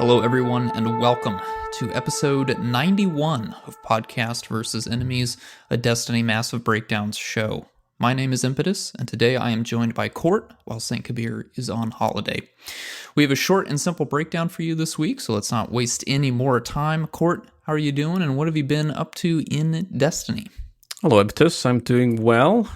Hello, everyone, and welcome to episode 91 of Podcast vs. Enemies, a Destiny Massive Breakdowns show. My name is Impetus, and today I am joined by Court, while St. Kabir is on holiday. We have a short and simple breakdown for you this week, so let's not waste any more time. Court, how are you doing, and what have you been up to in Destiny? Hello, Impetus. I'm doing well.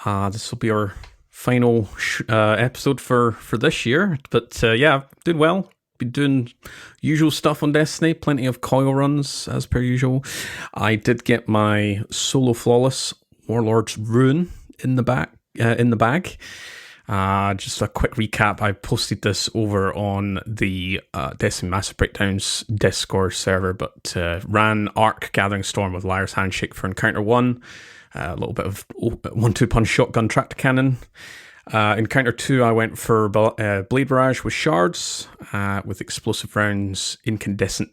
This will be our final episode for this year, but yeah, doing well. Been doing usual stuff on Destiny, plenty of coil runs as per usual. I did get my solo flawless Warlord's Ruin in the bag. Just a quick recap. I posted this over on the Destiny Massive Breakdowns Discord server, but ran Arc Gathering Storm with Liar's Handshake for Encounter 1. A little bit of 1-2 punch shotgun tractor cannon. Encounter 2, I went for Blade Barrage with Shards, with explosive rounds, Incandescent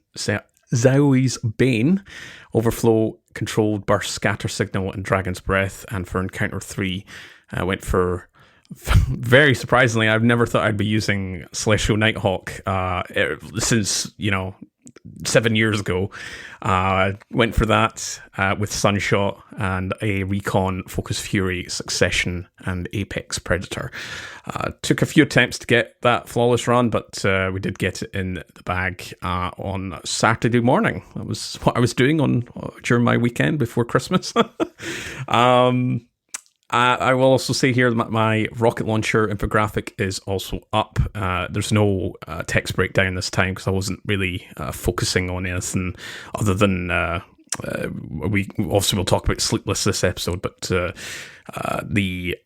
Zoe's Bane, Overflow, Controlled Burst, Scatter Signal, and Dragon's Breath. And for Encounter 3, I went for, very surprisingly, I've never thought I'd be using Celestial Nighthawk since, 7 years ago. Went for that with Sunshot and a Recon, Focus Fury, Succession, and Apex Predator. Took a few attempts to get that flawless run, but we did get it in the bag on Saturday morning. That was what I was doing during my weekend before Christmas. I will also say here that my rocket launcher infographic is also up. There's no text breakdown this time because I wasn't really focusing on anything other than we obviously will talk about Sleepless this episode, but the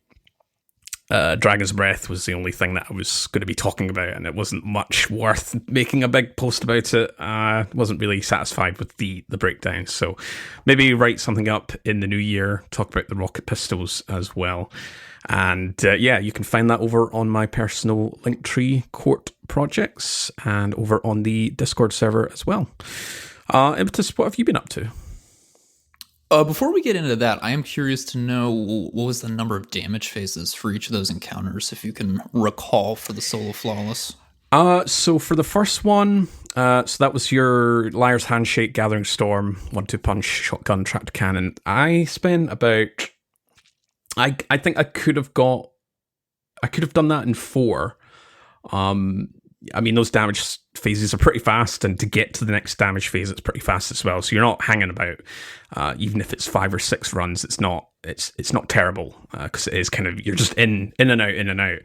Dragon's Breath was the only thing that I was going to be talking about, and it wasn't much worth making a big post about it. Wasn't really satisfied with the breakdown, so maybe write something up in the new year, talk about the rocket pistols as well. And yeah, you can find that over on my personal Linktree Court projects and over on the Discord server as well. Impetus, what have you been up to? Before we get into that, I am curious to know what was the number of damage phases for each of those encounters, if you can recall, for the solo flawless. So for the first one, so that was your Liar's Handshake, Gathering Storm, 1-2 punch, shotgun, tractor cannon. I spent about, I think I could have done that in 4. I mean, those damage phases are pretty fast, and to get to the next damage phase, it's pretty fast as well. So you're not hanging about. Even if it's 5 or 6 runs, it's not terrible because it is kind of, you're just in and out.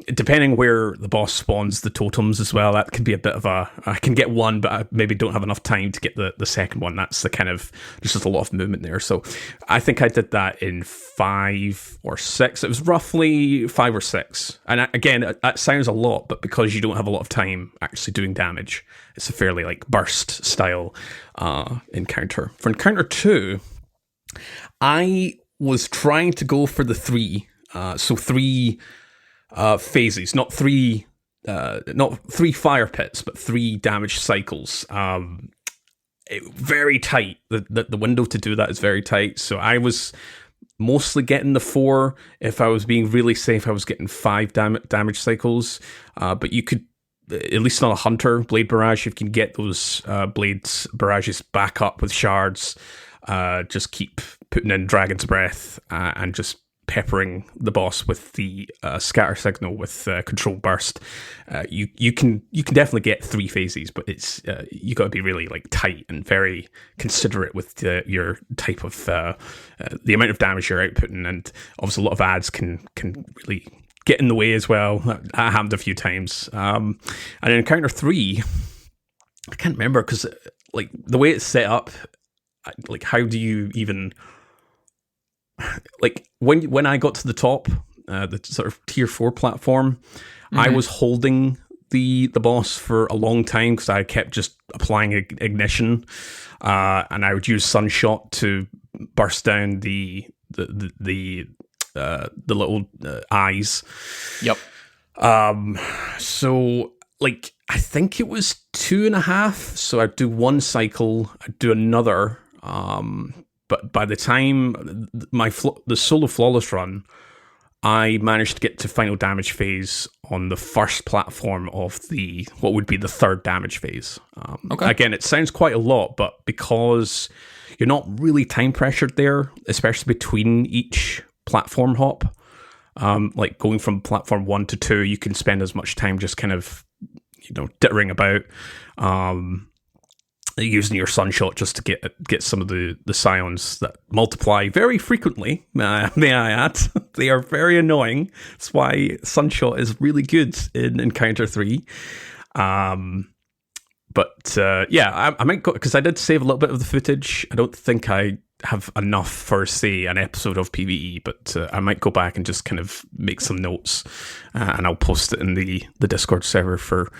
Depending where the boss spawns the totems as well, that could be a bit of I can get one, but I maybe don't have enough time to get the second one. That's the kind of, there's just a lot of movement there. So I think I did that in 5 or 6. It was roughly 5 or 6. And again, that sounds a lot, but because you don't have a lot of time actually doing damage, it's a fairly burst style encounter. For Encounter 2, I was trying to go for the 3. So 3 phases, not 3 fire pits, but 3 damage cycles. Very tight. The window to do that is very tight. So I was mostly getting the 4. If I was being really safe, I was getting 5 damage cycles. But you could, at least on a Hunter Blade Barrage, if you can get those Blades Barrages back up with Shards, just keep putting in Dragon's Breath and just peppering the boss with the Scatter Signal with Controlled Burst. You can definitely get 3 phases, but it's you got to be really tight and very considerate with your type of the amount of damage you're outputting, and obviously a lot of ads can really get in the way as well. That happened a few times. And in Encounter 3, I can't remember because the way it's set up, how do you even when I got to the top, the sort of tier 4 platform, I was holding the boss for a long time because I kept just applying ignition, and I would use Sunshot to burst down the little eyes. Yep. So I think it was 2.5. So I'd do 1 cycle, I'd do another. But by the time the solo flawless run, I managed to get to final damage phase on the first platform of what would be the third damage phase. Okay. Again, it sounds quite a lot, but because you're not really time pressured there, especially between each platform hop, like going from platform 1 to 2, you can spend as much time just kind of, dittering about, using your sunshot just to get some of the scions that multiply very frequently. May I add, they are very annoying. That's why sunshot is really good in Encounter 3. I might go, because I did save a little bit of the footage. I don't think I have enough for, say, an episode of PvE, but I might go back and just kind of make some notes, and I'll post it in the Discord server for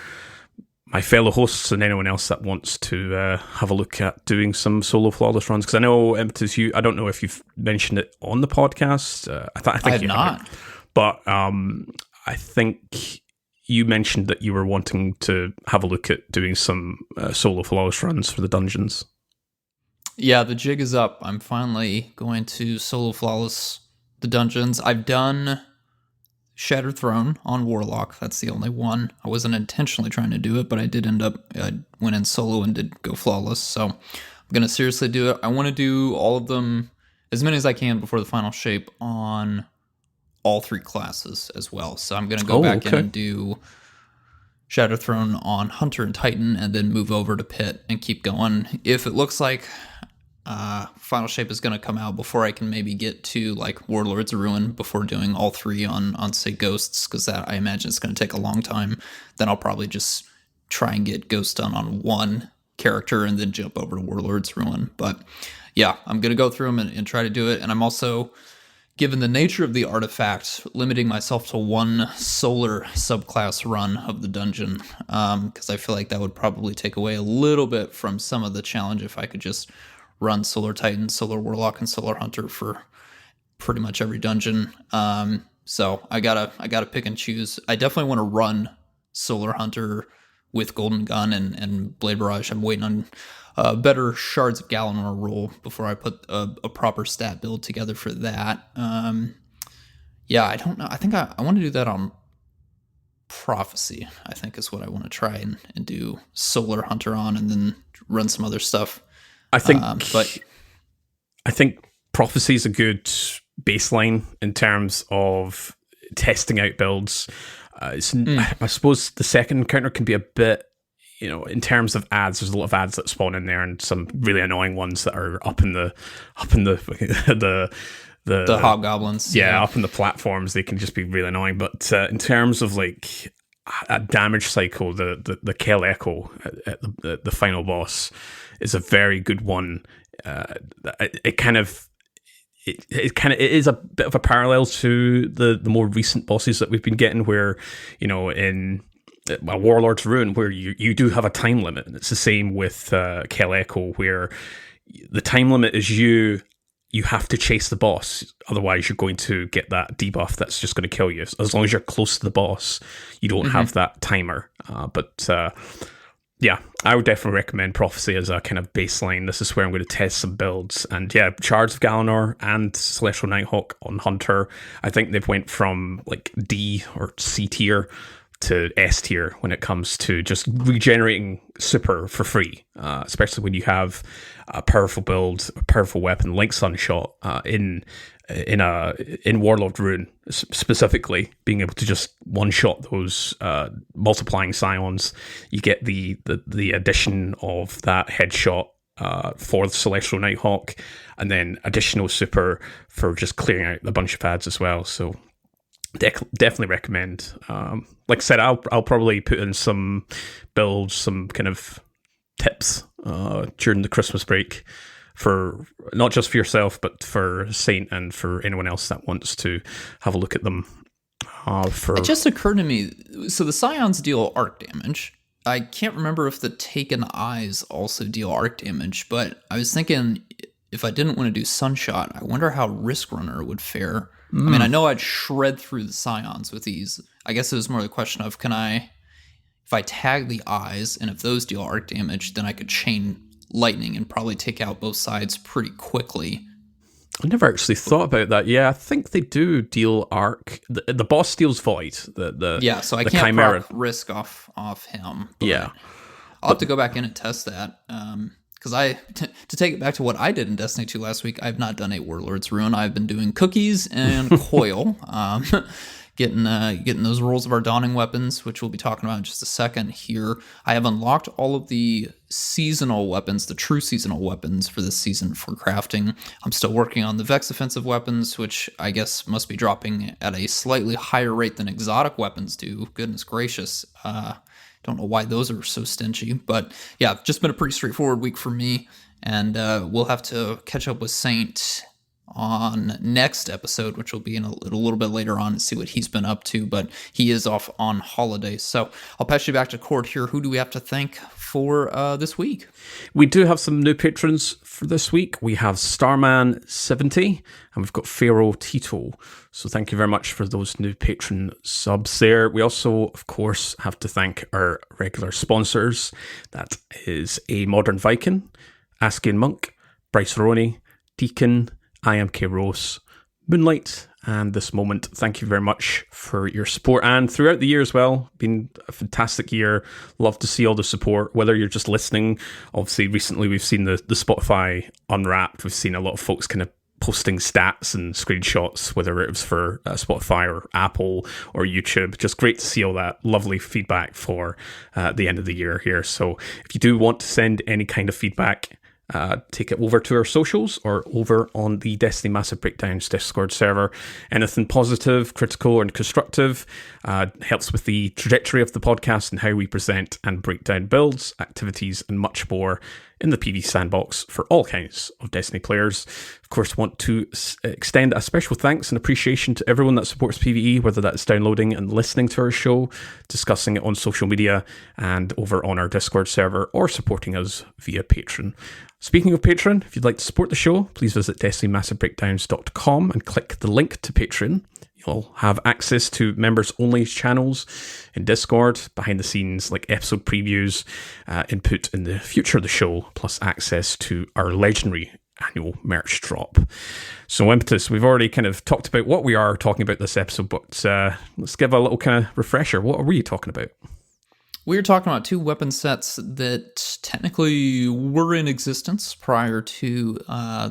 my fellow hosts and anyone else that wants to have a look at doing some solo flawless runs. Because I know, Impetus, I don't know if you've mentioned it on the podcast. I think I have you not. Haven't. But I think you mentioned that you were wanting to have a look at doing some solo flawless runs for the dungeons. Yeah, the jig is up. I'm finally going to solo flawless the dungeons. I've done Shattered Throne on Warlock. That's the only one. I wasn't intentionally trying to do it, but I did end up, went in solo and did go flawless. So I'm going to seriously do it. I want to do all of them, as many as I can before the final shape, on all 3 classes as well. So I'm going to go back in and do Shattered Throne on Hunter and Titan, and then move over to Pit and keep going. If it looks like final shape is going to come out before I can maybe get to like Warlord's Ruin before doing all 3 on say Ghosts, because that I imagine it's going to take a long time, then I'll probably just try and get Ghost done on one character and then jump over to Warlord's Ruin. But yeah, I'm going to go through them and try to do it. And I'm also, given the nature of the artifact, limiting myself to 1 solar subclass run of the dungeon, because I feel like that would probably take away a little bit from some of the challenge if I could just run Solar Titan, Solar Warlock, and Solar Hunter for pretty much every dungeon. So I gotta pick and choose. I definitely want to run Solar Hunter with Golden Gun and Blade Barrage. I'm waiting on better Shards of Galanor roll before I put a proper stat build together for that. Yeah, I don't know. I think I want to do that on Prophecy, I think is what I want to try and do Solar Hunter on, and then run some other stuff. I think Prophecy is a good baseline in terms of testing out builds. I suppose the second encounter can be a bit, in terms of ads. There's a lot of ads that spawn in there, and some really annoying ones that are up in the the hobgoblins. Yeah, up in the platforms. They can just be really annoying. But in terms of like a damage cycle, the Kel Echo at the final boss is a very good one. It is a bit of a parallel to the more recent bosses that we've been getting, where in a Warlord's Ruin, where you do have a time limit. And it's the same with Kel Echo, where the time limit is you have to chase the boss, otherwise you're going to get that debuff that's just going to kill you. As long as you're close to the boss, you don't have that timer. Yeah, I would definitely recommend Prophecy as a kind of baseline. This is where I'm going to test some builds. And yeah, Shards of Galanor and Celestial Nighthawk on Hunter, I think they've went from like D or C tier to S tier when it comes to just regenerating super for free, especially when you have a powerful build, a powerful weapon like Sunshot in Warlord Ruin, specifically being able to just one shot those multiplying scions. You get the addition of that headshot for the Celestial Nighthawk, and then additional super for just clearing out a bunch of ads as well. So definitely recommend. Like I said, I'll probably put in some builds, some kind of tips during the Christmas break, for not just for yourself, but for Saint and for anyone else that wants to have a look at them. It just occurred to me, so the Scions deal arc damage. I can't remember if the Taken Eyes also deal arc damage, but I was thinking if I didn't want to do Sunshot, I wonder how Risk Runner would fare. I mean, I know I'd shred through the Scions with ease. I guess it was more the question of, if I tag the eyes, and if those deal arc damage, then I could chain lightning and probably take out both sides pretty quickly. I never actually thought about that. Yeah, I think they do deal arc. The boss deals void. So I the can't chimera proc risk off him. But Yeah, I'll have to go back in and test that. Because to take it back to what I did in Destiny 2 last week, I've not done a Warlord's Ruin. I've been doing cookies and coil, getting those rolls of our dawning weapons, which we'll be talking about in just a second here. I have unlocked all of the seasonal weapons, the true seasonal weapons for this season for crafting. I'm still working on the Vex offensive weapons, which I guess must be dropping at a slightly higher rate than exotic weapons do. Goodness gracious. Don't know why those are so stingy, but yeah, just been a pretty straightforward week for me, and we'll have to catch up with Saint on next episode, which will be in a little bit later on, and see what he's been up to, but he is off on holiday. So I'll pass you back to Cord here. Who do we have to thank for this week? We do have some new patrons for this week. We have Starman70 and we've got Pharaoh Tito. So thank you very much for those new patron subs there. We also, of course, have to thank our regular sponsors. That is A Modern Viking, Askian Monk, Bryce Roney, Deacon, I am K. Rose, Moonlight, and This Moment. Thank you very much for your support, and throughout the year as well. Been a fantastic year. Love to see all the support, whether you're just listening. Obviously, recently we've seen the Spotify Unwrapped. We've seen a lot of folks kind of posting stats and screenshots, whether it was for Spotify or Apple or YouTube. Just great to see all that lovely feedback for the end of the year here. So if you do want to send any kind of feedback, take it over to our socials or over on the Destiny Massive Breakdowns Discord server. Anything positive, critical, and constructive helps with the trajectory of the podcast and how we present and break down builds, activities, and much more in the PvE sandbox for all kinds of Destiny players. Of course, want to extend a special thanks and appreciation to everyone that supports PvE, whether that's downloading and listening to our show, discussing it on social media and over on our Discord server, or supporting us via Patreon. Speaking of Patreon, if you'd like to support the show, please visit DestinyMassiveBreakdowns.com and click the link to Patreon. You'll have access to members-only channels in Discord, behind the scenes like episode previews, input in the future of the show, plus access to our legendary annual merch drop. So Impetus, we've already kind of talked about what we are talking about this episode, but let's give a little kind of refresher. What are we talking about? We were talking about two weapon sets that technically were in existence prior to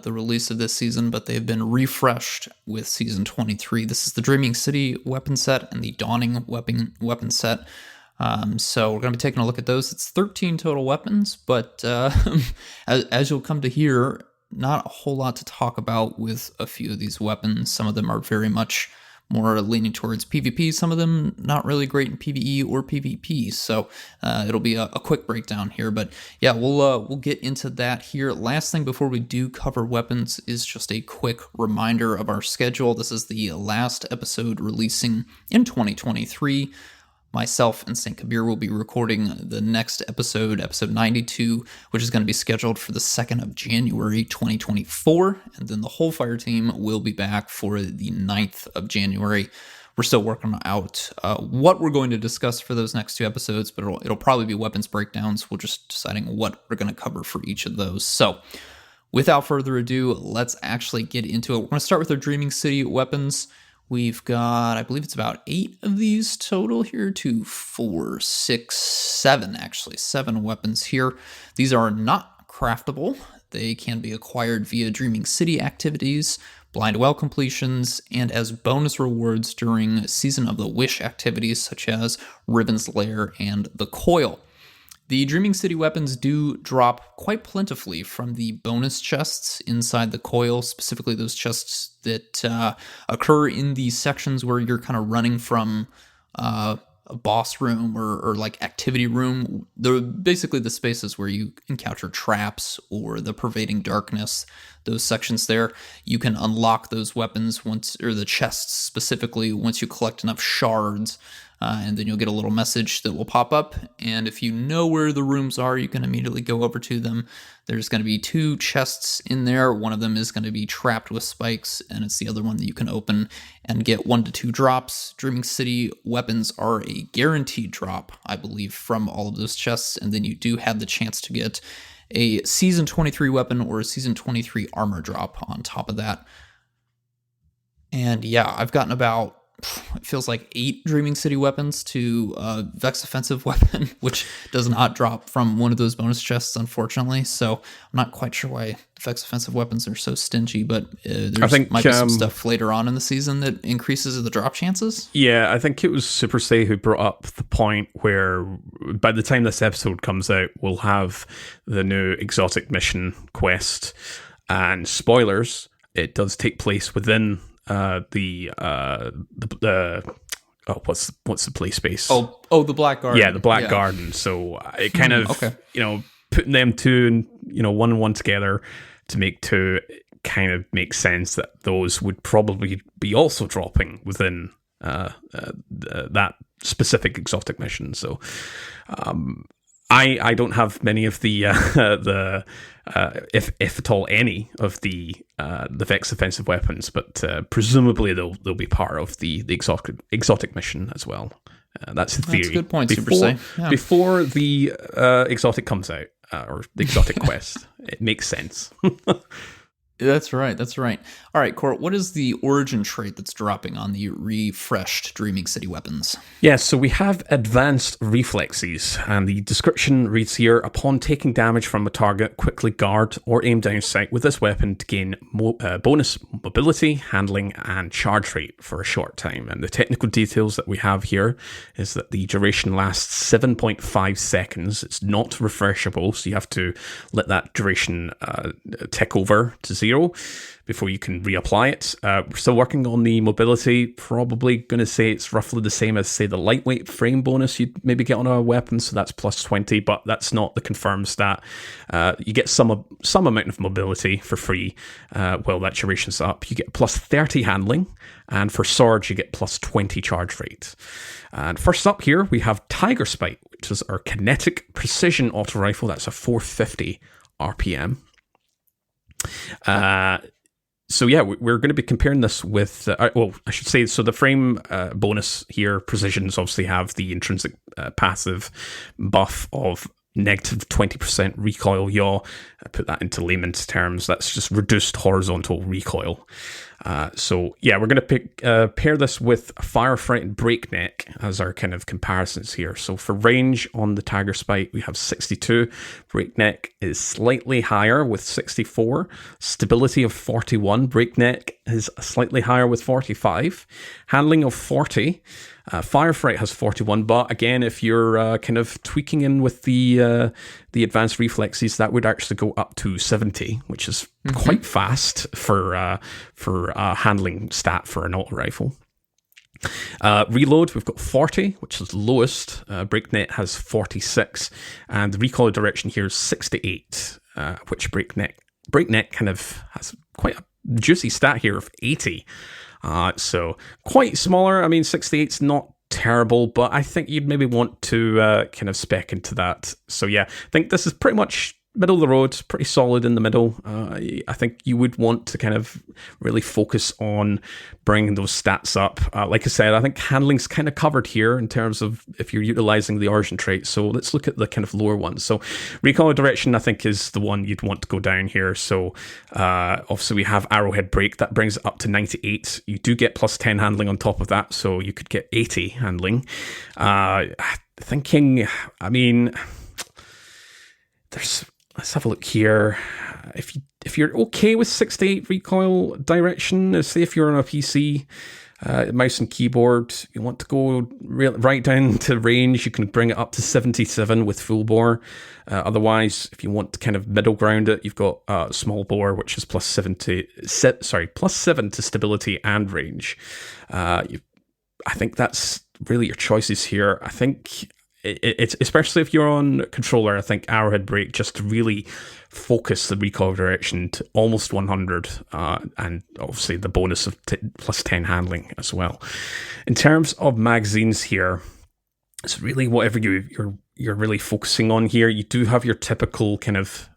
the release of this season, but they've been refreshed with Season 23. This is the Dreaming City weapon set and the Dawning weapon set. So we're going to be taking a look at those. It's 13 total weapons, but as you'll come to hear, not a whole lot to talk about with a few of these weapons. Some of them are very much more leaning towards PvP, some of them not really great in PvE or PvP, so it'll be a quick breakdown here, but yeah, we'll get into that here. Last thing before we do cover weapons is just a quick reminder of our schedule. This is the last episode releasing in 2023. Myself and St. Kabir will be recording the next episode, episode 92, which is going to be scheduled for the 2nd of January, 2024. And then the whole fire team will be back for the 9th of January. We're still working out what we're going to discuss for those next two episodes, but it'll probably be weapons breakdowns. We're just deciding what we're going to cover for each of those. So without further ado, let's actually get into it. We're going to start with our Dreaming City weapons. We've got, I believe it's about 8 of these total here, 2, 4, 6, 7, actually, 7 weapons here. These are not craftable. They can be acquired via Dreaming City activities, blind well completions, and as bonus rewards during Season of the Wish activities such as Riven's Lair and the Coil. The Dreaming City weapons do drop quite plentifully from the bonus chests inside the coil, specifically those chests that occur in the sections where you're kind of running from a boss room or like activity room. They're basically the spaces where you encounter traps or the pervading darkness. Those sections there, you can unlock those weapons once, or the chests specifically, once you collect enough shards and then you'll get a little message that will pop up. And if you know where the rooms are, you can immediately go over to them. There's going to be 2 chests in there. One of them is going to be trapped with spikes, and it's the other one that you can open and get 1 to 2 drops. Dreaming City weapons are a guaranteed drop, I believe, from all of those chests, and then you do have the chance to get a Season 23 weapon or a Season 23 armor drop on top of that. And yeah, I've gotten about, it feels like 8 Dreaming City weapons to Vex Offensive weapon, which does not drop from one of those bonus chests, unfortunately. So I'm not quite sure why Vex Offensive weapons are so stingy, but might be some stuff later on in the season that increases the drop chances. Yeah, I think it was Super Say who brought up the point where by the time this episode comes out, we'll have the new exotic mission quest. And spoilers, it does take place within what's the play space? The Black Garden. Yeah, the Black Garden. So it kind of putting them 2 and 1 and 1 together to make 2 kind of makes sense that those would probably be also dropping within that specific exotic mission. So I don't have many of the if at all any of the Vex offensive weapons, but presumably they'll be part of the exotic mission as well. That's the theory. That's a good point, Super Say. Yeah. Before the exotic comes out, or the exotic quest, it makes sense. That's right. All right, Court, what is the origin trait that's dropping on the refreshed Dreaming City weapons? Yes, so we have advanced reflexes, and the description reads here, upon taking damage from a target, quickly guard or aim down sight with this weapon to gain bonus mobility, handling, and charge rate for a short time. And the technical details that we have here is that the duration lasts 7.5 seconds. It's not refreshable, so you have to let that duration tick over to 0 before you can reapply it. We're still working on the mobility, probably going to say it's roughly the same as, say, the lightweight frame bonus you'd maybe get on a weapon, so that's plus 20, but that's not the confirmed stat. You get some amount of mobility for free while that duration's up. You get plus 30 handling, and for swords you get plus 20 charge rate. And first up here, we have Tiger Spite, which is our kinetic precision auto rifle. That's a 450 RPM. So yeah, we're going to be comparing this with, I should say, so the frame bonus here, precisions obviously have the intrinsic passive buff of negative 20% recoil yaw. I put that into layman's terms. That's just reduced horizontal recoil. So yeah, we're going to pair this with Firefright and Breakneck as our kind of comparisons here. So for range on the Tiger Spite, we have 62. Breakneck is slightly higher with 64. Stability of 41. Breakneck is slightly higher with 45. Handling of 40. Firefright has 41, but again, if you're kind of tweaking in with the advanced reflexes, that would actually go up to 70, which is quite fast for a handling stat for an auto rifle. Reload, we've got 40, which is lowest. Breakneck has 46, and the recoil direction here is 68, which Breakneck kind of has quite a juicy stat here of 80. So quite smaller. I mean, 68's not terrible, but I think you'd maybe want to kind of spec into that. So yeah, I think this is pretty much middle of the road, pretty solid in the middle. I think you would want to kind of really focus on bringing those stats up. Like I said, I think handling's kind of covered here in terms of if you're utilizing the origin trait. So let's look at the kind of lower ones. So recoil direction, I think, is the one you'd want to go down here. So obviously we have Arrowhead Break. That brings it up to 98. You do get plus 10 handling on top of that. So you could get 80 handling. Thinking, I mean, let's have a look here. If you're okay with 68 recoil direction, say if you're on a PC, mouse and keyboard, you want to go right down to range, you can bring it up to 77 with full bore. Otherwise, if you want to kind of middle ground it, you've got small bore, which is plus 7 to stability and range. I think that's really your choices here. I think it's especially if you're on controller, I think Arrowhead Break just to really focus the recoil direction to almost 100, and obviously the bonus of plus 10 handling as well. In terms of magazines here, it's really whatever you're really focusing on here. You do have your typical kind of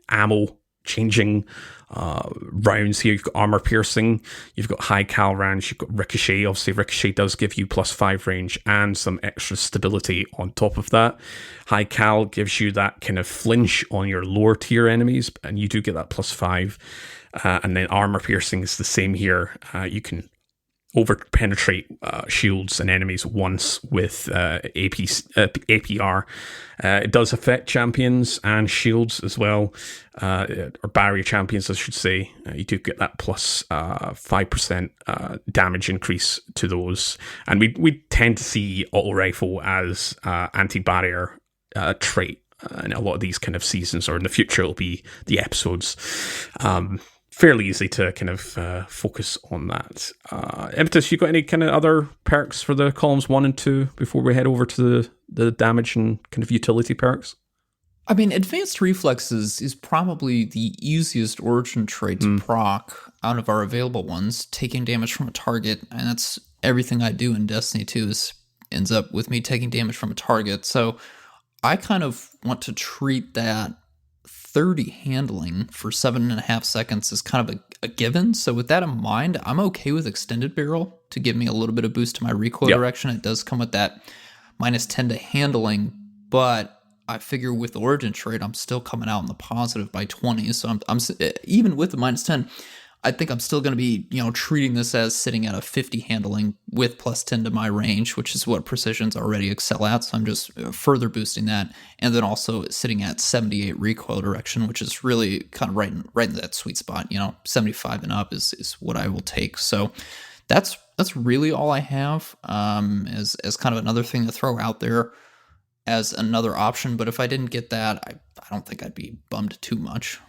ammo changing rounds here. You've got armor piercing, you've got high cal rounds, you've got ricochet. Obviously ricochet does give you plus 5 range and some extra stability on top of that. High cal gives you that kind of flinch on your lower tier enemies, and you do get that plus 5. And then armor piercing is the same here. You can over penetrate shields and enemies once with APR. It does affect champions and shields as well, or barrier champions, I should say. You do get that plus 5% damage increase to those, and we tend to see auto rifle as anti-barrier trait in a lot of these kind of seasons, or in the future it'll be the episodes. Fairly easy to kind of focus on that. Impetus, you got any kind of other perks for the columns 1 and 2 before we head over to the damage and kind of utility perks? I mean, Advanced Reflexes is probably the easiest origin trait to proc out of our available ones. Taking damage from a target, and that's everything I do in Destiny 2 ends up with me taking damage from a target. So I kind of want to treat that 30 handling for 7.5 seconds is kind of a given. So with that in mind, I'm okay with Extended Barrel to give me a little bit of boost to my recoil direction. It does come with that minus 10 to handling, but I figure with the origin trait, I'm still coming out in the positive by 20. So I'm even with the minus 10, I think I'm still going to be, treating this as sitting at a 50 handling with plus 10 to my range, which is what Precisions already excel at. So I'm just further boosting that. And then also sitting at 78 recoil direction, which is really kind of right in that sweet spot. 75 and up is what I will take. So that's really all I have as kind of another thing to throw out there as another option. But if I didn't get that, I don't think I'd be bummed too much.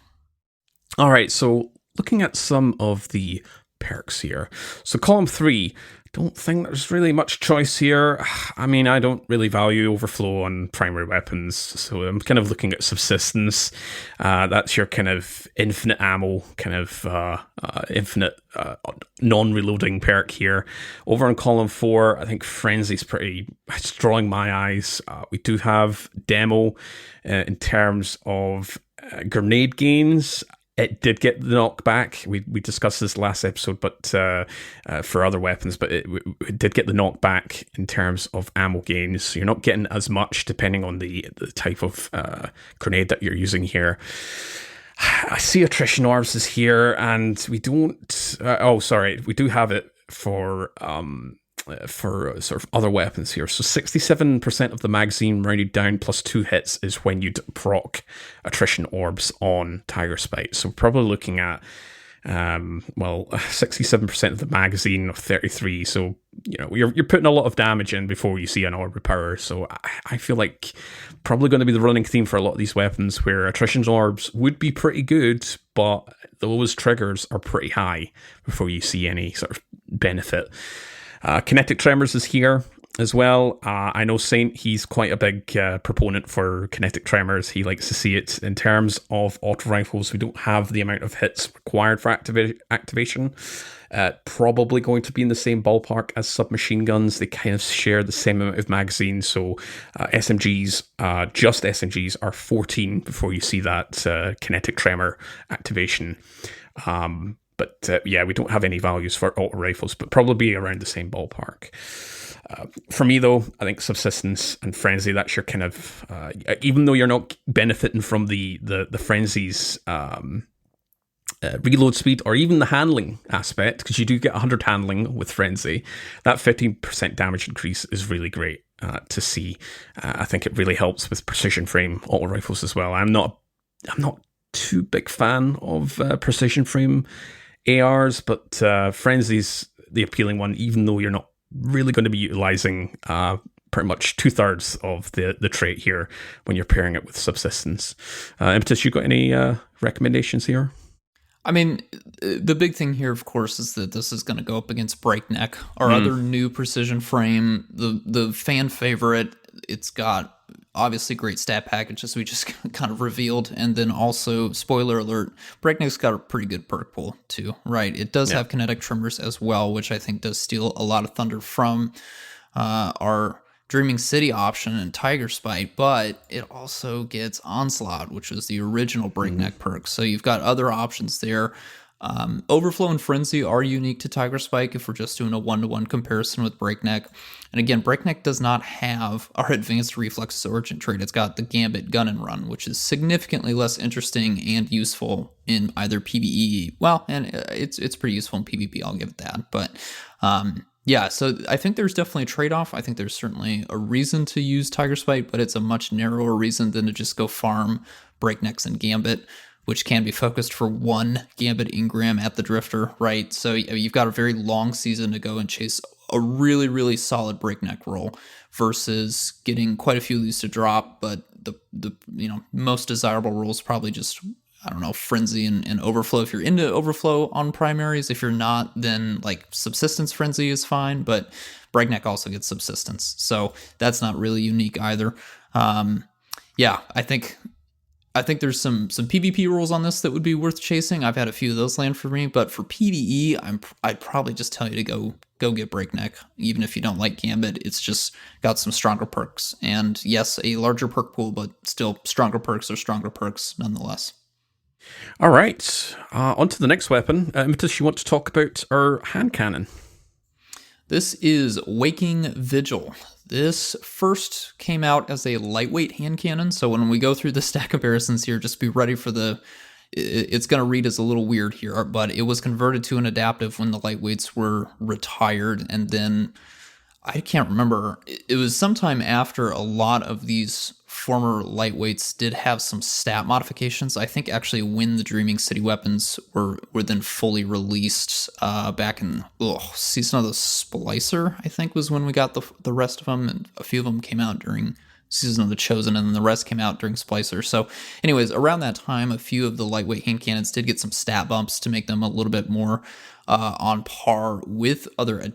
All right, so looking at some of the perks here. So column 3, don't think there's really much choice here. I mean, I don't really value overflow on primary weapons, so I'm kind of looking at subsistence. That's your kind of infinite ammo, kind of infinite non-reloading perk here. Over on column 4, I think Frenzy's it's drawing my eyes. We do have demo in terms of grenade gains. It did get the knockback. We discussed this last episode, but for other weapons, but it did get the knockback in terms of ammo gains. So you're not getting as much depending on the type of grenade that you're using here. I see attrition orbs is here, and we don't. We do have it for sort of other weapons here. So 67% of the magazine rounded down plus 2 hits is when you'd proc attrition orbs on Tiger Spite. So we're probably looking at 67% of the magazine of 33. So you're putting a lot of damage in before you see an orb of power. So I feel like probably going to be the running theme for a lot of these weapons, where attrition orbs would be pretty good, but those triggers are pretty high before you see any sort of benefit. Kinetic Tremors is here as well. I know Saint, he's quite a big proponent for Kinetic Tremors. He likes to see it. In terms of auto rifles, we don't have the amount of hits required for activation. Probably going to be in the same ballpark as submachine guns. They kind of share the same amount of magazines. So SMGs, just SMGs, are 14 before you see that Kinetic Tremor activation. But we don't have any values for auto rifles, but probably around the same ballpark. For me, though, I think Subsistence and Frenzy, that's your kind of... even though you're not benefiting from the Frenzy's reload speed, or even the handling aspect, because you do get 100 handling with Frenzy, that 15% damage increase is really great to see. I think it really helps with precision frame auto rifles as well. I'm not too big fan of precision frame ARs, but Frenzy's the appealing one, even though you're not really going to be utilizing pretty much 2/3 of the trait here when you're pairing it with Subsistence. Impetus, you got any recommendations here? I mean, the big thing here, of course, is that this is going to go up against Breakneck, our other new precision frame, the fan favorite. It's got obviously great stat packages we just kind of revealed, and then also, spoiler alert, Breakneck's got a pretty good perk pool too, right? It does have kinetic tremors as well, which I think does steal a lot of thunder from our Dreaming City option and Tiger Spite, but it also gets Onslaught, which was the original Breakneck perk. So you've got other options there. Overflow and Frenzy are unique to Tiger Spike if we're just doing a one-to-one comparison with Breakneck. And again, Breakneck does not have our Advanced Reflexes Origin trait. It's got the Gambit Gun and Run, which is significantly less interesting and useful in either PvE. Well, and it's pretty useful in PvP, I'll give it that. But yeah, so I think there's definitely a trade-off. I think there's certainly a reason to use Tiger Spite, but it's a much narrower reason than to just go farm Breaknecks and Gambit, which can be focused for one Gambit Ingram at the Drifter, right? So you've got a very long season to go and chase a really, really solid Breakneck roll versus getting quite a few of these to drop, but the most desirable roll is probably just, I don't know, Frenzy and Overflow if you're into Overflow on primaries. If you're not, then like Subsistence Frenzy is fine, but Breakneck also gets Subsistence, so that's not really unique either. Yeah, I think there's some PvP rules on this that would be worth chasing. I've had a few of those land for me, but for PvE, I'd probably just tell you to go get Breakneck, even if you don't like Gambit. It's just got some stronger perks, and yes, a larger perk pool, but still stronger perks are stronger perks nonetheless. All right, on to the next weapon. Impetus, you want to talk about our hand cannon? This is Waking Vigil. This first came out as a lightweight hand cannon, so when we go through the stat comparisons here, just be ready for it's going to read as a little weird here, but it was converted to an adaptive when the lightweights were retired, and then I can't remember. It was sometime after a lot of these former lightweights did have some stat modifications. I think actually when the Dreaming City weapons were then fully released back in Season of the Splicer, I think was when we got the rest of them, and a few of them came out during Season of the Chosen, and then the rest came out during Splicer. So anyways, around that time, a few of the lightweight hand cannons did get some stat bumps to make them a little bit more on par with other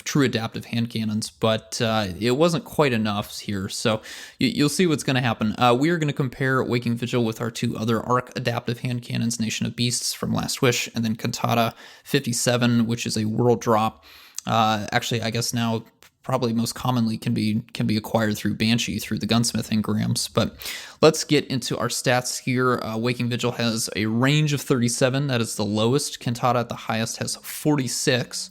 true adaptive hand cannons, but it wasn't quite enough here. So you'll see what's going to happen. We are going to compare Waking Vigil with our two other Arc adaptive hand cannons, Nation of Beasts from Last Wish, and then Cantata 57, which is a world drop. Actually, I guess now probably most commonly can be acquired through Banshee, through the gunsmith engrams. But let's get into our stats here. Waking Vigil has a range of 37. That is the lowest. Cantata at the highest has 46.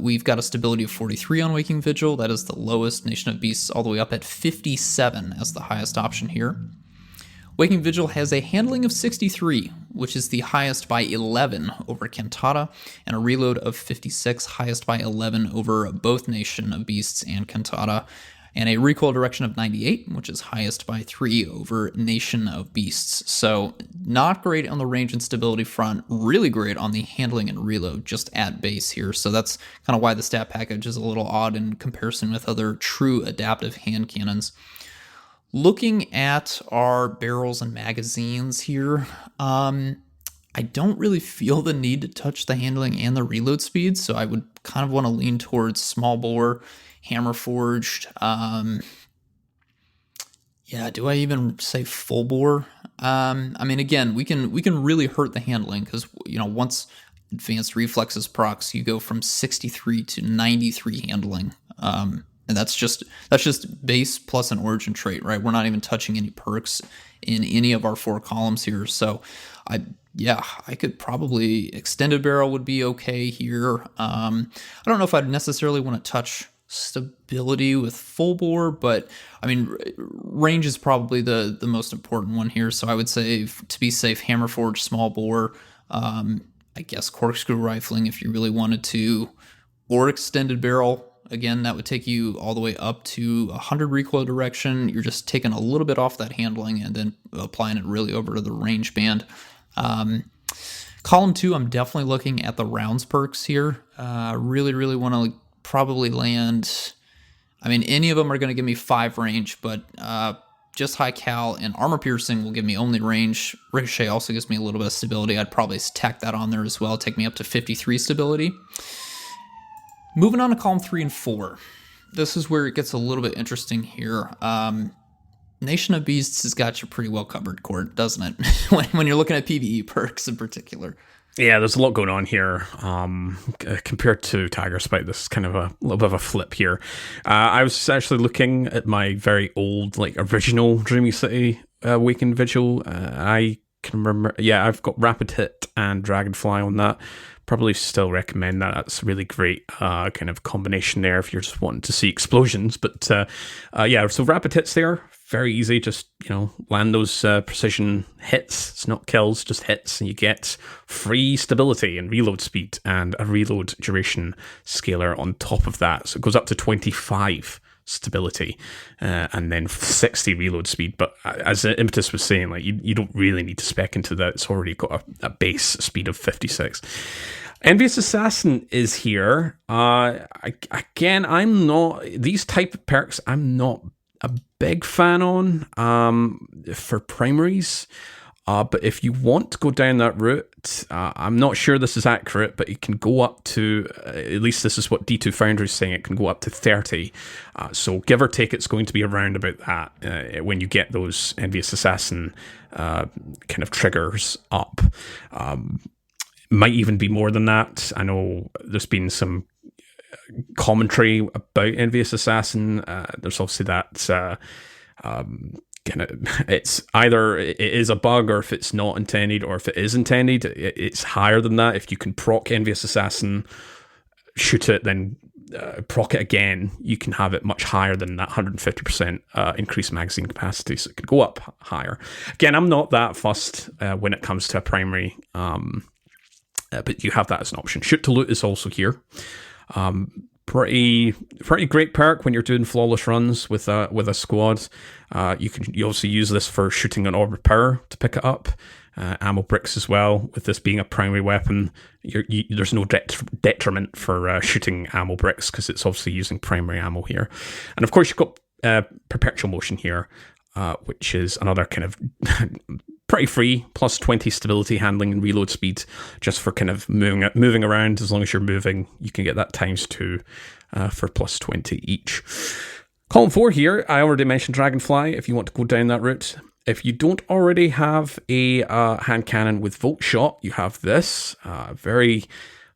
We've got a stability of 43 on Waking Vigil. That is the lowest. Nation of Beasts all the way up at 57 as the highest option here. Waking Vigil has a handling of 63, which is the highest by 11 over Cantata, and a reload of 56, highest by 11 over both Nation of Beasts and Cantata, and a recoil direction of 98, which is highest by 3 over Nation of Beasts. So not great on the range and stability front, really great on the handling and reload, just at base here. So that's kind of why the stat package is a little odd in comparison with other true adaptive hand cannons. Looking at our barrels and magazines here, I don't really feel the need to touch the handling and the reload speed, so I would kind of want to lean towards small bore, hammer forged. Yeah, do I even say full bore? I mean, again, we can really hurt the handling because once Advanced Reflexes procs, you go from 63 to 93 handling. And that's just base plus an origin trait, right? We're not even touching any perks in any of our 4 columns here. So I could probably extended barrel would be okay here. I don't know if I'd necessarily want to touch stability with full bore, but I mean, range is probably the most important one here. So I would say, to be safe, hammer forge, small bore, I guess corkscrew rifling if you really wanted to, or extended barrel. Again, that would take you all the way up to 100 recoil direction. You're just taking a little bit off that handling and then applying it really over to the range band. Column 2, I'm definitely looking at the rounds perks here. Really, really want to probably land... I mean, any of them are going to give me 5 range, but just high cal, and armor piercing will give me only range. Ricochet also gives me a little bit of stability. I'd probably tack that on there as well, take me up to 53 stability. Moving on to column 3 and 4. This is where it gets a little bit interesting here. Nation of Beasts has got you pretty well covered, Cord, doesn't it? when you're looking at PvE perks in particular. Yeah, there's a lot going on here. Compared to Tiger Spite, this is kind of a little bit of a flip here. I was actually looking at my very old, original Dreamy City Awakened Vigil. I can remember, I've got Rapid Hit and Dragonfly on that. Probably still recommend that. That's a really great kind of combination there if you're just wanting to see explosions. But so Rapid Hits there. Very easy, just, land those precision hits. It's not kills, just hits, and you get free stability and reload speed and a reload duration scaler on top of that. So it goes up to 25 stability and then 60 reload speed. But as Impetus was saying, you don't really need to spec into that. It's already got a base speed of 56. Envious Assassin is here. Again, I'm not, these type of perks, I'm not a big fan on for primaries. But if you want to go down that route, I'm not sure this is accurate, but it can go up to, at least this is what D2 Foundry is saying, it can go up to 30. So give or take, it's going to be around about that when you get those Envious Assassin kind of triggers up. Might even be more than that. I know there's been some commentary about Envious Assassin. There's obviously that it's either it is a bug, or if it's not intended, or if it is intended, it's higher than that. If you can proc Envious Assassin, shoot it, then proc it again, you can have it much higher than that 150% increased magazine capacity, so it could go up higher. Again, I'm not that fussed when it comes to a primary, but you have that as an option. Shoot to loot is also here. Pretty great perk when you're doing flawless runs with a squad. You also use this for shooting an orb of power to pick it up. Ammo bricks as well. With this being a primary weapon, there's no detriment for shooting ammo bricks because it's obviously using primary ammo here. And of course, you've got perpetual motion here, which is another kind of pretty free, plus 20 stability, handling, and reload speed, just for kind of moving around. As long as you're moving, you can get that times 2 for plus 20 each. Column 4 here, I already mentioned Dragonfly, if you want to go down that route. If you don't already have a hand cannon with Volt Shot, you have this. Very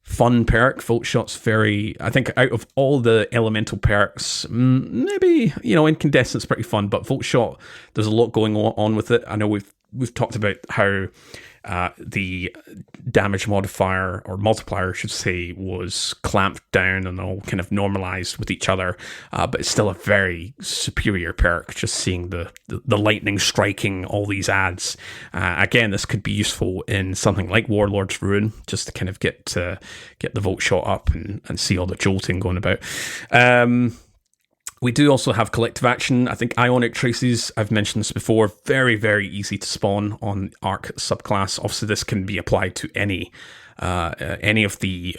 fun perk. Volt Shot's I think out of all the elemental perks, maybe, Incandescent's pretty fun, but Volt Shot, there's a lot going on with it. I know we've talked about how the damage modifier, or multiplier, I should say, was clamped down and all kind of normalized with each other, but it's still a very superior perk, just seeing the lightning striking all these ads. Again, this could be useful in something like Warlord's Ruin, just to kind of get the Volt Shot up and see all the jolting going about. We do also have Collective Action. I think Ionic Traces, I've mentioned this before, very, very easy to spawn on Arc subclass. Obviously, this can be applied to any of the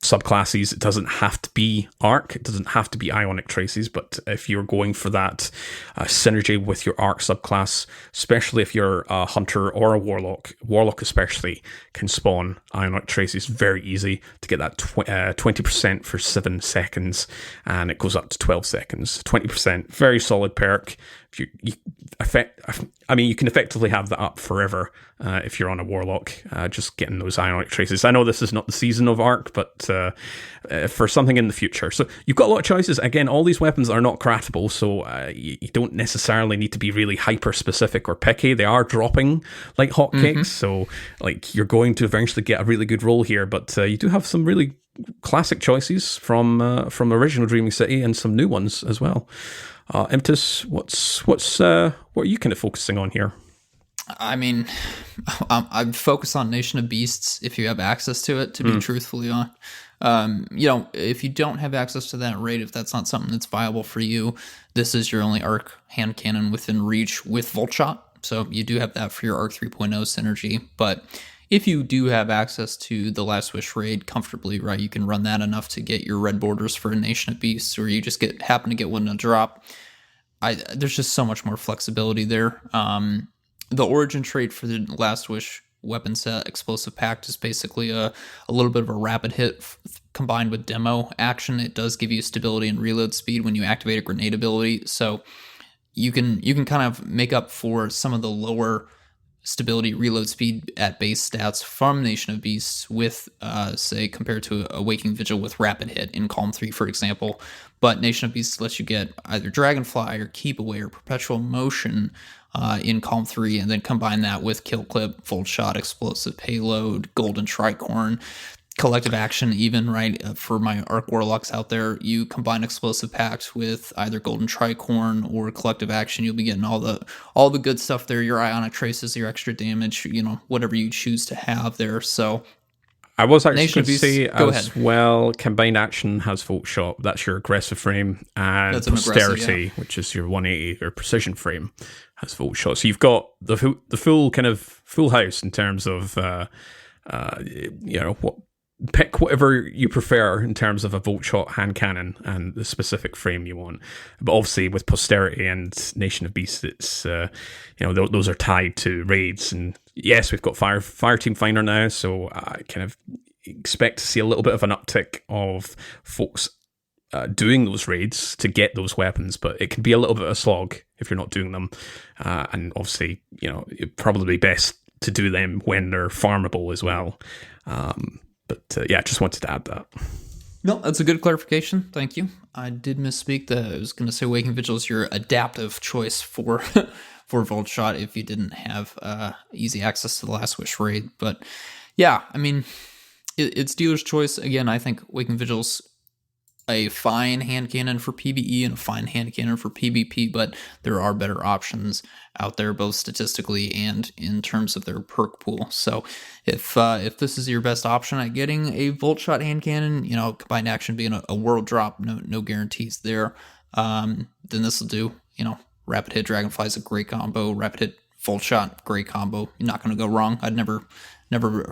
subclasses. It doesn't have to be Arc. It doesn't have to be Ionic Traces, but if you're going for that synergy with your Arc subclass, especially if you're a Hunter or a Warlock especially, can spawn Ionic Traces very easy to get that 20% for 7 seconds, and it goes up to 12 seconds. 20%, very solid perk. You can effectively have that up forever if you're on a Warlock, just getting those Ionic Traces. I know this is not the season of Arc, but for something in the future. So you've got a lot of choices. Again, all these weapons are not craftable, so you don't necessarily need to be really hyper-specific or picky. They are dropping like hotcakes, so you're going to eventually get a really good roll here, but you do have some really classic choices from original Dreaming City and some new ones as well. Impetus, what are you kind of focusing on here? I mean, I'd focus on Nation of Beasts if you have access to it, to be truthfully on. If you don't have access to that raid, if that's not something that's viable for you, this is your only Arc hand cannon within reach with Volt Shot. So you do have that for your Arc 3.0 synergy. But if you do have access to the Last Wish raid comfortably, right, you can run that enough to get your red borders for a Nation of Beasts, or you just happen to get one to drop. there's just so much more flexibility there. The origin trait for the Last Wish weapon set, Explosive Pact, is basically a little bit of a rapid hit combined with demo action. It does give you stability and reload speed when you activate a grenade ability, so you can kind of make up for some of the lower stability, reload speed at base stats from Nation of Beasts with, say, compared to a Waking Vigil with Rapid Hit in Calm 3, for example. But Nation of Beasts lets you get either Dragonfly or Keep Away or Perpetual Motion in Calm 3, and then combine that with Kill Clip, Volt Shot, Explosive Payload, Golden Tricorn, Collective Action even, right? For my Arc Warlocks out there, you combine Explosive Pact with either Golden Tricorn or Collective Action, you'll be getting all the good stuff there, your Ionic Traces, your extra damage, whatever you choose to have there. So I was actually going to say go as ahead. well, Combined Action has Volt Shot, that's your aggressive frame, and That's an Posterity, which is your 180 or Precision frame, has Volt Shot. So you've got the full kind of full house in terms of, pick whatever you prefer in terms of a Volt Shot hand cannon and the specific frame you want. But obviously with Posterity and Nation of Beasts, it's those are tied to raids. And yes, we've got Fire Team Finder now, so I kind of expect to see a little bit of an uptick of folks doing those raids to get those weapons, but it can be a little bit of a slog if you're not doing them. And obviously, it'd probably be best to do them when they're farmable as well. But just wanted to add that. No, that's a good clarification. Thank you. I did misspeak. I was going to say Waking Vigil is your adaptive choice for Volt Shot if you didn't have easy access to the Last Wish raid. But yeah, I mean, it's dealer's choice. Again, I think Waking Vigil's a fine hand cannon for PvE and a fine hand cannon for PvP, but there are better options out there, both statistically and in terms of their perk pool. So if this is your best option at getting a Volt Shot hand cannon, Combined Action being a world drop, no guarantees there, then this will do. Rapid Hit Dragonfly is a great combo. Rapid Hit Volt Shot, great combo. You're not going to go wrong. I'd never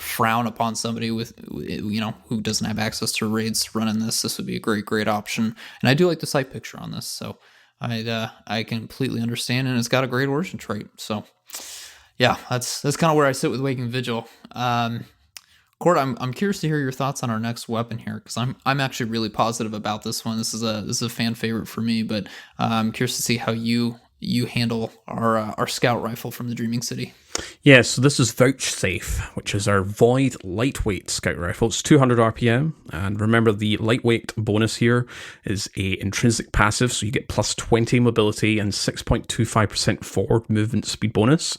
frown upon somebody with who doesn't have access to raids running this. This would be a great option, and I do like the sight picture on this, so I completely understand, and it's got a great origin trait. So yeah, that's kind of where I sit with Waking Vigil. Court, I'm curious to hear your thoughts on our next weapon here, because I'm actually really positive about this one. This is a fan favorite for me, but I'm curious to see how you handle our scout rifle from the Dreaming City. Yeah, so this is Vouchsafe, which is our Void lightweight scout rifle. It's 200 RPM, and remember the lightweight bonus here is a intrinsic passive, so you get plus 20 mobility and 6.25% forward movement speed bonus.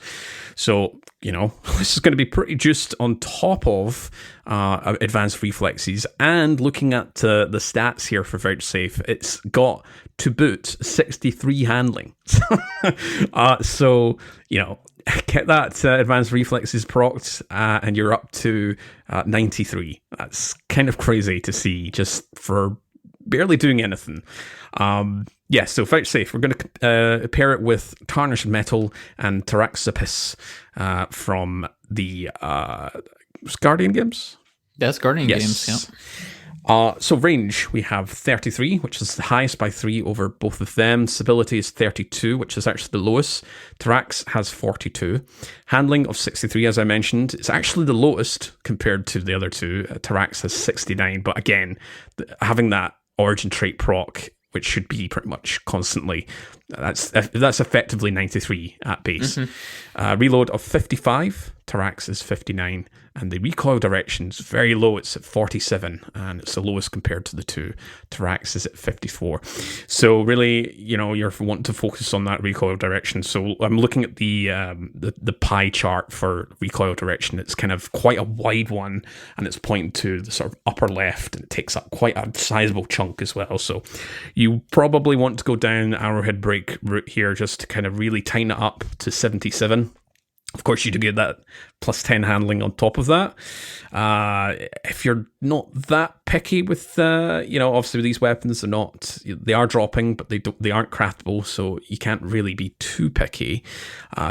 So, this is going to be pretty juiced on top of advanced reflexes. And looking at the stats here for Vouchsafe, it's got, to boot, 63 handling. So, get that advanced reflexes procced, and you're up to 93. That's kind of crazy to see just for barely doing anything. So Vouchsafe, we're going to pair it with Tarnished Metal and Taraxipis from the Guardian games? That's Guardian games, yeah. So range, we have 33, which is the highest by 3 over both of them. Stability is 32, which is actually the lowest. Tarax has 42. Handling of 63, as I mentioned, it's actually the lowest compared to the other two. Tarax has 69, but again, having that origin trait proc, which should be pretty much constantly, that's effectively 93 at base. Mm-hmm. Reload of 55, Tarax is 59, and the recoil direction is very low. It's at 47, and it's the lowest compared to the two. Tarax is at 54. So really, you're wanting to focus on that recoil direction. So I'm looking at the pie chart for recoil direction. It's kind of quite a wide one, and it's pointing to the sort of upper left, and it takes up quite a sizable chunk as well. So you probably want to go down Arrowhead Break route here just to kind of really tighten it up to 77. Of course, you do get that plus 10 handling on top of that. If you're not that picky with, obviously with these weapons, they are dropping, but they aren't craftable, so you can't really be too picky.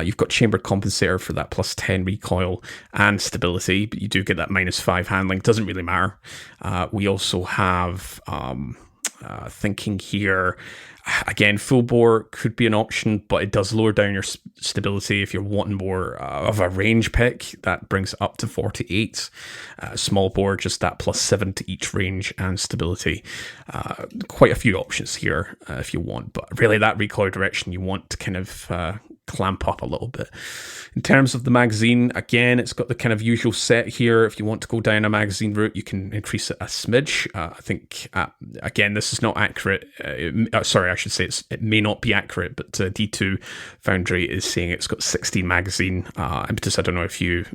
You've got Chamber Compensator for that plus 10 recoil and stability, but you do get that minus 5 handling. It doesn't really matter. We also have Thinking here, again, full bore could be an option, but it does lower down your stability if you're wanting more of a range pick. That brings it up to 48. Small bore, just that +7 to each range and stability. Quite a few options here if you want, but really that recoil direction you want to kind of clamp up a little bit. In terms of the magazine, again, it's got the kind of usual set here. If you want to go down a magazine route, you can increase it a smidge. I think, again, this is not accurate. Sorry, I should say it may not be accurate, but D2 Foundry is saying it's got 16 magazine. Impetus, I don't know if you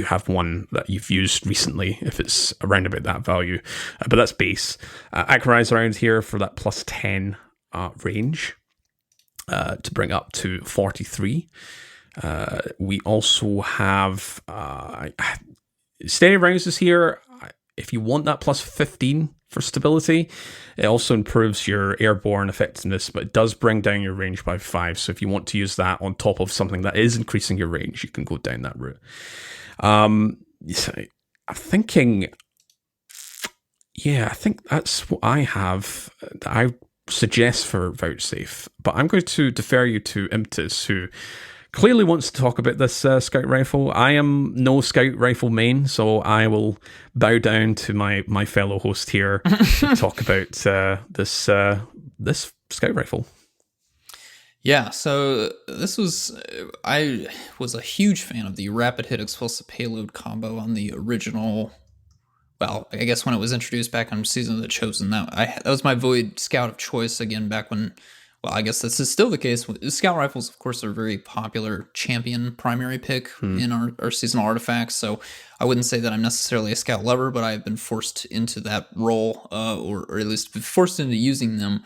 have one that you've used recently, if it's around about that value, but that's base. Accurize around here for that +10 range to bring up to 43. We also have steady rounds here. If you want that +15 for stability, it also improves your airborne effectiveness, but it does bring down your range by 5. So if you want to use that on top of something that is increasing your range, you can go down that route. I'm thinking, I think that's what I have that I suggest for Vouchsafe. But I'm going to defer you to Impetus, who clearly wants to talk about this scout rifle. I am no scout rifle main, so I will bow down to my fellow host here to talk about this scout rifle. Yeah, so I was a huge fan of the rapid hit explosive payload combo on the original. Well, I guess when it was introduced back on Season of the Chosen, that was my Void Scout of choice again back when. Well, I guess this is still the case. Scout rifles, of course, are a very popular champion primary pick in our seasonal artifacts. So I wouldn't say that I'm necessarily a scout lover, but I've been forced into that role, or at least forced into using them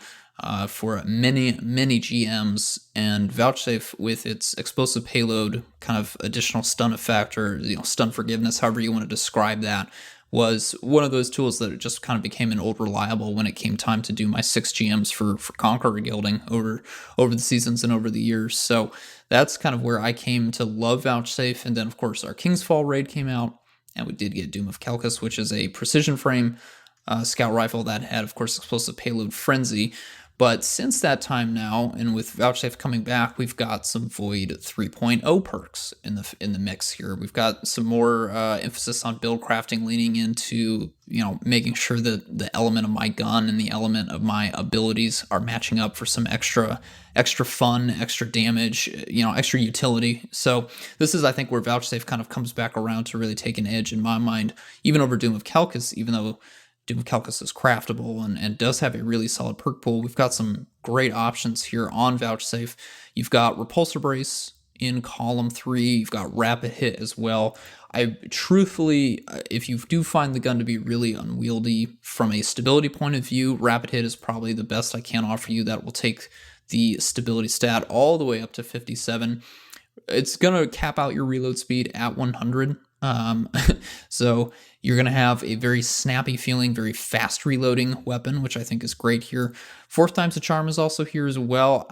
for many GMs. And Vouchsafe, with its explosive payload, kind of additional stun effect, or stun forgiveness, however you want to describe that, was one of those tools that just kind of became an old reliable when it came time to do my 6 GMs for Conqueror Guilding over the seasons and over the years. So that's kind of where I came to love Vouchsafe. And then, of course, our King's Fall raid came out, and we did get Doom of Calcus, which is a precision frame scout rifle that had, of course, explosive payload frenzy. But since that time now, and with Vouchsafe coming back, we've got some Void 3.0 perks in the mix here. We've got some more emphasis on build crafting, leaning into making sure that the element of my gun and the element of my abilities are matching up for some extra fun, extra damage, extra utility. So this is, I think, where Vouchsafe kind of comes back around to really take an edge in my mind, even over Doom of Calcus, even though Doom of Calcus is craftable and does have a really solid perk pool. We've got some great options here on Vouchsafe. You've got Repulsor Brace in column 3. You've got Rapid Hit as well. I truthfully, if you do find the gun to be really unwieldy from a stability point of view, Rapid Hit is probably the best I can offer you. That will take the stability stat all the way up to 57. It's going to cap out your reload speed at 100. So you're going to have a very snappy feeling, very fast reloading weapon, which I think is great here. 4th Time's a Charm is also here as well.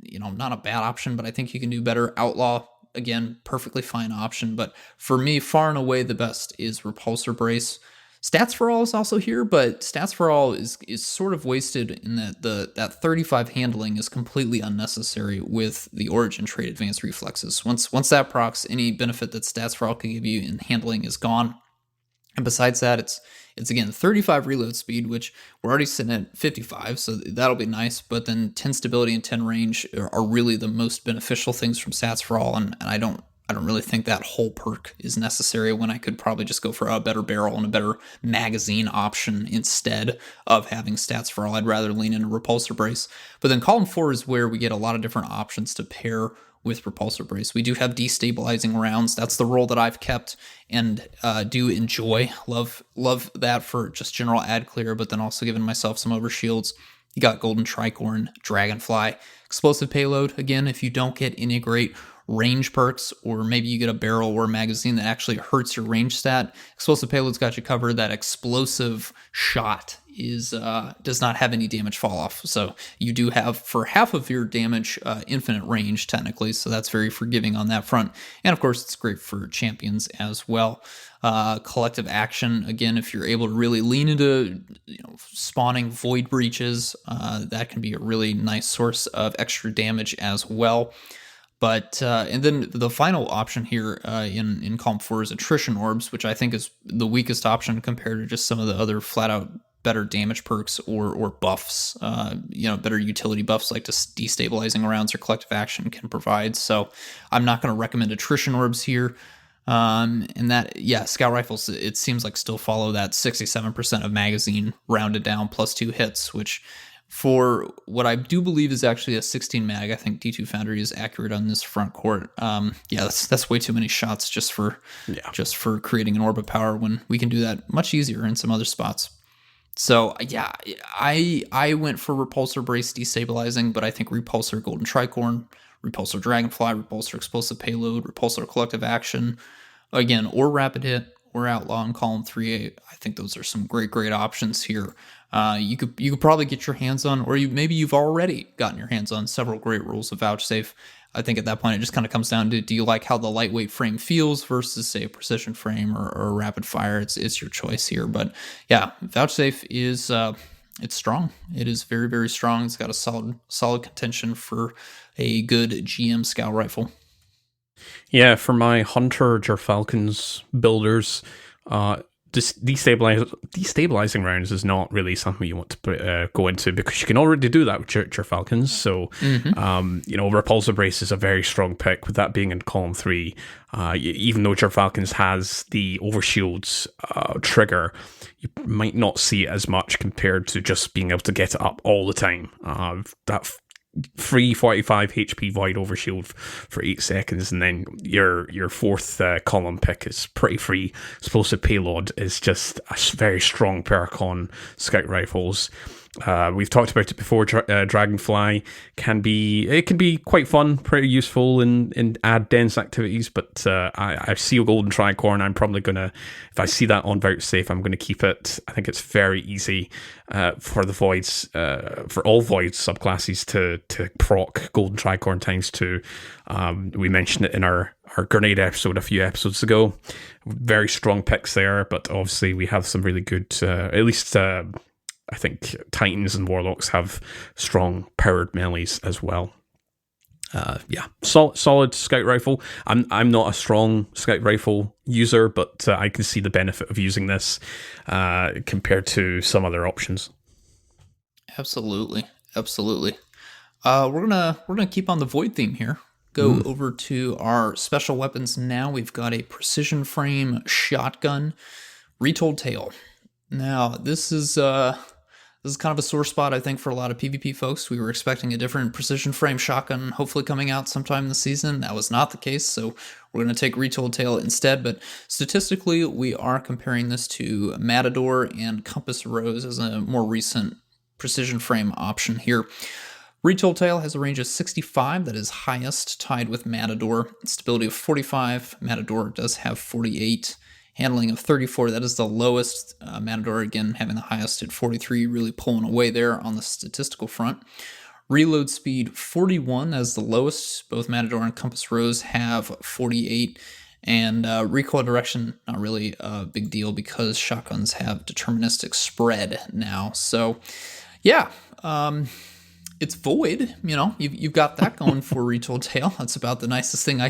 Not a bad option, but I think you can do better. Outlaw, again, perfectly fine option. But for me, far and away the best is Repulsor Brace. Stats for All is also here, but Stats for All is sort of wasted in that that 35 handling is completely unnecessary with the Origin trait Advanced Reflexes. Once that procs, any benefit that Stats for All can give you in handling is gone. And besides that, it's again 35 reload speed, which we're already sitting at 55, so that'll be nice. But then 10 stability and 10 range are really the most beneficial things from Stats for All, and I don't really think that whole perk is necessary when I could probably just go for a better barrel and a better magazine option instead of having Stats for All. I'd rather lean into Repulsor Brace. But then column 4 is where we get a lot of different options to pair with Repulsor Brace. We do have destabilizing rounds. That's the role that I've kept and do enjoy. Love that for just general ad clear, but then also giving myself some overshields. You got Golden Tricorn, Dragonfly, explosive payload. Again, if you don't get any great range perks, or maybe you get a barrel or a magazine that actually hurts your range stat. Explosive Payload's got you covered. That explosive shot is does not have any damage fall off. So you do have, for half of your damage, infinite range technically. So that's very forgiving on that front. And of course, it's great for champions as well. Collective action, again, if you're able to really lean into spawning void breaches, that can be a really nice source of extra damage as well. But and then the final option here in Column 4 is Attrition Orbs, which I think is the weakest option compared to just some of the other flat out better damage perks or buffs, better utility buffs like destabilizing rounds or collective action can provide. So I'm not going to recommend Attrition Orbs here. And that, Scout Rifles, it seems like still follow that 67% of magazine rounded down plus 2 hits, which for what I do believe is actually a 16 mag, I think D2 Foundry is accurate on this front court. That's way too many shots just for creating an orb of power when we can do that much easier in some other spots. So I went for Repulsor Brace Destabilizing, but I think Repulsor Golden Tricorn, Repulsor Dragonfly, Repulsor Explosive Payload, Repulsor Collective Action, again, or Rapid Hit, or Outlaw in Column 3A. I think those are some great options here. You could probably get your hands on, or maybe you've already gotten your hands on several great rules of Vouchsafe. I think at that point it just kind of comes down to, do you like how the lightweight frame feels versus, say, a precision frame or a rapid fire? It's your choice here. But yeah, Vouchsafe is it's strong. It is very strong. It's got a solid contention for a good GM Scout Rifle. Yeah, for my Hunter Gerfalcons builders, destabilizing rounds is not really something you want to go into, because you can already do that with Gerfalcons. So, Repulsor Brace is a very strong pick, with that being in Column 3. Even though Gerfalcons has the Overshields trigger, you might not see it as much compared to just being able to get it up all the time. That free 45 HP Void Overshield for 8 seconds, and then your fourth column pick is pretty free. Explosive Payload is just a very strong perk on Scout Rifles. We've talked about it before. Dragonfly can be quite fun, pretty useful in add dense activities. But I see a Golden Tricorn. I'm probably gonna, if I see that on Vouchsafe, I'm gonna keep it. I think it's very easy for the voids, for all void subclasses to proc Golden Tricorn ×2. We mentioned it in our grenade episode a few episodes ago. Very strong picks there, but obviously we have some really good, at least. I think Titans and Warlocks have strong powered melees as well. Solid Scout Rifle. I'm not a strong Scout Rifle user, but I can see the benefit of using this compared to some other options. Absolutely. We're gonna keep on the Void theme here. Go over to our special weapons now. We've got a precision frame shotgun, Retold Tale. Now this is kind of a sore spot, I think, for a lot of PvP folks. We were expecting a different precision frame shotgun hopefully coming out sometime in the season. That was not the case, so we're going to take Retold Tale instead. But statistically, we are comparing this to Matador and Compass Rose as a more recent precision frame option here. Retold Tale has a range of 65, that is highest, tied with Matador. Stability of 45, Matador does have 48. Handling of 34, that is the lowest. Matador, again, having the highest at 43, really pulling away there on the statistical front. Reload speed, 41, as the lowest. Both Matador and Compass Rose have 48. And recoil direction, not really a big deal because shotguns have deterministic spread now. So, yeah, it's Void. You've got that going for Retold Tale. That's about the nicest thing I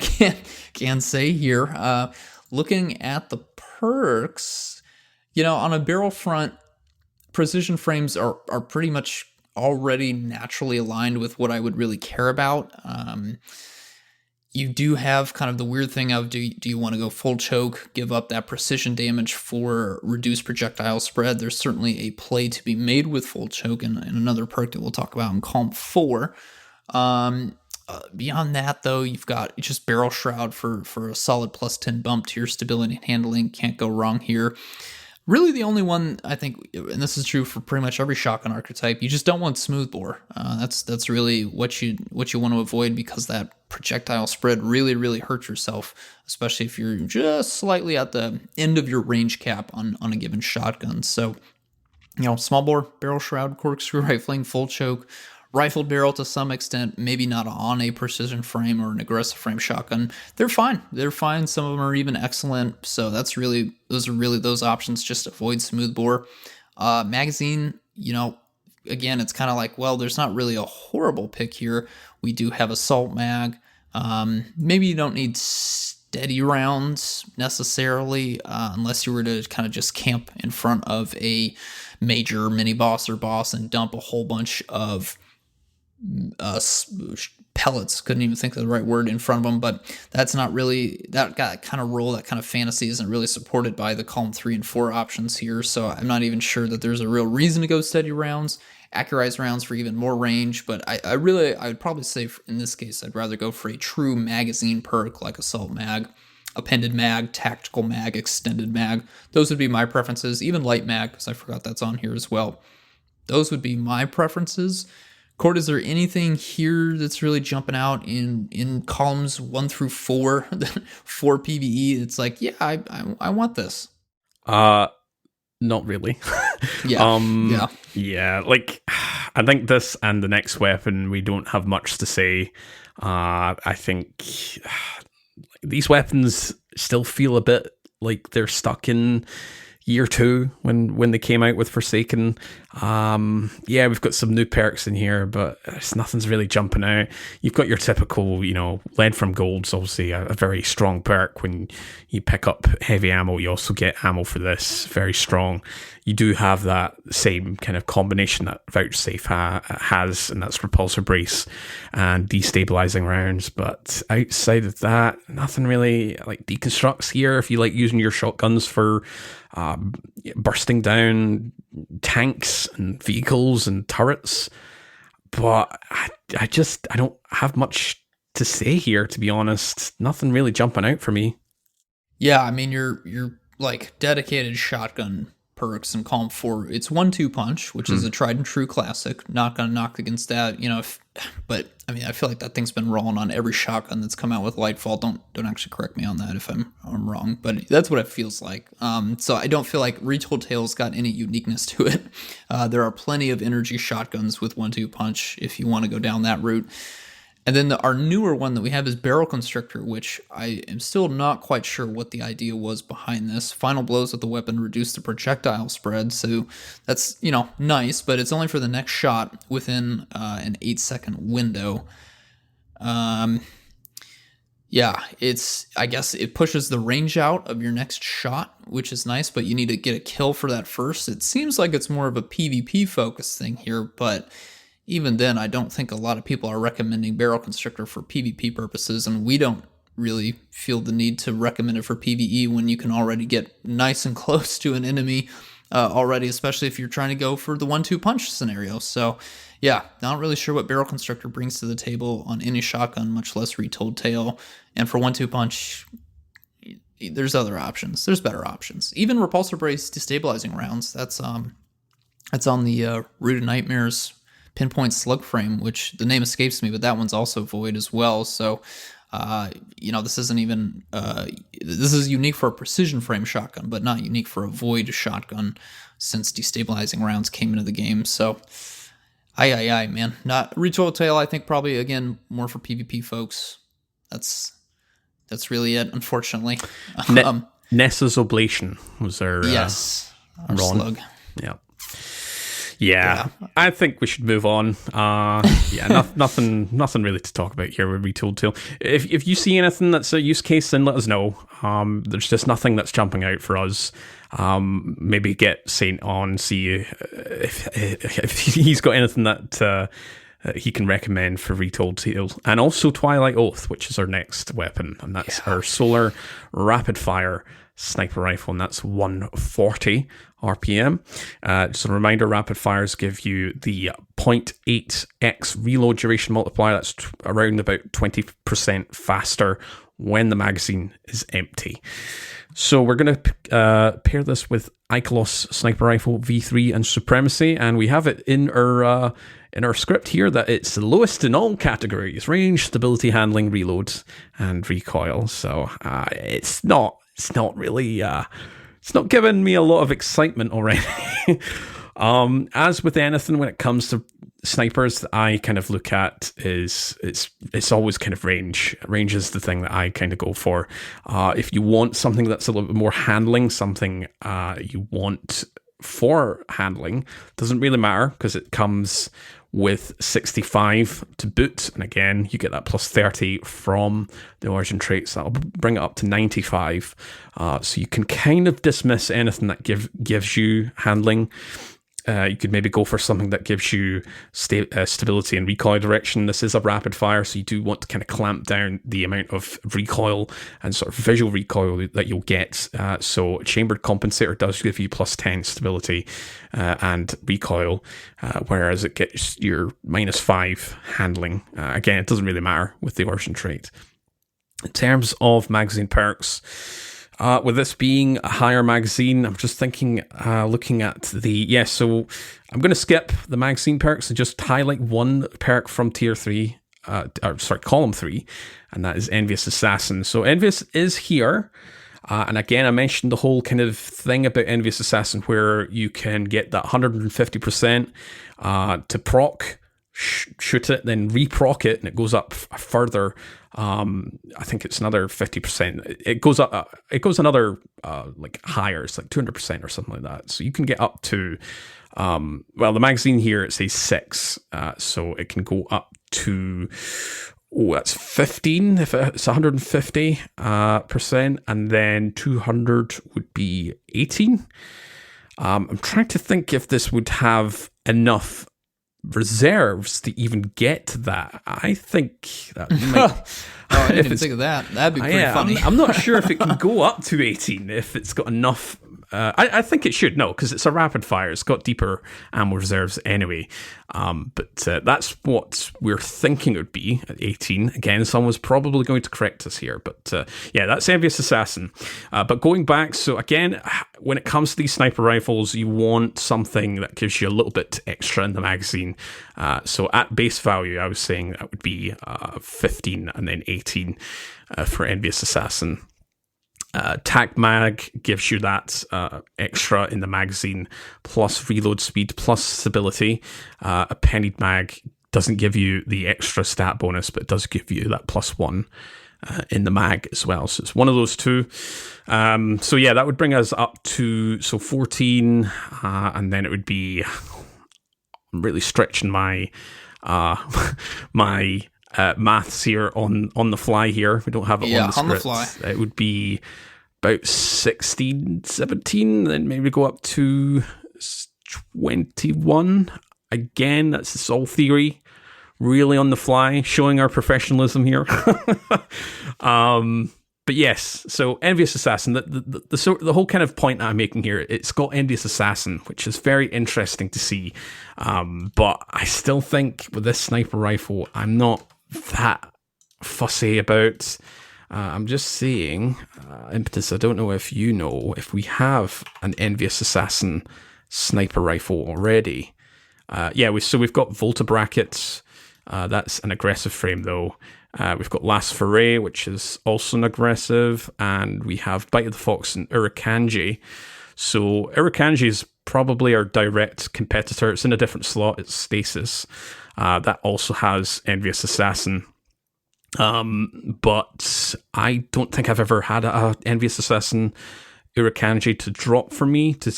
can say here. Looking at the perks, on a barrel front, precision frames are pretty much already naturally aligned with what I would really care about. You do have kind of the weird thing of, do you want to go full choke, give up that precision damage for reduced projectile spread? There's certainly a play to be made with full choke, and another perk that we'll talk about in Column 4. Beyond that, though, you've got just Barrel Shroud for a solid +10 bump to your stability and handling. Can't go wrong here. Really, the only one I think, and this is true for pretty much every shotgun archetype, you just don't want smoothbore. That's really what you want to avoid, because that projectile spread really hurts yourself, especially if you're just slightly at the end of your range cap on a given shotgun. So, small bore, barrel shroud, corkscrew rifling, full choke, rifled barrel to some extent, maybe not on a precision frame or an aggressive frame shotgun. They're fine. Some of them are even excellent. So those are really those options. Just avoid smooth bore. Magazine, again, it's kind of like, well, there's not really a horrible pick here. We do have assault mag. Maybe you don't need steady rounds necessarily, unless you were to kind of just camp in front of a major mini boss or boss and dump a whole bunch of pellets. Couldn't even think of the right word in front of them, but that's not really that kind of role. That kind of fantasy isn't really supported by the column 3 and 4 options here. So I'm not even sure that there's a real reason to go steady rounds, accurized rounds for even more range. But I would probably say in this case, I'd rather go for a true magazine perk like assault mag, appended mag, tactical mag, extended mag. Those would be my preferences. Even light mag, because I forgot that's on here as well. Those would be my preferences. Court, is there anything here that's really jumping out in columns 1 through 4 for PvE? It's like, yeah, I want this. Not really. Yeah. Like, I think this and the next weapon, we don't have much to say. I think these weapons still feel a bit like they're stuck in year 2 when they came out with Forsaken. We've got some new perks in here, but nothing's really jumping out. You've got your typical, lead from gold's obviously a very strong perk. When you pick up heavy ammo, you also get ammo for this, very strong. You do have that same kind of combination that Vouchsafe has, and that's repulsor brace and destabilizing rounds. But outside of that, nothing really like deconstructs here. If you like using your shotguns for bursting down tanks and vehicles and turrets, but I don't have much to say here, to be honest. Nothing really jumping out for me. Yeah, I mean, you're like dedicated shotgun perks in column 4. It's 1-2 punch, which is a tried and true classic. Not gonna knock against that, but I mean, I feel like that thing's been rolling on every shotgun that's come out with Lightfall. Don't actually correct me on that if I'm wrong, but that's what it feels like. So I don't feel like Retold Tales got any uniqueness to it. There are plenty of energy shotguns with 1-2 punch if you want to go down that route. And then our newer one that we have is Barrel Constrictor, which I am still not quite sure what the idea was behind this. Final blows of the weapon reduce the projectile spread, so that's, nice, but it's only for the next shot within an 8-second window. I guess it pushes the range out of your next shot, which is nice, but you need to get a kill for that first. It seems like it's more of a PvP focused thing here, but even then, I don't think a lot of people are recommending Barrel Constrictor for PvP purposes, and we don't really feel the need to recommend it for PvE when you can already get nice and close to an enemy already, especially if you're trying to go for the 1-2 punch scenario. So, yeah, not really sure what Barrel Constrictor brings to the table on any shotgun, much less Retold Tale. And for 1-2 punch, there's other options. There's better options. Even Repulsor Brace destabilizing rounds. That's on the Root of Nightmares Pinpoint Slug Frame, which the name escapes me, but that one's also void as well. So, this isn't even this is unique for a precision frame shotgun, but not unique for a void shotgun, since destabilizing rounds came into the game. So, man, not Retold Tale. I think probably again more for PvP folks. That's really it, unfortunately. Nessa's Oblation was our our slug. Yeah, I think we should move on. Nothing really to talk about here with Retold Tale. If you see anything that's a use case, then let us know. There's just nothing that's jumping out for us. Maybe get Saint on, see if he's got anything that he can recommend for Retold Tale. And also Twilight Oath, which is our next weapon, and that's our solar rapid fire sniper rifle, and that's 140 RPM. Just a reminder, rapid fires give you the 0.8x reload duration multiplier. That's around about 20% faster when the magazine is empty. So we're going to pair this with Ikelos Sniper Rifle V3 and Supremacy, and we have it in our script here that it's the lowest in all categories: range, stability, handling, reload, and recoil. So it's not really it's not giving me a lot of excitement already. As with anything when it comes to snipers that I kind of look at, is it's always kind of range. Range is the thing that I kind of go for. If you want something that's a little bit more handling, something you want for handling, doesn't really matter because it comes with 65 to boot, and again you get that plus 30 from the origin traits. That'll bring it up to 95, so you can kind of dismiss anything that gives you handling. You could maybe go for something that gives you stability and recoil direction. This is a rapid fire, so you do want to kind of clamp down the amount of recoil and sort of visual recoil that you'll get. So chambered compensator does give you plus 10 stability and recoil, whereas it gets your minus 5 handling. Again, it doesn't really matter with the origin trait. In terms of magazine perks, with this being a higher magazine, I'm just thinking, looking at so I'm going to skip the magazine perks and just highlight one perk from tier 3, column 3, and that is Envious Assassin. So Envious is here, and again, I mentioned the whole kind of thing about Envious Assassin where you can get that 150% to proc, shoot it, then reproc it, and it goes up further. I think it's another 50%. It goes up. It goes another like higher. It's like 200% or something like that. So you can get up to the magazine here it says 6, so it can go up to that's 15 if it's 150%, and then 200 would be 18. I'm trying to think if this would have enough reserves to even get to that. I think that might... I didn't even think of that. That'd be pretty funny. I'm not sure if it can go up to 18 if it's got enough. I think it should, no, because it's a rapid fire. It's got deeper ammo reserves anyway. But that's what we're thinking it would be at 18. Again, someone's probably going to correct us here. But that's Envious Assassin. But going back, so again, when it comes to these sniper rifles, you want something that gives you a little bit extra in the magazine. So at base value, I was saying that would be 15 and then 18 for Envious Assassin. Tac mag gives you that extra in the magazine, plus reload speed, plus stability. A pennied mag doesn't give you the extra stat bonus, but it does give you that plus 1 in the mag as well. So it's one of those two. That would bring us up to 14, and then it would be... I'm really stretching my my maths here on the fly here. We don't have it on the script. On the fly. It would be about 16, 17, then maybe go up to 21. Again, that's all theory. Really on the fly, showing our professionalism here. But yes, so Envious Assassin, the whole kind of point that I'm making here, it's got Envious Assassin, which is very interesting to see. But I still think with this sniper rifle, I'm not that fussy about. I'm just saying, Impetus, I don't know if you know if we have an Envious Assassin sniper rifle already. We've got Volta brackets. That's an aggressive frame though. We've got Last Foray, which is also an aggressive, and we have Bite of the Fox and Urakanji. So Urakanji is probably our direct competitor. It's in a different slot. It's Stasis. That also has Envious Assassin. But I don't think I've ever had a Envious Assassin Urakanji to drop for me to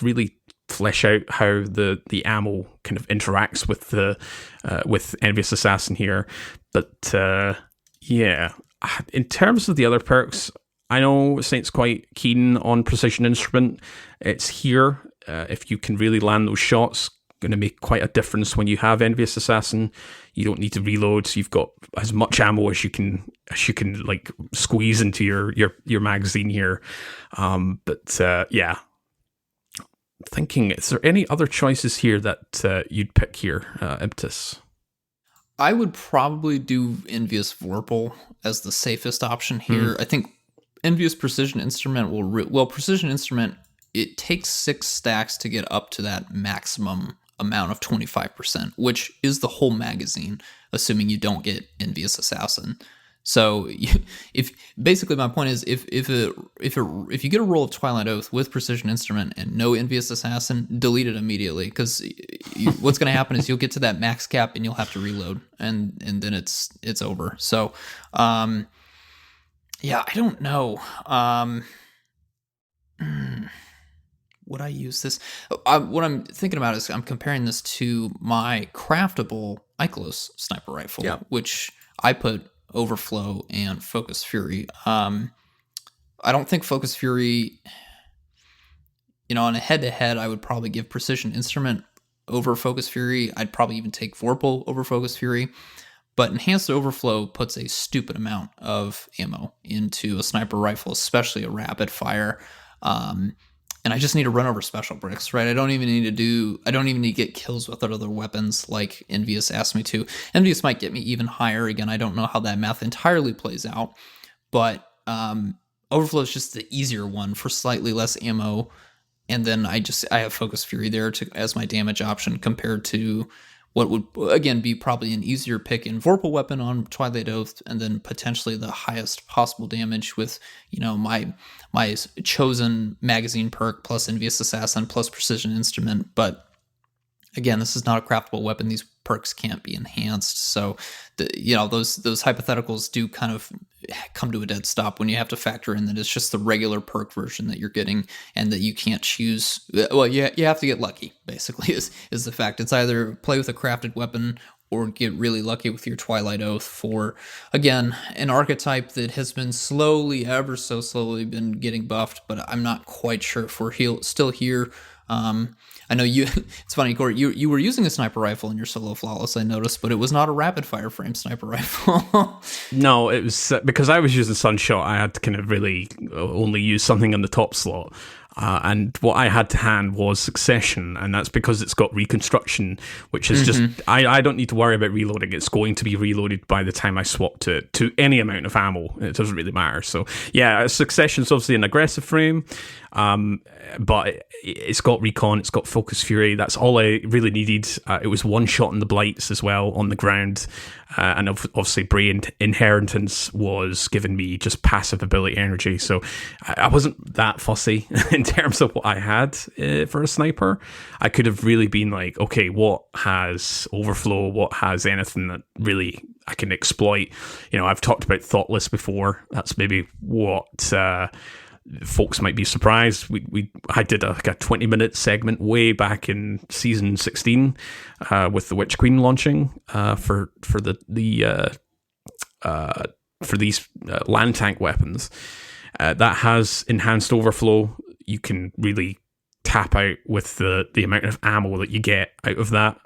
really flesh out how the ammo kind of interacts with the with Envious Assassin here. But in terms of the other perks, I know Saint's quite keen on Precision Instrument. It's here. If you can really land those shots, going to make quite a difference when you have Envious Assassin. You don't need to reload, so you've got as much ammo as you can like squeeze into your magazine here. Thinking, is there any other choices here that you'd pick here, Impetus? I would probably do Envious Vorpal as the safest option here. I think Envious Precision Instrument Precision Instrument, it takes 6 stacks to get up to that maximum amount of 25%, which is the whole magazine, assuming you don't get Envious Assassin. So, if basically my point is, if you get a roll of Twilight Oath with Precision Instrument and no Envious Assassin, delete it immediately, because what's going to happen is you'll get to that max cap and you'll have to reload, and then it's over. So, yeah, I don't know. Would I use this? What I'm thinking about is I'm comparing this to my craftable Ikelos sniper rifle, which I put Overflow and Focus Fury. I don't think Focus Fury, on a head-to-head, I would probably give Precision Instrument over Focus Fury. I'd probably even take Vorpal over Focus Fury. But Enhanced Overflow puts a stupid amount of ammo into a sniper rifle, especially a rapid fire. And I just need to run over special bricks, right? I don't even need to get kills with other weapons like Envious asked me to. Envious might get me even higher. Again, I don't know how that math entirely plays out, but Overflow is just the easier one for slightly less ammo. And then I have Focus Fury there as my damage option compared to what would, again, be probably an easier pick in Vorpal Weapon on Twilight Oath, and then potentially the highest possible damage with, my chosen magazine perk plus Envious Assassin plus Precision Instrument. But again, this is not a craftable weapon. These perks can't be enhanced. So, those hypotheticals do kind of come to a dead stop when you have to factor in that it's just the regular perk version that you're getting, and that you can't choose. Well, you have to get lucky, basically, is the fact. It's either play with a crafted weapon or get really lucky with your Twilight Oath for, again, an archetype that has been ever so slowly been getting buffed, but I'm not quite sure if we're still here. I know it's funny, Corey, you were using a sniper rifle in your solo flawless, I noticed, but it was not a rapid fire frame sniper rifle. No, it was because I was using Sunshot. I had to kind of really only use something in the top slot. And what I had to hand was Succession, and that's because it's got Reconstruction, which is just, I don't need to worry about reloading. It's going to be reloaded by the time I swap to any amount of ammo. It doesn't really matter. So, yeah, Succession's obviously an aggressive frame, but it's got Recon, it's got Focus Fury. That's all I really needed. It was one shot in the Blights as well on the ground. And obviously Bray Inheritance was giving me just passive ability energy. So I wasn't that fussy in terms of what I had for a sniper. I could have really been like, okay, what has Overflow? What has anything that really I can exploit? I've talked about Thoughtless before. That's maybe what folks might be surprised. I did a 20-minute segment way back in season 16 with the Witch Queen launching for these land tank weapons that has enhanced overflow. You can really tap out with the amount of ammo that you get out of that,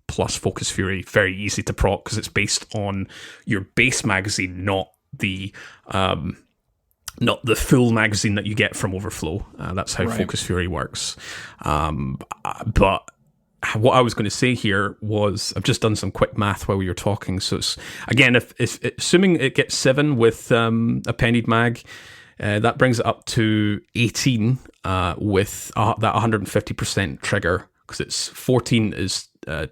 plus Focus Fury. Very easy to proc because it's based on your base magazine, not the full magazine that you get from Overflow. That's how Focus Fury works. But what I was going to say here was, I've just done some quick math while we were talking. So it's, again, if assuming it gets 7 with appended mag, that brings it up to 18 with that 150% trigger, because it's 14 is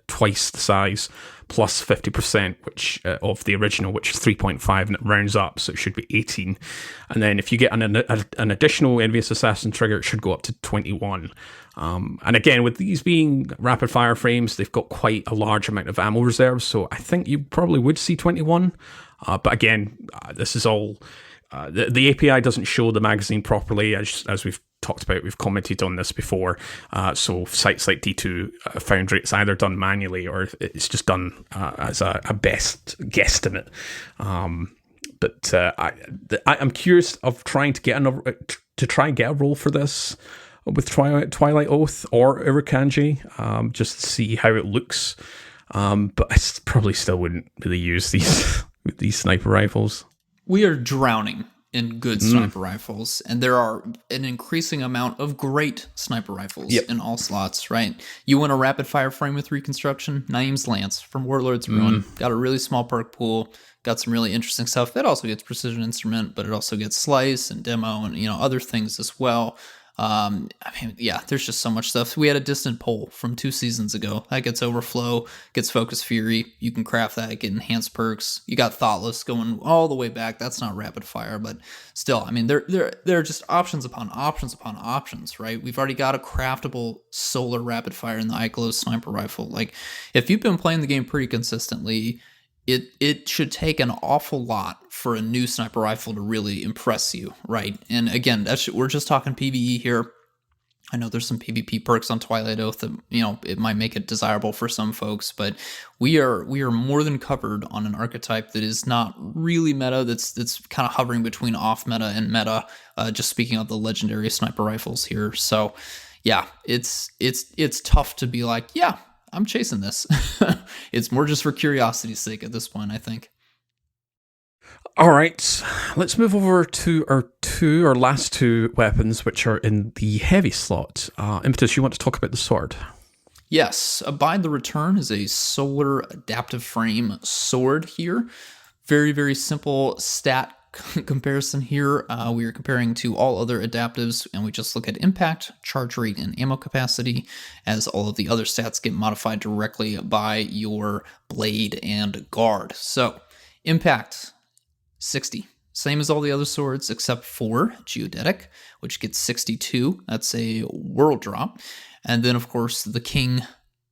twice the size plus 50%, which of the original, which is 3.5, and it rounds up, so it should be 18. And then if you get an additional Envious Assassin trigger, it should go up to 21. And again, with these being rapid fire frames, they've got quite a large amount of ammo reserves, so I think you probably would see 21. But again, this is all... The API doesn't show the magazine properly, as we've talked about. We've commented on this before. So sites like D2 Foundry, it's either done manually or it's just done as a best guesstimate. But I'm curious of trying to get try and get a roll for this with Twilight Oath or Irakanji, just to see how it looks. But I probably still wouldn't really use these sniper rifles. We are drowning in good sniper rifles, and there are an increasing amount of great sniper rifles in all slots, right? You want a rapid fire frame with reconstruction? Naeem's Lance from Warlord's Ruin. Got a really small perk pool, got some really interesting stuff. It also gets precision instrument, but it also gets slice and demo and, other things as well. There's just so much stuff. We had a distant pole from 2 seasons ago that gets overflow, gets focus fury. You can craft that, get enhanced perks. You got thoughtless going all the way back. That's not rapid fire, but still, there are just options upon options upon options, right? We've already got a craftable solar rapid fire in the iGlow sniper rifle. Like, if you've been playing the game pretty consistently, it should take an awful lot for a new sniper rifle to really impress you, right? And again, we're just talking PvE here. I know there's some PvP perks on Twilight Oath that, it might make it desirable for some folks, but we are more than covered on an archetype that is not really meta, that's kind of hovering between off meta and meta, just speaking of the legendary sniper rifles here. So yeah, it's tough to be like, yeah, I'm chasing this. It's more just for curiosity's sake at this point, I think. All right, let's move over to our last 2 weapons, which are in the heavy slot. Impetus, you want to talk about the sword? Yes, Abide the Return is a solar adaptive frame sword here. Very, very simple stat comparison here. We are comparing to all other adaptives, and we just look at impact, charge rate, and ammo capacity, as all of the other stats get modified directly by your blade and guard. So, impact, 60. Same as all the other swords, except for Geodetic, which gets 62. That's a world drop. And then, of course, the King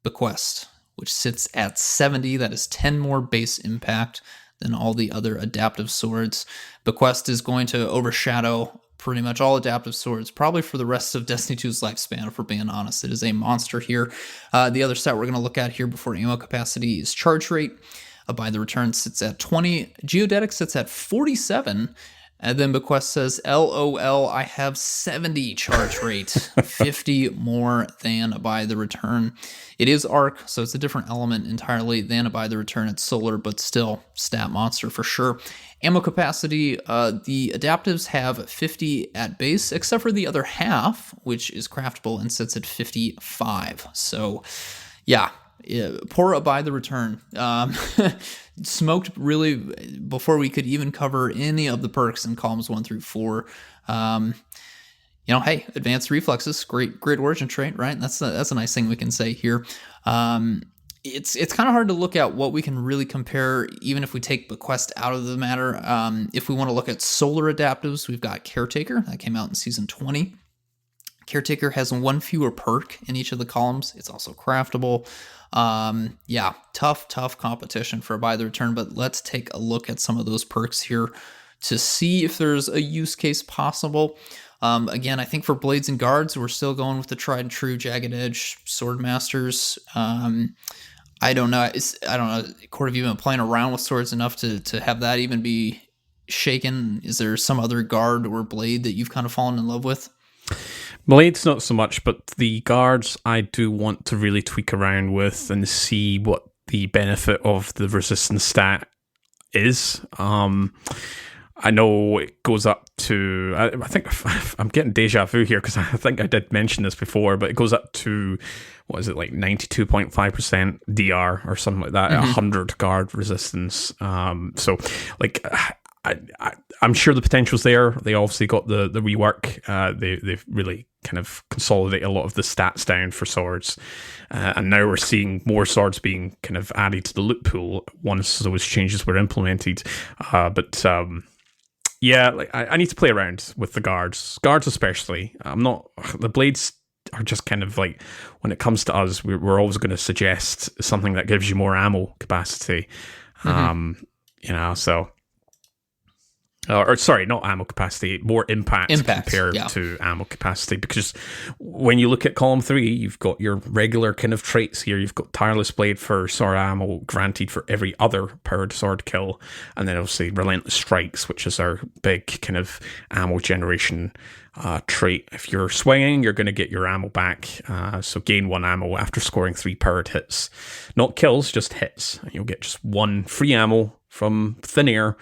Bequest, which sits at 70. That is 10 more base impact than all the other adaptive swords. Bequest is going to overshadow pretty much all adaptive swords, probably for the rest of Destiny 2's lifespan, if we're being honest. It is a monster here. The other stat we're going to look at here before ammo capacity is charge rate. Abide the Return sits at 20. Geodetic sits at 47. And then Bequest says, LOL, I have 70 charge rate, 50 more than Abide the Return. It is Arc, so it's a different element entirely than Abide the Return. It's solar, but still stat monster for sure. Ammo capacity, the adaptives have 50 at base, except for the other half, which is craftable and sits at 55. So, yeah. Poor Abide the Return. Smoked really before we could even cover any of the perks in columns 1 through 4. Hey, advanced reflexes, great origin trait, right? That's a nice thing we can say here. It's kind of hard to look at what we can really compare, even if we take Bequest out of the matter. If we want to look at solar adaptives, we've got Caretaker that came out in season 20. Caretaker has 1 fewer perk in each of the columns. It's also craftable. Tough competition for Abide the Return, but let's take a look at some of those perks here to see if there's a use case possible. Again, I think for Blades and Guards, we're still going with the tried and true Jagged Edge Sword Masters. I don't know. Court, have you been playing around with swords enough to have that even be shaken? Is there some other guard or blade that you've kind of fallen in love with? Blades, not so much, but the guards I do want to really tweak around with and see what the benefit of the resistance stat is. I know it goes up to, I think I'm getting deja vu here because I think I did mention this before, but it goes up to, what is it, like 92.5% DR or something like that, 100 guard resistance. So, like, I'm sure the potential's there. They obviously got the rework. They've really kind of consolidated a lot of the stats down for swords. And now we're seeing more swords being kind of added to the loot pool once those changes were implemented. I need to play around with the guards especially. The blades are just kind of like, when it comes to us, we're always going to suggest something that gives you more ammo capacity. Sorry, not ammo capacity, more impact compared to ammo capacity. Because when you look at column 3, you've got your regular kind of traits here. You've got Tireless Blade for sword ammo granted for every other powered sword kill. And then obviously Relentless Strikes, which is our big kind of ammo generation trait. If you're swinging, you're going to get your ammo back. So gain 1 ammo after scoring 3 powered hits. Not kills, just hits. You'll get just 1 free ammo from thin air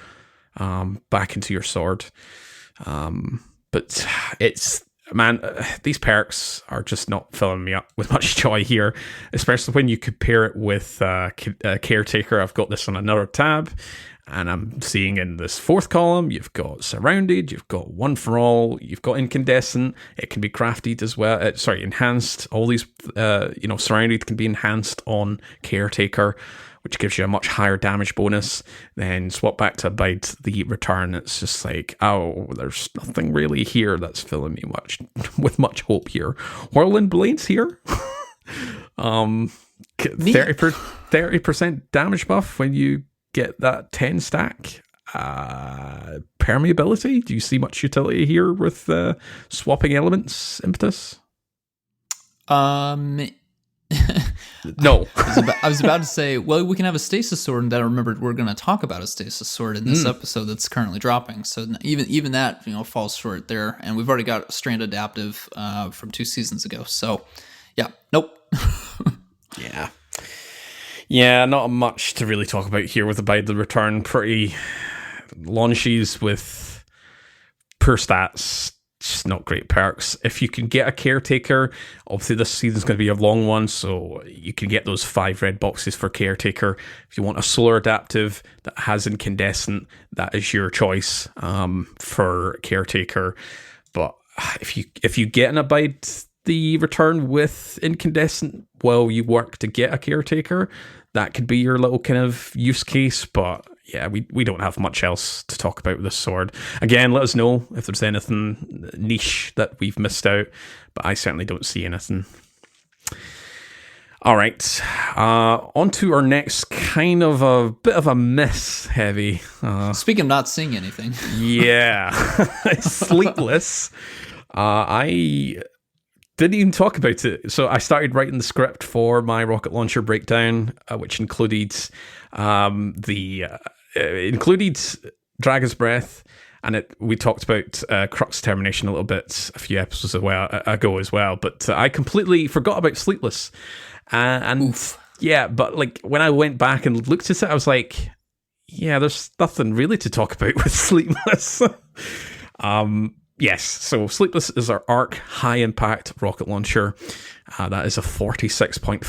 back into your sword. But it's, man, these perks are just not filling me up with much joy here, especially when you compare it with Caretaker. I've got this on another tab, and I'm seeing in this fourth column, you've got Surrounded, you've got One for All, you've got Incandescent. It can be crafted as well. Enhanced. All these, Surrounded can be enhanced on Caretaker, which gives you a much higher damage bonus. Then swap back to Abide the Return. It's just like, oh, there's nothing really here that's filling me with much hope here. Whirlwind Blades here. 30% damage buff when you get that 10 stack. Permeability. Do you see much utility here with swapping elements, Impetus? No. I was about to say, well, we can have a stasis sword, and then I remembered we're going to talk about a stasis sword in this episode that's currently dropping. So even that, falls short there. And we've already got Strand Adaptive from 2 seasons ago. So, yeah, nope. Yeah, not much to really talk about here with Abide the Return. Pretty launches with poor stats. Just not great perks. If you can get a Caretaker, obviously this season's going to be a long one, so you can get those 5 red boxes for Caretaker. If you want a Solar Adaptive that has Incandescent, that is your choice for Caretaker. But if you get an Abide the Return with Incandescent while you work to get a Caretaker, that could be your little kind of use case. But yeah, we don't have much else to talk about with this sword. Again, let us know if there's anything niche that we've missed out, but I certainly don't see anything. All right, on to our next kind of a bit of a miss, Heavy. Speaking of not seeing anything. Yeah, Sleepless. I didn't even talk about it. So I started writing the script for my rocket launcher breakdown, which included included Dragon's Breath, and we talked about Crux Termination a little bit a few episodes ago as well. But I completely forgot about Sleepless, and Oof. Yeah, but like when I went back and looked at it, I was like, yeah, there's nothing really to talk about with Sleepless. Yes, so Sleepless is our arc high impact rocket launcher. That is a 46.5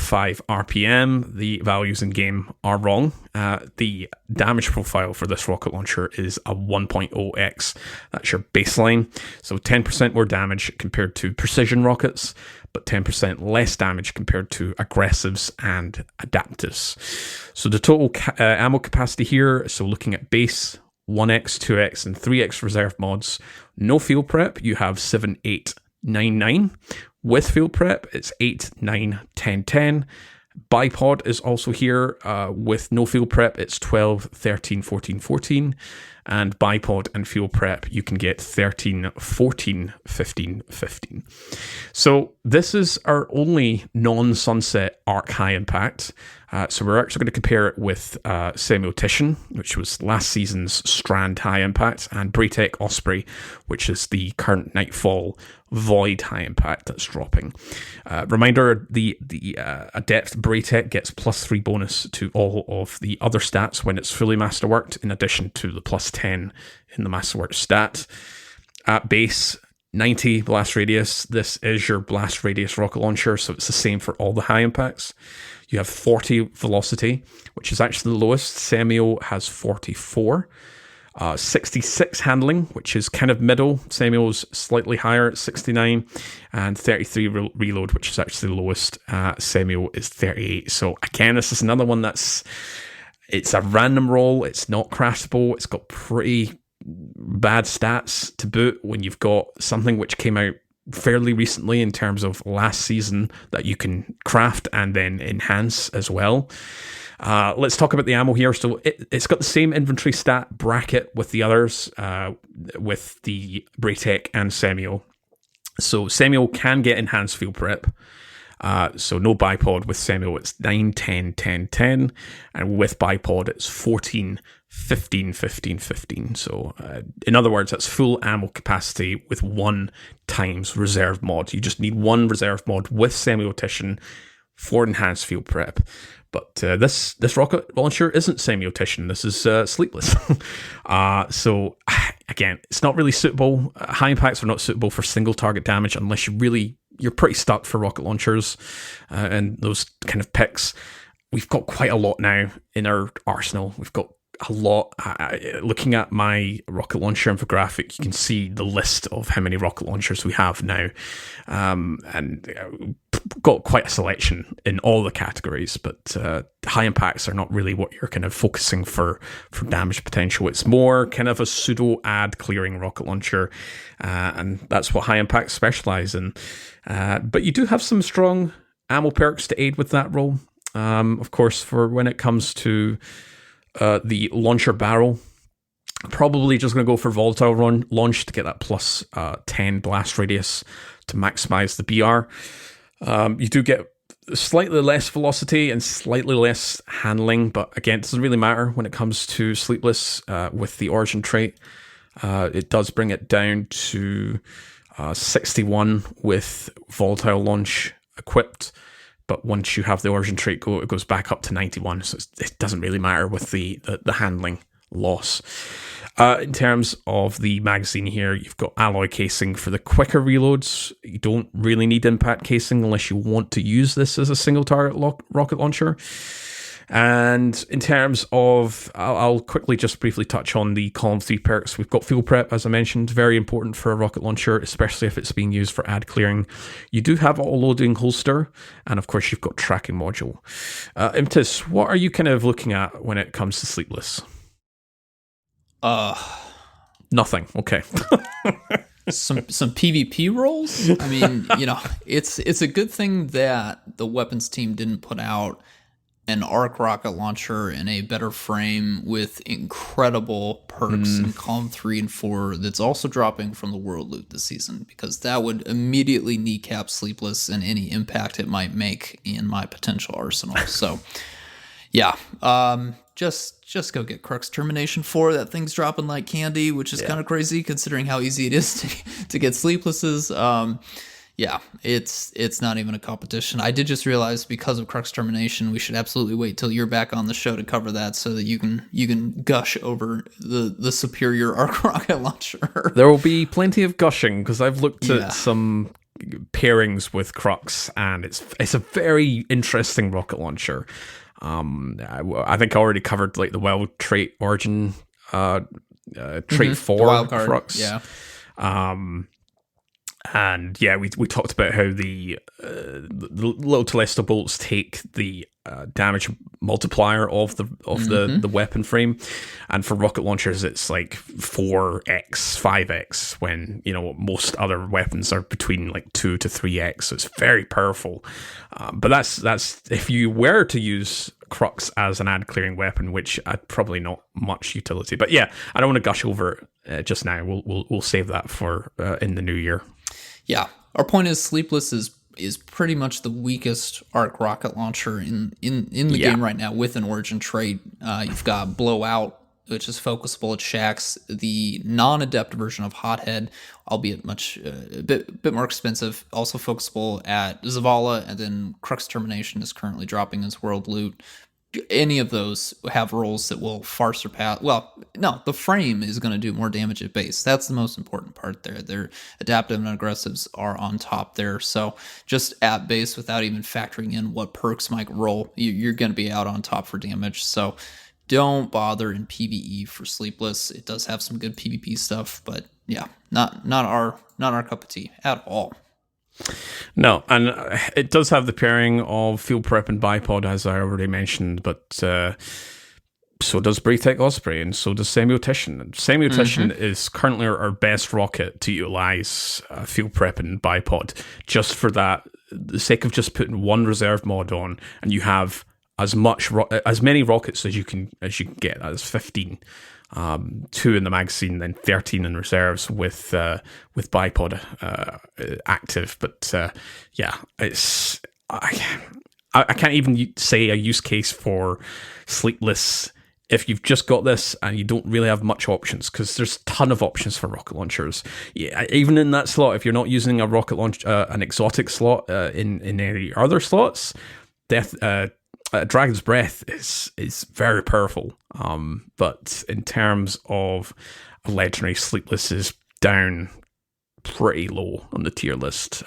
RPM. The values in game are wrong. The damage profile for this rocket launcher is a 1.0x. That's your baseline. So 10% more damage compared to precision rockets, but 10% less damage compared to aggressives and adaptives. So the total ammo capacity here, so looking at base, 1x, 2x, and 3x reserve mods. No field prep, you have 7, 8, 9, 9. With field prep, it's 8, 9, 10, 10. Bipod is also here. With no field prep, it's 12, 13, 14, 14. And bipod and field prep, you can get 13, 14, 15, 15. So this is our only non-sunset arc high impact. So we're actually going to compare it with Semiotician, which was last season's Strand high impact, and Braytech Osprey, which is the current Nightfall Void high impact that's dropping. Reminder, the Adept Braytech gets +3 bonus to all of the other stats when it's fully masterworked, in addition to the +10 in the masterworked stat. At base, 90 blast radius. This is your blast radius rocket launcher, so it's the same for all the high impacts. You have 40 velocity, which is actually the lowest. Semio has 44. 66 handling, which is kind of middle. Semio's slightly higher at 69. And 33 reload, which is actually the lowest. Semio is 38. So again, this is another one it's a random roll. It's not craftable. It's got pretty bad stats to boot when you've got something which came out fairly recently in terms of last season that you can craft and then enhance as well. Let's talk about the ammo here. So it's got the same inventory stat bracket with the others, with the Braytech and Semio. So Semio can get enhanced field prep. So no bipod with Semio, it's 9, 10, 10, 10. And with bipod, it's 14, 15, 15, 15. So in other words, that's full ammo capacity with 1 times reserve mod. You just need 1 reserve mod with Semiotician for enhanced field prep. But this rocket launcher isn't Semiotician. This is Sleepless. So again, it's not really suitable. High impacts are not suitable for single target damage unless you're pretty stuck for rocket launchers and those kind of picks. We've got quite a lot now in our arsenal. We've got a lot. Looking at my rocket launcher infographic, you can see the list of how many rocket launchers we have now, and got quite a selection in all the categories. But high impacts are not really what you're kind of focusing for damage potential. It's more kind of a pseudo ad clearing rocket launcher, and that's what high impacts specialize in. But you do have some strong ammo perks to aid with that role. Of course, for when it comes to the launcher barrel, probably just going to go for volatile launch to get that plus 10 blast radius to maximize the BR. You do get slightly less velocity and slightly less handling, but again, it doesn't really matter when it comes to Sleepless with the Origin trait. It does bring it down to 61 with volatile launch equipped. But once you have the Origin trait go, it goes back up to 91, so it doesn't really matter with the handling loss. In terms of the magazine here, you've got alloy casing for the quicker reloads. You don't really need impact casing unless you want to use this as a single target rocket launcher. And in terms of, I'll quickly just briefly touch on the column 3 perks. We've got fuel prep, as I mentioned, very important for a rocket launcher, especially if it's being used for ad clearing. You do have auto-loading holster, and of course you've got tracking module. Impetus, what are you kind of looking at when it comes to Sleepless? Nothing. Okay. some PvP roles. I mean, it's a good thing that the weapons team didn't put out an arc rocket launcher in a better frame with incredible perks in column 3 and 4 that's also dropping from the world loot this season, because that would immediately kneecap Sleepless and any impact it might make in my potential arsenal. So yeah, just go get Crux Termination 4. That thing's dropping like candy, which is kind of crazy considering how easy it is to get Sleeplesses. Yeah, it's not even a competition. I did just realize, because of Crux Termination, we should absolutely wait till you're back on the show to cover that, so that you can gush over the superior arc rocket launcher. There will be plenty of gushing, because I've looked at some pairings with Crux, and it's a very interesting rocket launcher. I think I already covered like the wild trait Origin trait 4 Crux. Yeah. And yeah, we talked about how the little Telesto bolts take the damage multiplier of the weapon frame, and for rocket launchers it's like 4x, 5x, when most other weapons are between like 2 to 3x. So it's very powerful. But that's if you were to use Crux as an ad clearing weapon, which probably not much utility. But yeah, I don't want to gush over it just now. We'll save that for in the new year. Yeah, our point is Sleepless is pretty much the weakest arc rocket launcher in the game right now with an Origin trait. You've got Blowout, which is focusable at Shax, the non-adept version of Hothead, albeit a bit more expensive, also focusable at Zavala, and then Crux Termination is currently dropping as world loot. Any of those have roles that will far surpass. Well, no, the frame is going to do more damage at base. That's the most important part there. Their adaptive and aggressives are on top there. So just at base, without even factoring in what perks might roll, you're going to be out on top for damage. So don't bother in PvE for Sleepless. It does have some good PvP stuff, but yeah, not our cup of tea at all. No, and it does have the pairing of Fuel Prep and Bipod, as I already mentioned, but so does Braytech Osprey, and so does Semiotician. Semiotician is currently our best rocket to utilize Fuel Prep and Bipod, just for the sake of just putting one reserve mod on, and you have as many rockets as you can get. That's 15. 2 in the magazine, then 13 in reserves with Bipod active. But yeah, it's I can't even say a use case for Sleepless if you've just got this and you don't really have much options, because there's a ton of options for rocket launchers. Yeah, even in that slot, if you're not using a rocket launch, an exotic slot in any other slots, Dragon's Breath is very powerful. But in terms of legendary Sleepless is down pretty low on the tier list.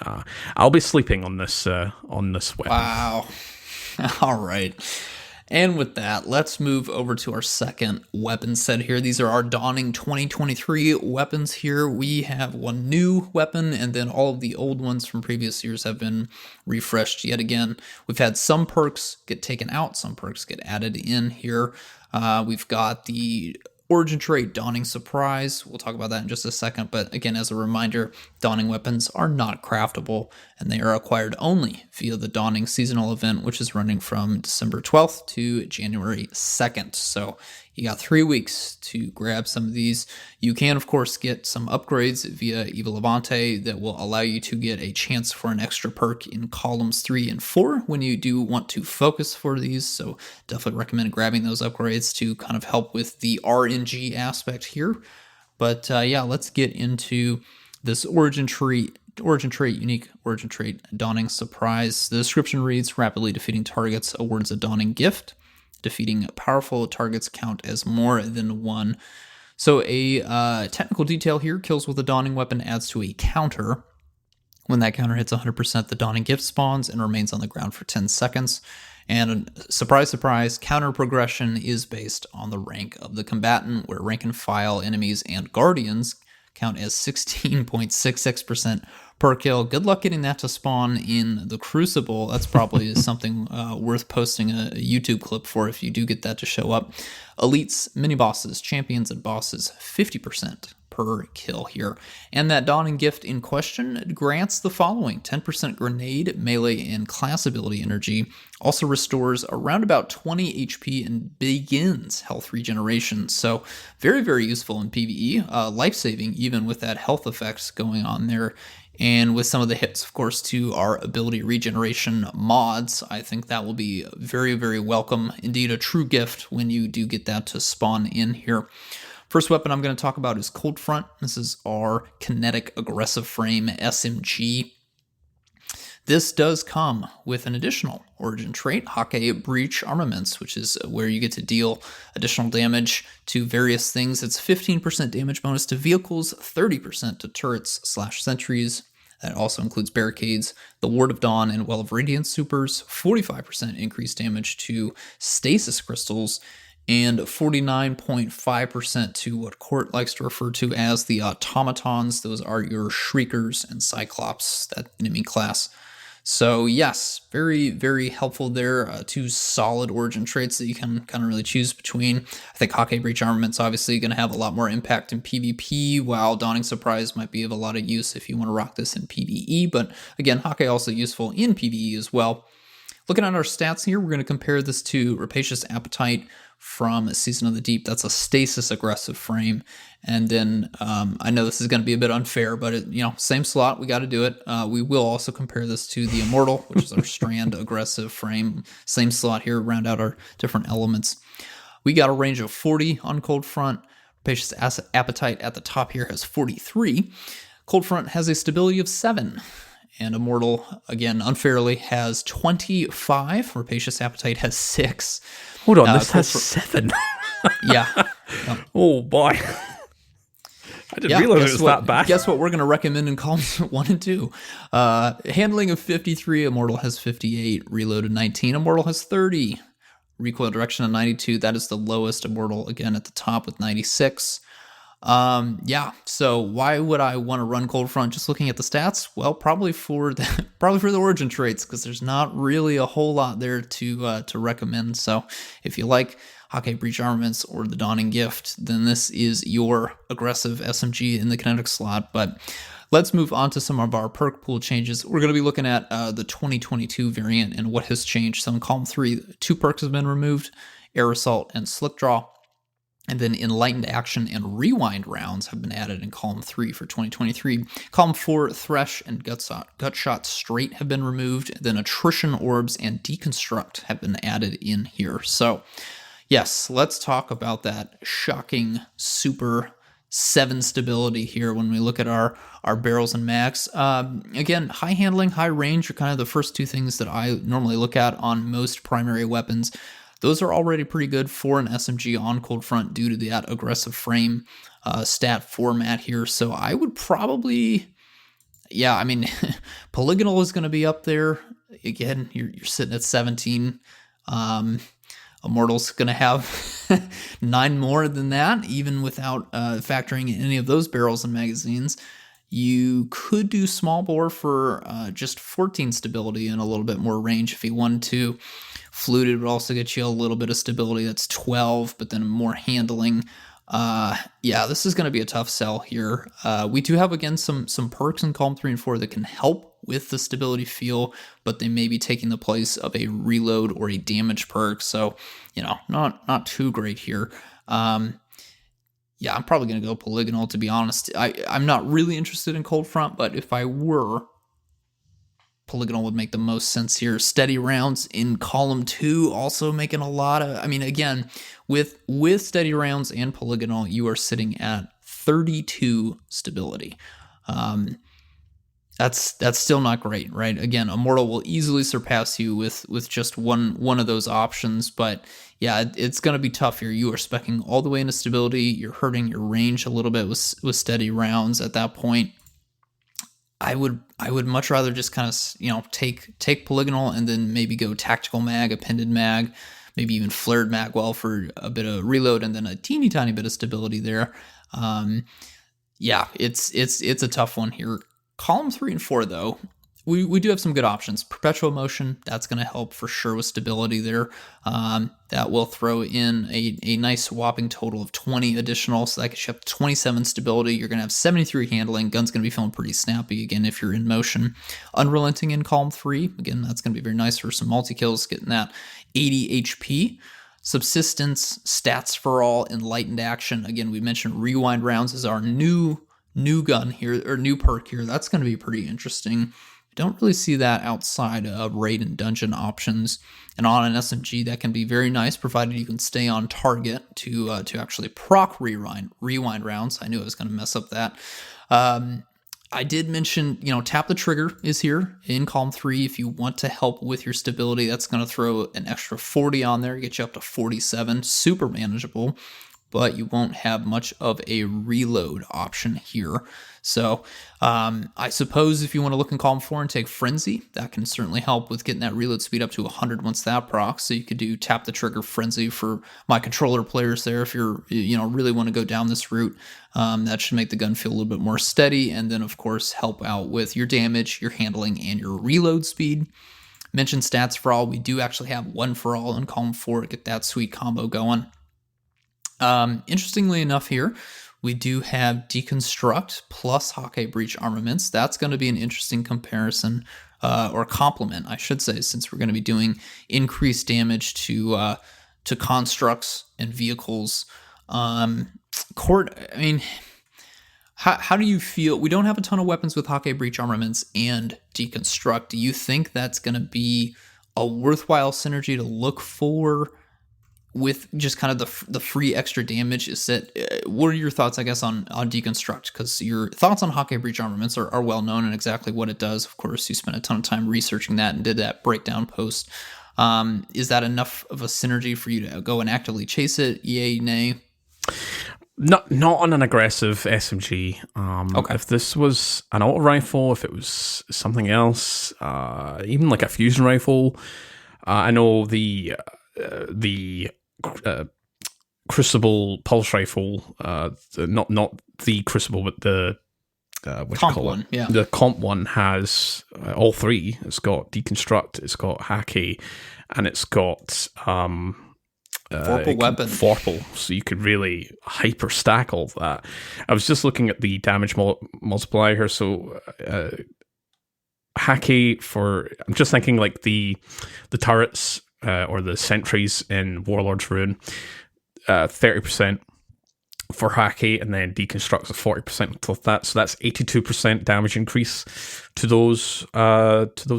I'll be sleeping on this weapon. Wow. All right. And with that, let's move over to our second weapon set here. These are our Dawning 2023 weapons here. We have one new weapon, and then all of the old ones from previous years have been refreshed yet again. We've had some perks get taken out, some perks get added in here. We've got the Origin trait, Dawning Surprise. We'll talk about that in just a second, but again, as a reminder, Dawning weapons are not craftable, and they are acquired only via the Dawning seasonal event, which is running from December 12th to January 2nd. So you got 3 weeks to grab some of these. You can, of course, get some upgrades via Eva Levante that will allow you to get a chance for an extra perk in columns 3 and 4 when you do want to focus for these. So definitely recommend grabbing those upgrades to kind of help with the RNG aspect here. But yeah, let's get into this Origin trait, unique Origin trait, Dawning Surprise. The description reads, rapidly defeating targets awards a Dawning gift. Defeating powerful targets count as more than one. So a technical detail here, kills with a Dawning weapon adds to a counter. When that counter hits 100%, the Dawning gift spawns and remains on the ground for 10 seconds. And surprise, surprise, counter progression is based on the rank of the combatant, where rank and file enemies and guardians count as 16.66% per kill. Good luck getting that to spawn in the Crucible. That's probably something worth posting a YouTube clip for if you do get that to show up. Elites, mini-bosses, champions, and bosses, 50% per kill here. And that Dawning gift in question grants the following: 10% grenade, melee, and class ability energy. Also restores around about 20 HP and begins health regeneration. So very, very useful in PvE. Life-saving even with that health effects going on there. And with some of the hits, of course, to our ability regeneration mods, I think that will be very, very welcome. Indeed, a true gift when you do get that to spawn in here. First weapon I'm going to talk about is Cold Front. This is our Kinetic Aggressive Frame SMG. This does come with an additional Origin trait, Hake Breach Armaments, which is where you get to deal additional damage to various things. It's 15% damage bonus to vehicles, 30% to turrets/sentries. That also includes barricades, the Ward of Dawn and Well of Radiance supers, 45% increased damage to stasis crystals, and 49.5% to what Court likes to refer to as the automatons. Those are your Shriekers and Cyclops, that enemy class. So yes, very, very helpful there. Two solid Origin traits that you can kind of really choose between. I think Hake Breach Armament's obviously going to have a lot more impact in PvP, while Dawning Surprise might be of a lot of use if you want to rock this in PvE. But again, Hake also useful in PvE as well. Looking at our stats here, we're going to compare this to Rapacious Appetite from Season of the Deep. That's a stasis aggressive frame. And then I know this is going to be a bit unfair, but same slot, we got to do it. We will also compare this to the Immortal, which is our strand aggressive frame. Same slot here, round out our different elements. We got a range of 40 on Cold Front. Rapacious Appetite at the top here has 43. Cold Front has a stability of 7. And Immortal, again, unfairly, has 25. Rapacious Appetite has 6. Hold on, this has 7. Yeah. Oh, boy. I didn't realize it was that bad. Guess what we're going to recommend in columns 1 and 2. Handling of 53, Immortal has 58. Reload of 19, Immortal has 30. Recoil direction of 92, that is the lowest. Immortal, again, at the top with 96. So why would I want to run Cold Front? Just looking at the stats, well, probably for the Origin traits, because there's not really a whole lot there to recommend. So if you like Hake Breach Armaments or the Dawning Gift, then this is your aggressive SMG in the kinetic slot. But let's move on to some of our perk pool changes. We're going to be looking at the 2022 variant and what has changed. So in column 3, 2 perks have been removed: Air Assault and Slick Draw. And then Enlightened Action and Rewind rounds have been added in column 3 for 2023. Column 4, Thresh and Gutshot Straight have been removed. Then Attrition Orbs and Deconstruct have been added in here. So yes, let's talk about that shocking super 7 stability here when we look at our barrels and mags. Again, high handling, high range are kind of the first 2 things that I normally look at on most primary weapons. those are already pretty good for an SMG on Cold Front due to that aggressive frame stat format here. So I would probably, yeah, I mean, Polygonal is going to be up there. Again, you're sitting at 17. Immortal's going to have 9 more than that, even without factoring in any of those barrels and magazines. You could do small bore for just 14 stability and a little bit more range if you wanted to. Fluted would also get you a little bit of stability. That's 12, but then more handling. Yeah, this is going to be a tough sell here. We do have, again, some perks in column 3 and 4 that can help with the stability feel, but they may be taking the place of a reload or a damage perk. So, not too great here. Yeah, I'm probably going to go Polygonal, to be honest. I'm not really interested in Cold Front, but if I were, Polygonal would make the most sense here. Steady rounds in column 2 also making a lot of, again, with steady rounds and Polygonal, you are sitting at 32 stability. That's still not great, right? Again, Immortal will easily surpass you with just one of those options, but yeah, it's going to be tough here. You are speccing all the way into stability. You're hurting your range a little bit with steady rounds at that point. I would much rather just kind of, take Polygonal and then maybe go tactical mag, appended mag, maybe even flared mag for a bit of reload and then a teeny tiny bit of stability there. Yeah, it's a tough one here. Column 3 and 4, though, we do have some good options. Perpetual Motion, that's going to help for sure with stability there. That will throw in a nice whopping total of 20 additional, so that gets you up to 27 stability. You're going to have 73 handling. Gun's going to be feeling pretty snappy, again, if you're in motion. Unrelenting in column 3, again, that's going to be very nice for some multi-kills, getting that 80 HP. Subsistence, Stats for All, Enlightened Action. Again, we mentioned Rewind Rounds is our new gun here, or new perk here. That's going to be pretty interesting. Don't really see that outside of raid and dungeon options. And on an SMG, that can be very nice, provided you can stay on target to actually proc rewind rounds. I knew I was going to mess up that. I did mention, Tap the Trigger is here in column 3. If you want to help with your stability, that's going to throw an extra 40 on there, get you up to 47. Super manageable, but you won't have much of a reload option here. So I suppose if you want to look in column 4 and take Frenzy, that can certainly help with getting that reload speed up to 100 once that procs. So you could do Tap the Trigger Frenzy for my controller players there if you're, really want to go down this route. That should make the gun feel a little bit more steady, and then of course help out with your damage, your handling, and your reload speed. Mention Stats for All. We do actually have One for All in column 4 to get that sweet combo going. Interestingly enough here, we do have Deconstruct plus Hawkeye Breach armaments. That's going to be an interesting comparison, or complement, I should say, since we're going to be doing increased damage to constructs and vehicles. Court, how do you feel? We don't have a ton of weapons with Hawkeye Breach armaments and Deconstruct. Do you think that's going to be a worthwhile synergy to look for with just kind of the free extra damage? Is that what are your thoughts, I guess, on Deconstruct? Because your thoughts on Hawkeye Breach armaments are well known and exactly what it does. Of course, you spent a ton of time researching that and did that breakdown post. Is that enough of a synergy for you to go and actively chase it? Yay, nay? Not on an aggressive SMG. Okay. If this was an auto rifle, if it was something else, even like a fusion rifle, I know the Crucible pulse rifle, not the Crucible, but the comp one. Yeah, the comp one has all three. It's got Deconstruct, it's got Hacky, and it's got Vorpal weapon. Vorpal, so you could really hyper stack all of that. I was just looking at the damage multiplier here, so Hacky I'm just thinking like the turrets or the sentries in Warlord's Ruin, 30% for Hacky, and then Deconstructs at 40% of that, so that's 82% damage increase to those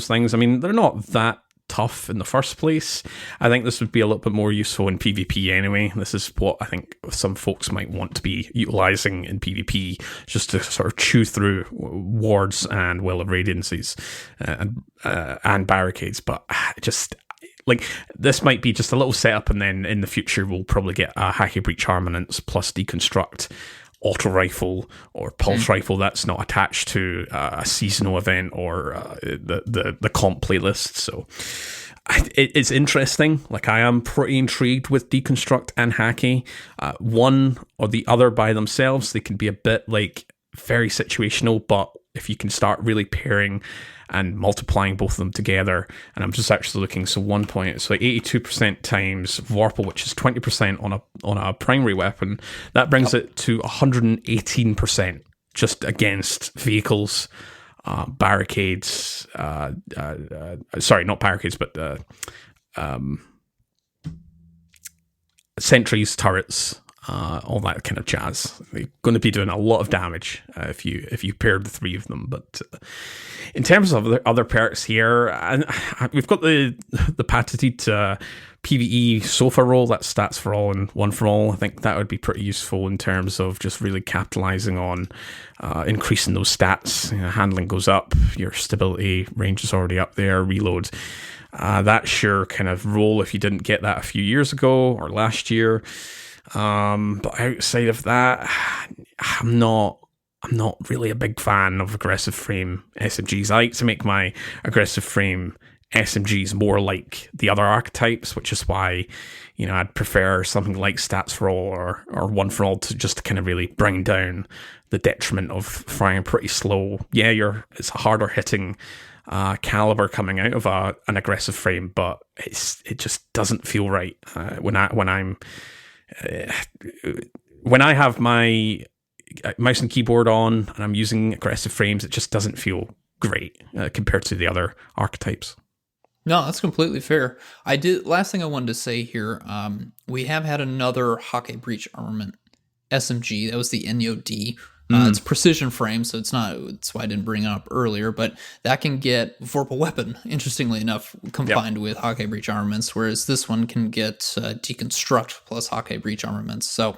things. They're not that tough in the first place. I think this would be a little bit more useful in PvP anyway. This is what I think some folks might want to be utilizing in PvP, just to sort of chew through wards and Well of Radiances and barricades. But like this might be just a little setup, and then in the future we'll probably get a Hacky Breach Armaments plus Deconstruct auto rifle or pulse rifle that's not attached to a seasonal event or the comp playlist. So it's interesting. Like, I am pretty intrigued with Deconstruct and Hacky. One or the other by themselves, they can be a bit like very situational, but if you can start really pairing and multiplying both of them together, and I'm just actually looking, so 1 point, so 82% times Vorpal, which is 20% on a primary weapon, that brings it to 118% just against vehicles, barricades, sorry, not barricades, but sentries, turrets, all that kind of jazz. They're going to be doing a lot of damage if you paired the three of them. But in terms of other perks here, we've got the patented PvE sofa roll. That's stats for all and one for all. I think that would be pretty useful in terms of just really capitalizing on increasing those stats. Handling goes up, your stability range is already up there, reload. That's your kind of roll if you didn't get that a few years ago or last year. But outside of that, I'm not really a big fan of aggressive frame SMGs. I like to make my aggressive frame SMGs more like the other archetypes, which is why, I'd prefer something like stats for all or one for all to just kind of really bring down the detriment of firing pretty slow. Yeah, it's a harder hitting caliber coming out of an aggressive frame, but it just doesn't feel right when I have my mouse and keyboard on and I'm using aggressive frames. It just doesn't feel great compared to the other archetypes. No, that's completely fair. Last thing I wanted to say here, we have had another Hacky Breach Armament SMG. That was the NOD. It's precision frame, so that's why I didn't bring it up earlier, but that can get Vorpal Weapon, interestingly enough, combined with Hacky Breach Armaments, whereas this one can get Deconstruct plus Hacky Breach Armaments. So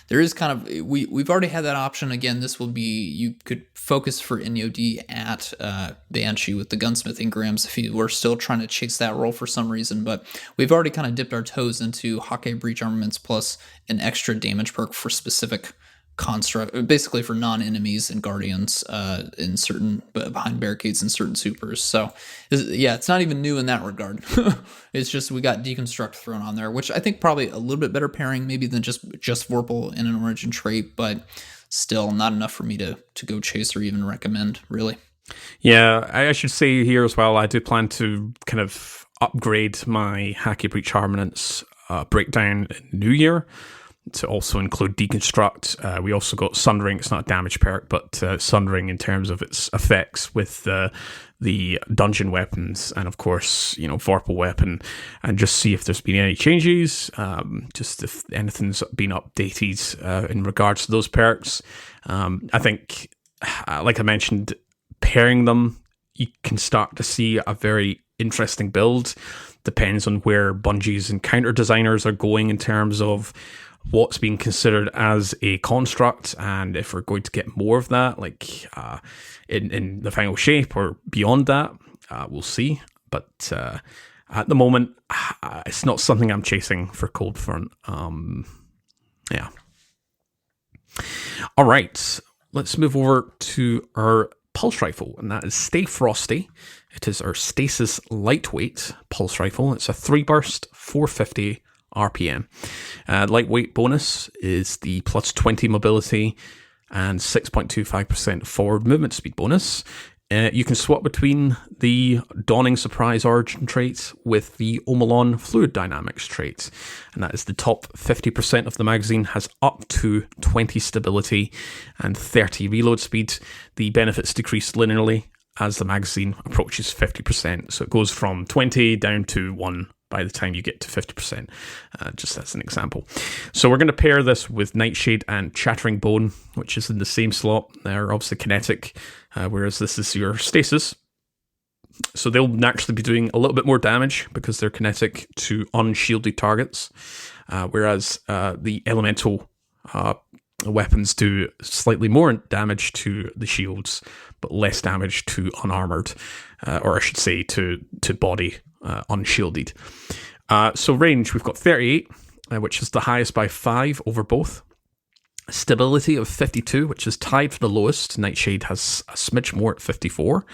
there is kind of, we've already had that option. Again, this will be, you could focus for NOD at Banshee with the gunsmithing grams if you were still trying to chase that roll for some reason, but we've already kind of dipped our toes into Hacky Breach Armaments plus an extra damage perk for specific construct, basically for non-enemies and guardians in certain behind barricades and certain supers. So it's not even new in that regard. It's just we got Deconstruct thrown on there, which I think probably a little bit better pairing maybe than just Vorpal in an origin trait, but still not enough for me to go chase or even recommend, really. Yeah, I should say here as well, I do plan to kind of upgrade my Hacky Breach Armaments breakdown in New Year to also include Deconstruct. We also got Sundering. It's not a damage perk, but Sundering in terms of its effects with the dungeon weapons and, of course, Vorpal Weapon, and just see if there's been any changes, just if anything's been updated in regards to those perks. I think, like I mentioned, pairing them, you can start to see a very interesting build. Depends on where Bungie's and counter designers are going in terms of what's being considered as a construct, and if we're going to get more of that, like in the final shape or beyond that, we'll see. But at the moment, it's not something I'm chasing for Cold Front. Yeah. All right, let's move over to our pulse rifle, and that is Stay Frosty. It is our Stasis Lightweight Pulse Rifle. It's a 3-burst, 450 RPM. Lightweight bonus is the plus 20 mobility and 6.25% forward movement speed bonus. You can swap between the Dawning Surprise Origin trait with the Omalon Fluid Dynamics trait, and that is the top 50% of the magazine has up to 20 stability and 30 reload speed. The benefits decrease linearly as the magazine approaches 50%, so it goes from 20 down to 1 by the time you get to 50%, just as an example. So we're going to pair this with Nightshade and Chattering Bone, which is in the same slot. They're obviously kinetic, whereas this is your stasis. So they'll naturally be doing a little bit more damage because they're kinetic to unshielded targets, whereas the elemental weapons do slightly more damage to the shields, but less damage to unarmored, or I should say to body unshielded. So range, we've got 38, which is the highest by 5 over both. Stability of 52, which is tied for the lowest. Nightshade has a smidge more at 54.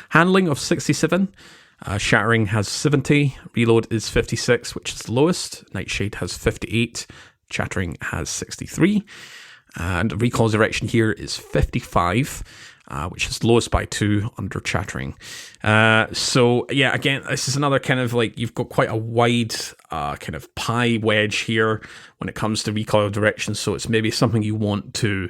Handling of 67. Shattering has 70. Reload is 56, which is the lowest. Nightshade has 58. Chattering has 63. And recoil direction here is 55, which is lowest by 2 under Chattering. So yeah, again, this is another kind of like, you've got quite a wide kind of pie wedge here when it comes to recoil direction. So it's maybe something you want to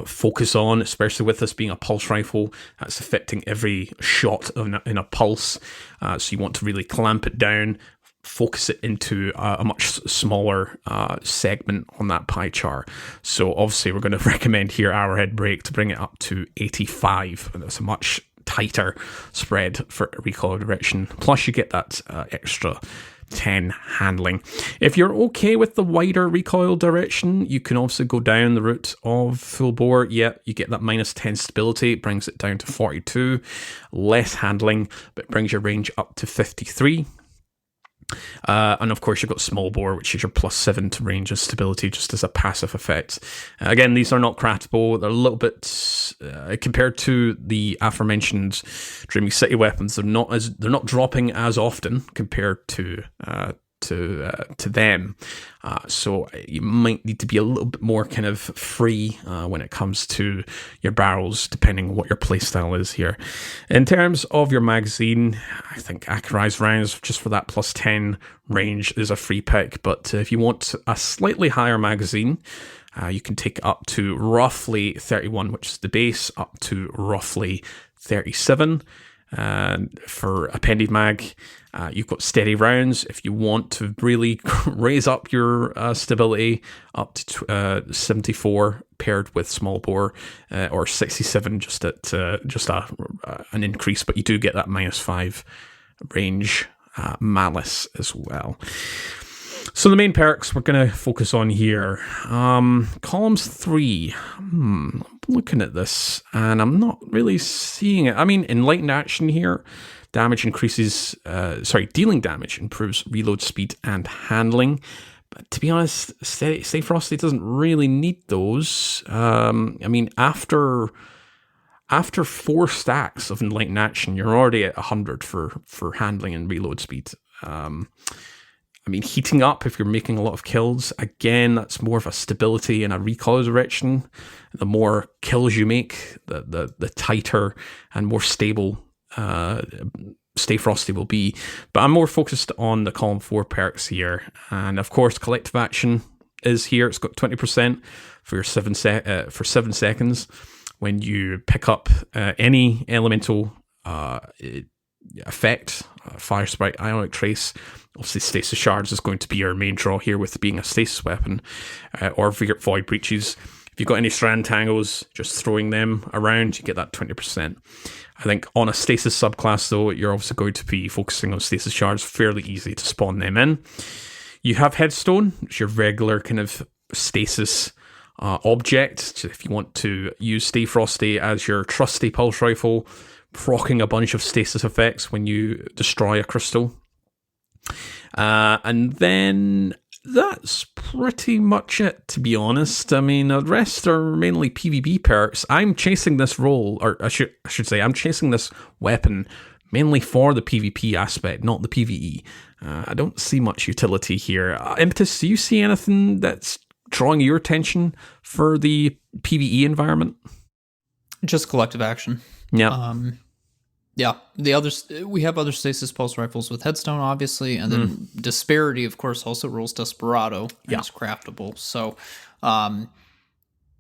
focus on, especially with this being a pulse rifle that's affecting every shot in a pulse. So you want to really clamp it down, focus it into a much smaller segment on that pie chart. So obviously we're going to recommend here Arrowhead Break to bring it up to 85, and that's a much tighter spread for recoil direction. Plus you get that extra 10 handling. If you're okay with the wider recoil direction, you can also go down the route of full bore. Yeah, you get that minus 10 stability, it brings it down to 42, less handling, but brings your range up to 53. And of course you've got small bore, which is your plus 7 to range and stability just as a passive effect. Again, these are not craftable. They're a little bit compared to the aforementioned Dreaming City weapons, they're not dropping as often compared to them. So you might need to be a little bit more kind of free when it comes to your barrels, depending on what your playstyle is here. In terms of your magazine, I think Acarized rounds, just for that plus 10 range, is a free pick. But if you want a slightly higher magazine, you can take it up to roughly 31, which is the base, up to roughly 37. For appended mag, you've got steady rounds. If you want to really raise up your stability up to 74 paired with small bore, or 67 just at an increase, but you do get that minus 5 range malice as well. So the main perks we're going to focus on here. Columns 3. I'm looking at this and I'm not really seeing it. I mean, enlightened action here. Damage increases, dealing damage improves reload speed and handling. But to be honest, Stay Frosty doesn't really need those. I mean, after 4 stacks of enlightened action, you're already at 100 for handling and reload speed. I mean, heating up, if you're making a lot of kills, again, that's more of a stability and a recoil direction. The more kills you make, the tighter and more stable Stay Frosty will be. But I'm more focused on the column 4 perks here. And of course, collective action is here. It's got 20% for your 7 seconds. When you pick up any elemental effect, Fire Sprite, Ionic Trace, obviously Stasis Shards is going to be your main draw here with being a stasis weapon, or Void Breaches. If you've got any Strand Tangles, just throwing them around, you get that 20%. I think on a Stasis subclass though, you're also going to be focusing on Stasis Shards, fairly easy to spawn them in. You have Headstone, which is your regular kind of Stasis object. So if you want to use Stay Frosty as your trusty pulse rifle, proccing a bunch of stasis effects when you destroy a crystal. And then that's pretty much it, to be honest. I mean, the rest are mainly PvP perks. I'm chasing this role, or I should say, I'm chasing this weapon mainly for the PvP aspect, not the PvE. I don't see much utility here. Impetus, do you see anything that's drawing your attention for the PvE environment? Just collective action. Yeah. Yeah, the others, we have other stasis pulse rifles with Headstone, obviously, and then Disparity, of course, also rolls Desperado, and it's craftable. So,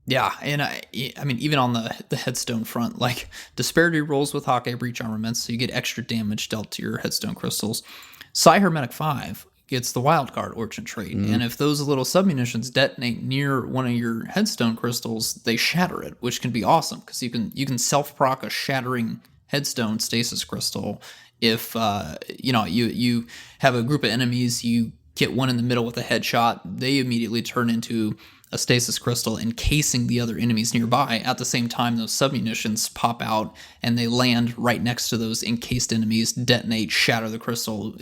yeah, and I mean, even on the Headstone front, like, Disparity rolls with Hawkeye Breach armaments, so you get extra damage dealt to your Headstone crystals. Psi Hermetic 5 gets the Wildcard Orchid trait, and if those little submunitions detonate near one of your Headstone crystals, they shatter it, which can be awesome, because you can self-proc a shattering Headstone stasis crystal. If you have a group of enemies, you get one in the middle with a headshot, they immediately turn into a stasis crystal encasing the other enemies nearby. At the same time, those submunitions pop out and they land right next to those encased enemies, detonate, shatter the crystal.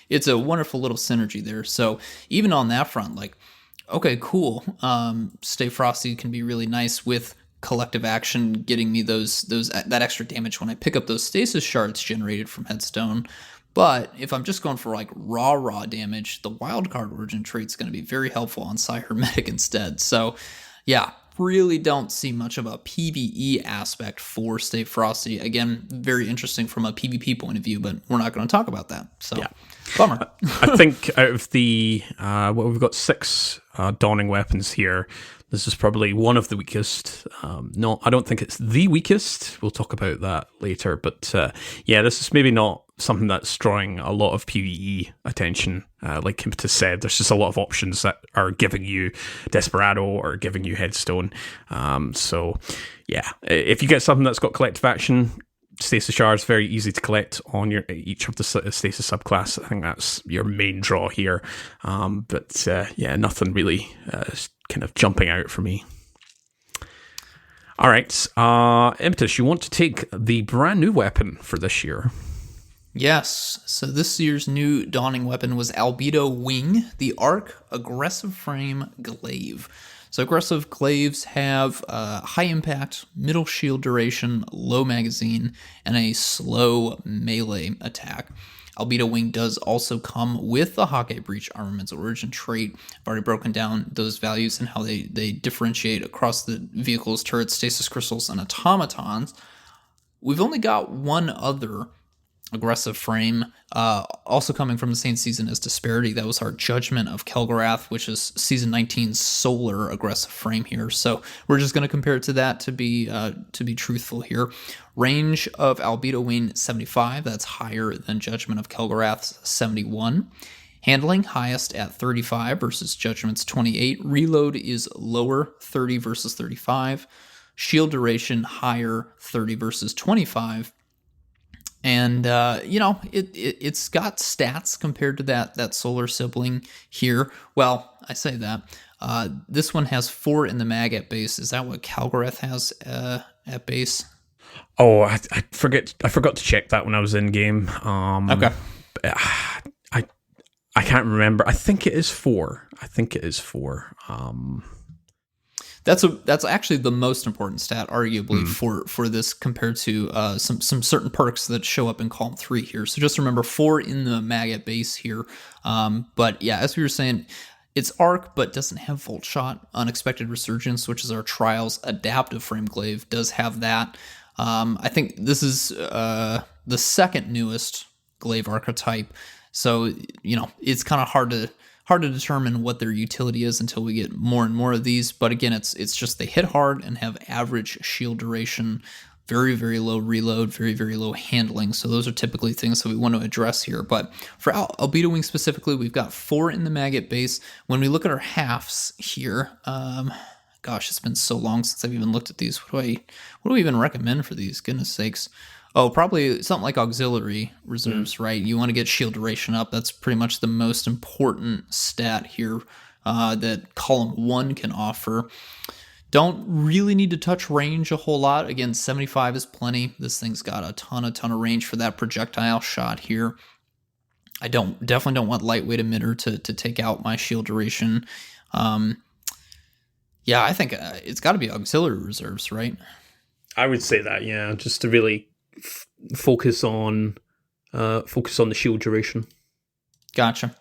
It's a wonderful little synergy there. So even on that front, like, okay, cool. Stay Frosty can be really nice with collective action, getting me that extra damage when I pick up those stasis shards generated from Headstone. But if I'm just going for like raw damage, the wildcard origin trait's going to be very helpful on Psy Hermetic instead. So yeah, really don't see much of a PvE aspect for Stay Frosty. Again, very interesting from a PvP point of view, but we're not going to talk about that. So yeah. Bummer. I think out of the, we've got 6 Dawning weapons here. This is probably one of the weakest. No, I don't think it's the weakest. We'll talk about that later. But yeah, this is maybe not something that's drawing a lot of PvE attention. Like Impetus said, there's just a lot of options that are giving you Desperado or giving you Headstone. So yeah, if you get something that's got collective action, Stasis Shards very easy to collect on each of the Stasis subclass. I think that's your main draw here. But yeah, nothing really kind of jumping out for me. All right, Impetus, you want to take the brand new weapon for this year? Yes, so this year's new Dawning weapon was Albedo Wing, the Arc Aggressive Frame Glaive. So aggressive glaives have high impact, middle shield duration, low magazine, and a slow melee attack. Albedo Wing does also come with the Hawkeye Breach Armament's origin trait. I've already broken down those values and how they differentiate across the vehicles, turrets, stasis crystals, and automatons. We've only got one other aggressive frame, also coming from the same season as Disparity. That was our Judgment of Kel'Garath, which is season 19's solar aggressive frame here. So we're just going to compare it to that to be truthful here. Range of Albedo Wing 75, that's higher than Judgment of Kel'Garath's 71. Handling highest at 35 versus Judgment's 28. Reload is lower, 30 versus 35. Shield duration higher, 30 versus 25. And, it's got stats compared to that solar sibling here. Well, I say that. This one has 4 in the mag at base. Is that what Kel'Garath has at base? Oh, I forgot to check that when I was in game. Okay. I can't remember. I think it is 4. That's actually the most important stat, arguably, for this compared to some certain perks that show up in column 3 here. So just remember 4 in the mag at base here. But yeah, as we were saying, it's Arc, but doesn't have Volt Shot. Unexpected Resurgence, which is our Trials Adaptive Frame Glaive, does have that. I think this is the second newest glaive archetype. So, it's kind of hard to determine what their utility is until we get more and more of these. But again, it's just they hit hard and have average shield duration, very, very low reload, very, very low handling. So those are typically things that we want to address here. But for Albedo Wing specifically, we've got 4 in the maggot base. When we look at our halves here, gosh, it's been so long since I've even looked at these. What do I even recommend for these? Goodness sakes. Oh, probably something like auxiliary reserves, right? You want to get shield duration up. That's pretty much the most important stat here that column 1 can offer. Don't really need to touch range a whole lot. Again, 75 is plenty. This thing's got a ton of range for that projectile shot here. I definitely don't want lightweight emitter to take out my shield duration. Yeah, I think it's got to be auxiliary reserves, right? I would say that, yeah, just to really focus on the shield duration. Gotcha.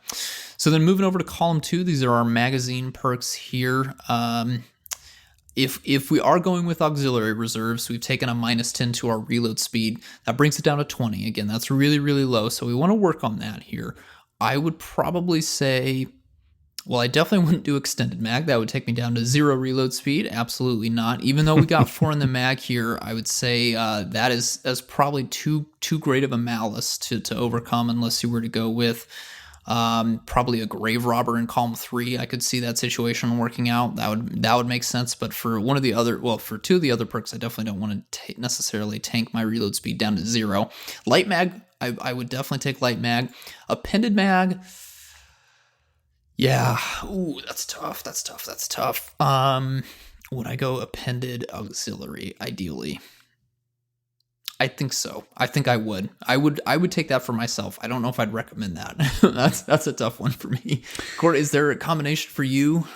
So then moving over to column 2, these are our magazine perks here. If we are going with auxiliary reserves, we've taken a -10 to our reload speed. That brings it down to 20. Again, that's really, really low. So we want to work on that here. I would probably say, well, I definitely wouldn't do extended mag. That would take me down to 0 reload speed. Absolutely not. Even though we got 4 in the mag here, I would say that is probably too great of a malice to overcome unless you were to go with probably a grave robber in column 3. I could see that situation working out. That would make sense. But for for 2 of the other perks, I definitely don't want to necessarily tank my reload speed down to 0. Light mag, I would definitely take light mag. Appended mag, Yeah. Ooh, that's tough. That's tough. That's tough. Would I go appended auxiliary ideally? I think so. I think I would. I would take that for myself. I don't know if I'd recommend that. That's a tough one for me. Court, is there a combination for you?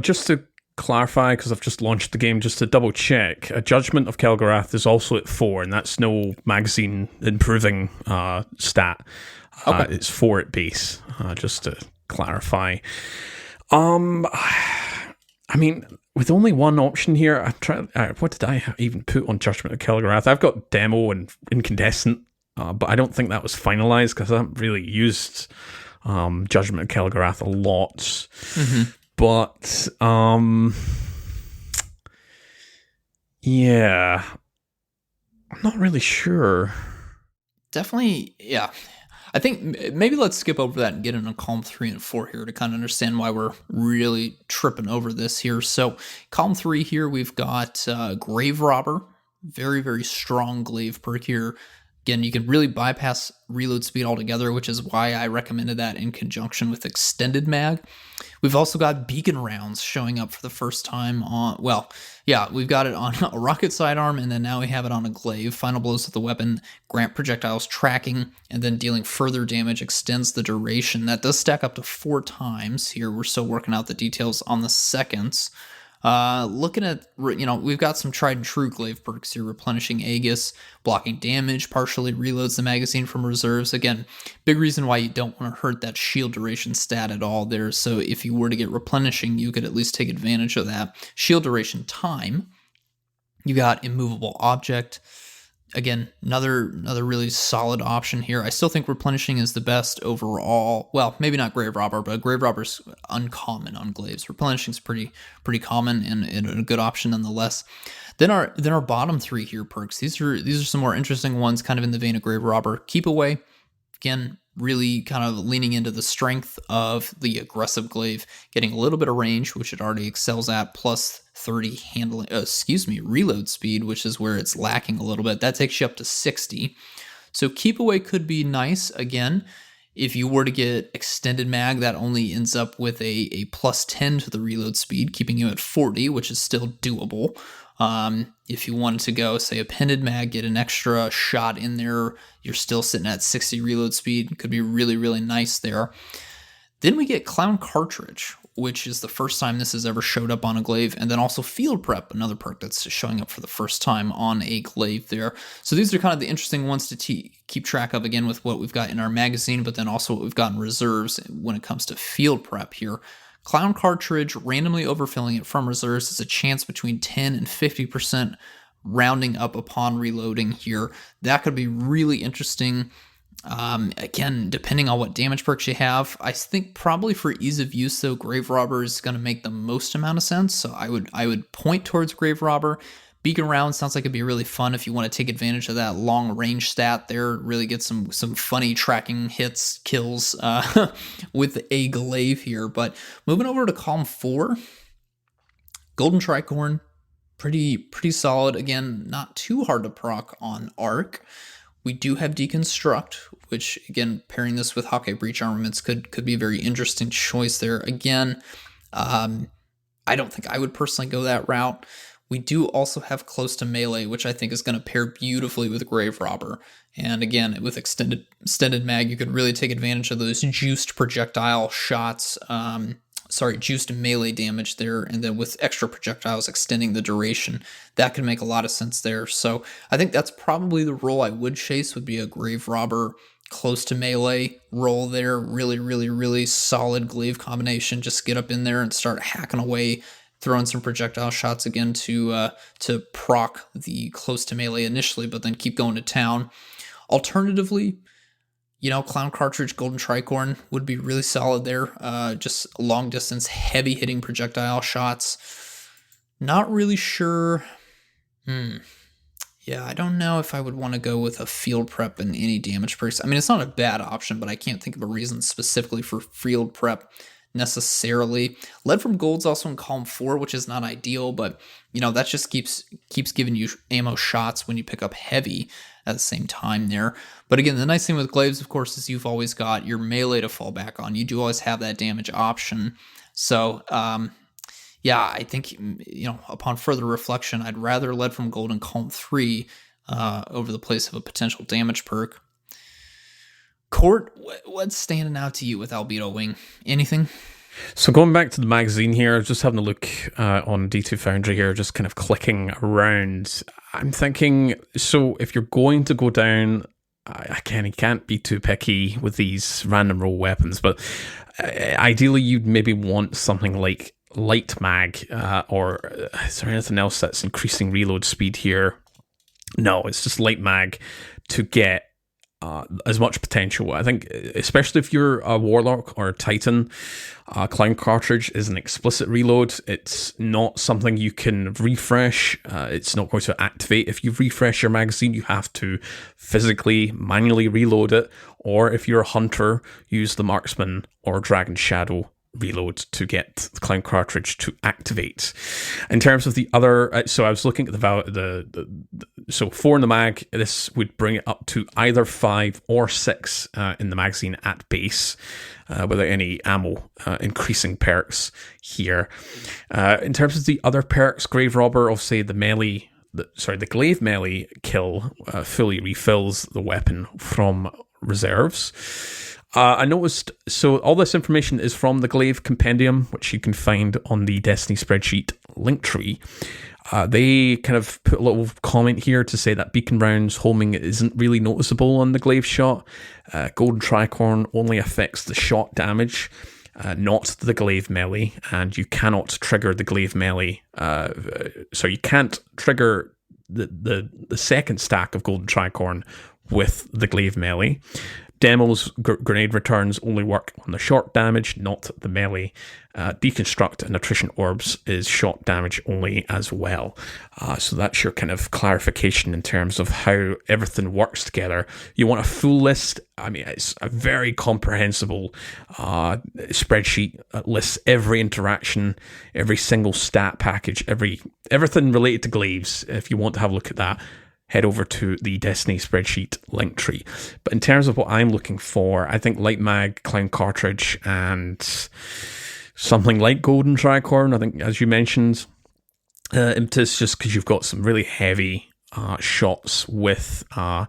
Just to clarify, because I've just launched the game, just to double check, a Judgment of Kel'Garath is also at 4, and that's no magazine improving stat. Okay. It's 4 at base, just to clarify. I mean, with only one option here, I'm trying. What did I even put on Judgment of Kel'Garath? I've got Demo and Incandescent, but I don't think that was finalized because I haven't really used Judgment of Kel'Garath a lot. Mm-hmm. But yeah, I'm not really sure. Definitely, yeah. I think maybe let's skip over that and get into column 3 and 4 here to kind of understand why we're really tripping over this here. So, column 3 here, we've got Grave Robber, very, very strong glaive perk here. Again, you can really bypass reload speed altogether, which is why I recommended that in conjunction with extended mag. We've also got beacon rounds showing up for the first time on, well, yeah, we've got it on a rocket sidearm, and then now we have it on a glaive. Final blows of the weapon grant projectiles tracking, and then dealing further damage extends the duration. That does stack up to 4 times. Here, we're still working out the details on the seconds. Looking at, we've got some tried and true glaive perks here, replenishing Aegis, blocking damage, partially reloads the magazine from reserves. Again, big reason why you don't want to hurt that shield duration stat at all there. So if you were to get replenishing, you could at least take advantage of that. Shield duration time. You got immovable object. Again, another really solid option here. I still think replenishing is the best overall. Well, maybe not Grave Robber, but Grave Robber's uncommon on glaives. Replenishing is pretty common and a good option nonetheless. Then our bottom 3 here perks. These are some more interesting ones, kind of in the vein of Grave Robber. Keep Away. Again, really kind of leaning into the strength of the aggressive glaive, getting a little bit of range, which it already excels at, plus 30 reload speed, which is where it's lacking a little bit. That takes you up to 60. So Keep Away could be nice. Again, if you were to get extended mag, that only ends up with a plus 10 to the reload speed, keeping you at 40, which is still doable. If you wanted to go, say, appended mag, get an extra shot in there, you're still sitting at 60 reload speed. Could be really, really nice there. Then we get Clown Cartridge, which is the first time this has ever showed up on a glaive, and then also Field Prep, another perk that's showing up for the first time on a glaive there. So these are kind of the interesting ones to keep track of, again, with what we've got in our magazine, but then also what we've got in reserves when it comes to Field Prep here. Clown Cartridge, randomly overfilling it from reserves, is a chance between 10 and 50% rounding up upon reloading here. That could be really interesting. Again, depending on what damage perks you have, I think probably for ease of use, though, Grave Robber is going to make the most amount of sense. So I would point towards Grave Robber. Beacon Round sounds like it'd be really fun if you want to take advantage of that long range stat there. Really get some funny tracking hits, kills with a glaive here. But moving over to column 4, Golden Tricorn, pretty solid. Again, not too hard to proc on Arc. We do have Deconstruct, which, again, pairing this with Hawkeye Breach armaments could be a very interesting choice there. Again, I don't think I would personally go that route. We do also have Close to Melee, which I think is going to pair beautifully with Grave Robber. And again, with extended mag, you could really take advantage of those juiced projectile shots, juiced melee damage there, and then with extra projectiles extending the duration. That could make a lot of sense there. So I think that's probably the role I would chase, would be a Grave Robber Close to Melee role there. Really, really, really solid glaive combination. Just get up in there and start hacking away, throwing some projectile shots again to proc the Close to Melee initially, but then keep going to town. Alternatively, Clown Cartridge, Golden Tricorn would be really solid there. Just long distance, heavy hitting projectile shots. Not really sure. Yeah, I don't know if I would want to go with a Field Prep and any damage perks. I mean, it's not a bad option, but I can't think of a reason specifically for Field Prep necessarily. Lead from Gold's also in column 4, which is not ideal, but that just keeps giving you ammo shots when you pick up heavy. at the same time there. But again, the nice thing with glaives, of course, is you've always got your melee to fall back on. You do always have that damage option. So, yeah, I think, upon further reflection, I'd rather lead from gold in column 3 over the place of a potential damage perk. Court, what's standing out to you with Albedo Wing? Anything? So going back to the magazine here, just having a look on D2 Foundry here, just kind of clicking around. I'm thinking, so if you're going to go down, again, you can't be too picky with these random roll weapons, but ideally you'd maybe want something like light mag, or is there anything else that's increasing reload speed here? No, it's just light mag to get as much potential. I think, especially if you're a Warlock or a Titan, Clown Cartridge is an explicit reload. It's not something you can refresh. It's not going to activate. If you refresh your magazine, you have to physically, manually reload it. Or if you're a Hunter, use the Marksman or Dragon Shadow reload to get the Clown Cartridge to activate. In terms of the other, so I was looking at so 4 in the mag, this would bring it up to either 5 or 6 in the magazine at base, without any ammo increasing perks here. In terms of the other perks, Grave Robber, obviously the glaive melee kill fully refills the weapon from reserves. I noticed, so all this information is from the Glaive Compendium, which you can find on the Destiny spreadsheet Linktree. They kind of put a little comment here to say that beacon rounds homing isn't really noticeable on the Glaive shot. Golden Tricorn only affects the shot damage, not the Glaive melee, and you cannot trigger the Glaive melee. So you can't trigger the second stack of Golden Tricorn with the Glaive melee. Demo's grenade returns only work on the short damage, not the melee. Deconstruct and attrition orbs is shot damage only as well. So that's your kind of clarification in terms of how everything works together. You want a full list. I mean, it's a very comprehensible spreadsheet that lists every interaction, every single stat package, everything related to glaives. If you want to have a look at that, head over to the Destiny spreadsheet Linktree. But in terms of what I'm looking for, I think Light Mag, Clown Cartridge, and something like Golden Tricorn. I think, as you mentioned, Impetus, just because you've got some really heavy shots with Golden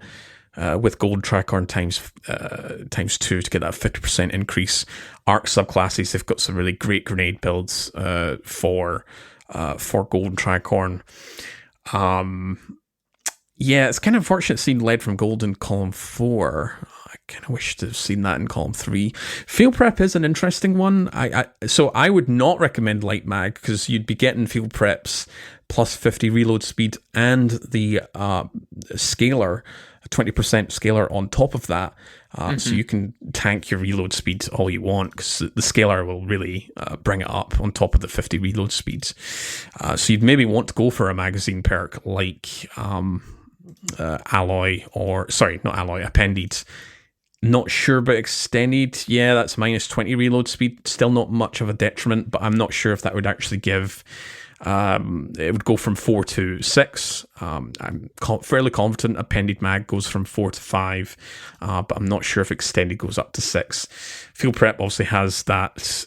Tricorn times 2 to get that 50% increase. Arc subclasses, they've got some really great grenade builds for Golden Tricorn. Yeah, it's kind of unfortunate seeing lead from gold in column 4. I kind of wish to have seen that in column 3. Field prep is an interesting one. So I would not recommend light mag, because you'd be getting field preps plus 50 reload speed and the scalar, 20% scalar on top of that. So you can tank your reload speed all you want, because the scalar will really bring it up on top of the 50 reload speeds. So you'd maybe want to go for a magazine perk like Alloy, Appended. Not sure about Extended. Yeah, that's minus 20 reload speed. Still not much of a detriment, but I'm not sure if that would actually give... it would go from 4 to 6. I'm fairly confident Appended Mag goes from 4 to 5, but I'm not sure if Extended goes up to 6. Field Prep obviously has that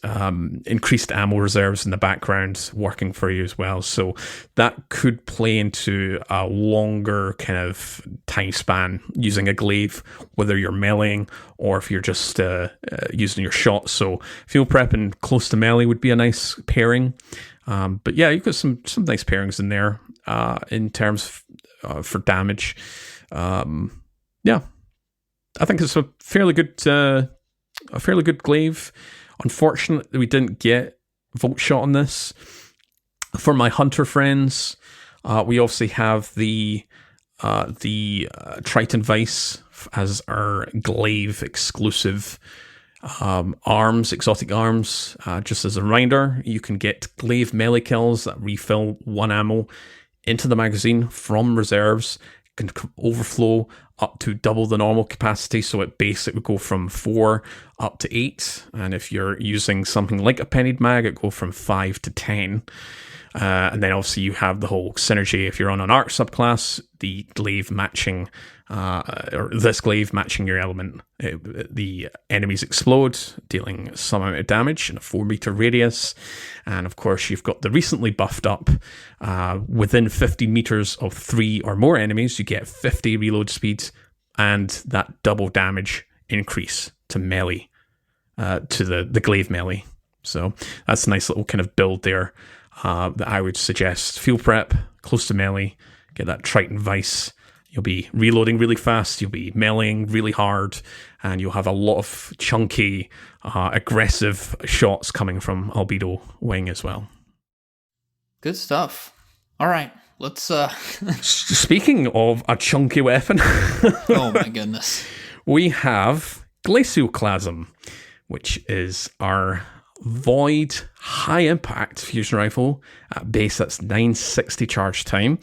increased ammo reserves in the background working for you as well, so that could play into a longer kind of time span using a glaive, whether you're meleeing or if you're just using your shots. So Field Prep and close to melee would be a nice pairing. But yeah, you've got some nice pairings in there in terms for damage. Yeah, I think it's a fairly good glaive. Unfortunately, we didn't get Volt Shot on this. For my Hunter friends, we obviously have the Triton Vice as our glaive exclusive. Exotic arms. Just as a reminder, you can get glaive melee kills that refill 1 ammo into the magazine from reserves. Can overflow up to double the normal capacity, so at base it would go from 4 up to 8. And if you're using something like a pennied mag, it go from 5 to 10. And then obviously you have the whole synergy. If you're on an arc subclass, the glaive matching, or this glaive matching your element, the enemies explode, dealing some amount of damage in a 4-meter radius. And of course, you've got the recently buffed up, within 50 meters of 3 or more enemies, you get 50 reload speed and that double damage increase to melee, to the glaive melee. So that's a nice little kind of build there. That I would suggest. Field prep, close to melee, get that Triton Vice. You'll be reloading really fast, you'll be meleeing really hard, and you'll have a lot of chunky, aggressive shots coming from Albedo Wing as well. Good stuff. All right, let's... Speaking of a chunky weapon... oh my goodness. We have Glacioclasm, which is our Void high impact fusion rifle. At base, that's 960 charge time.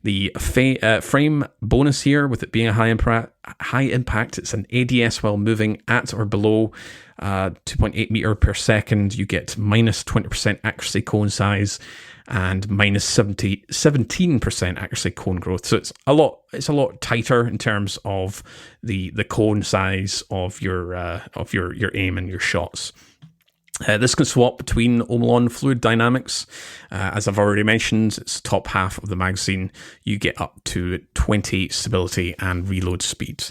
The frame bonus here, with it being a high impact, it's an ADS while moving at or below 2.8 meter per second. You get minus 20% accuracy cone size and minus 17% accuracy cone growth. So it's a lot tighter in terms of the cone size of your aim and your shots. This can swap between Omolon Fluid Dynamics. As I've already mentioned, it's the top half of the magazine. You get up to 20 stability and reload speed.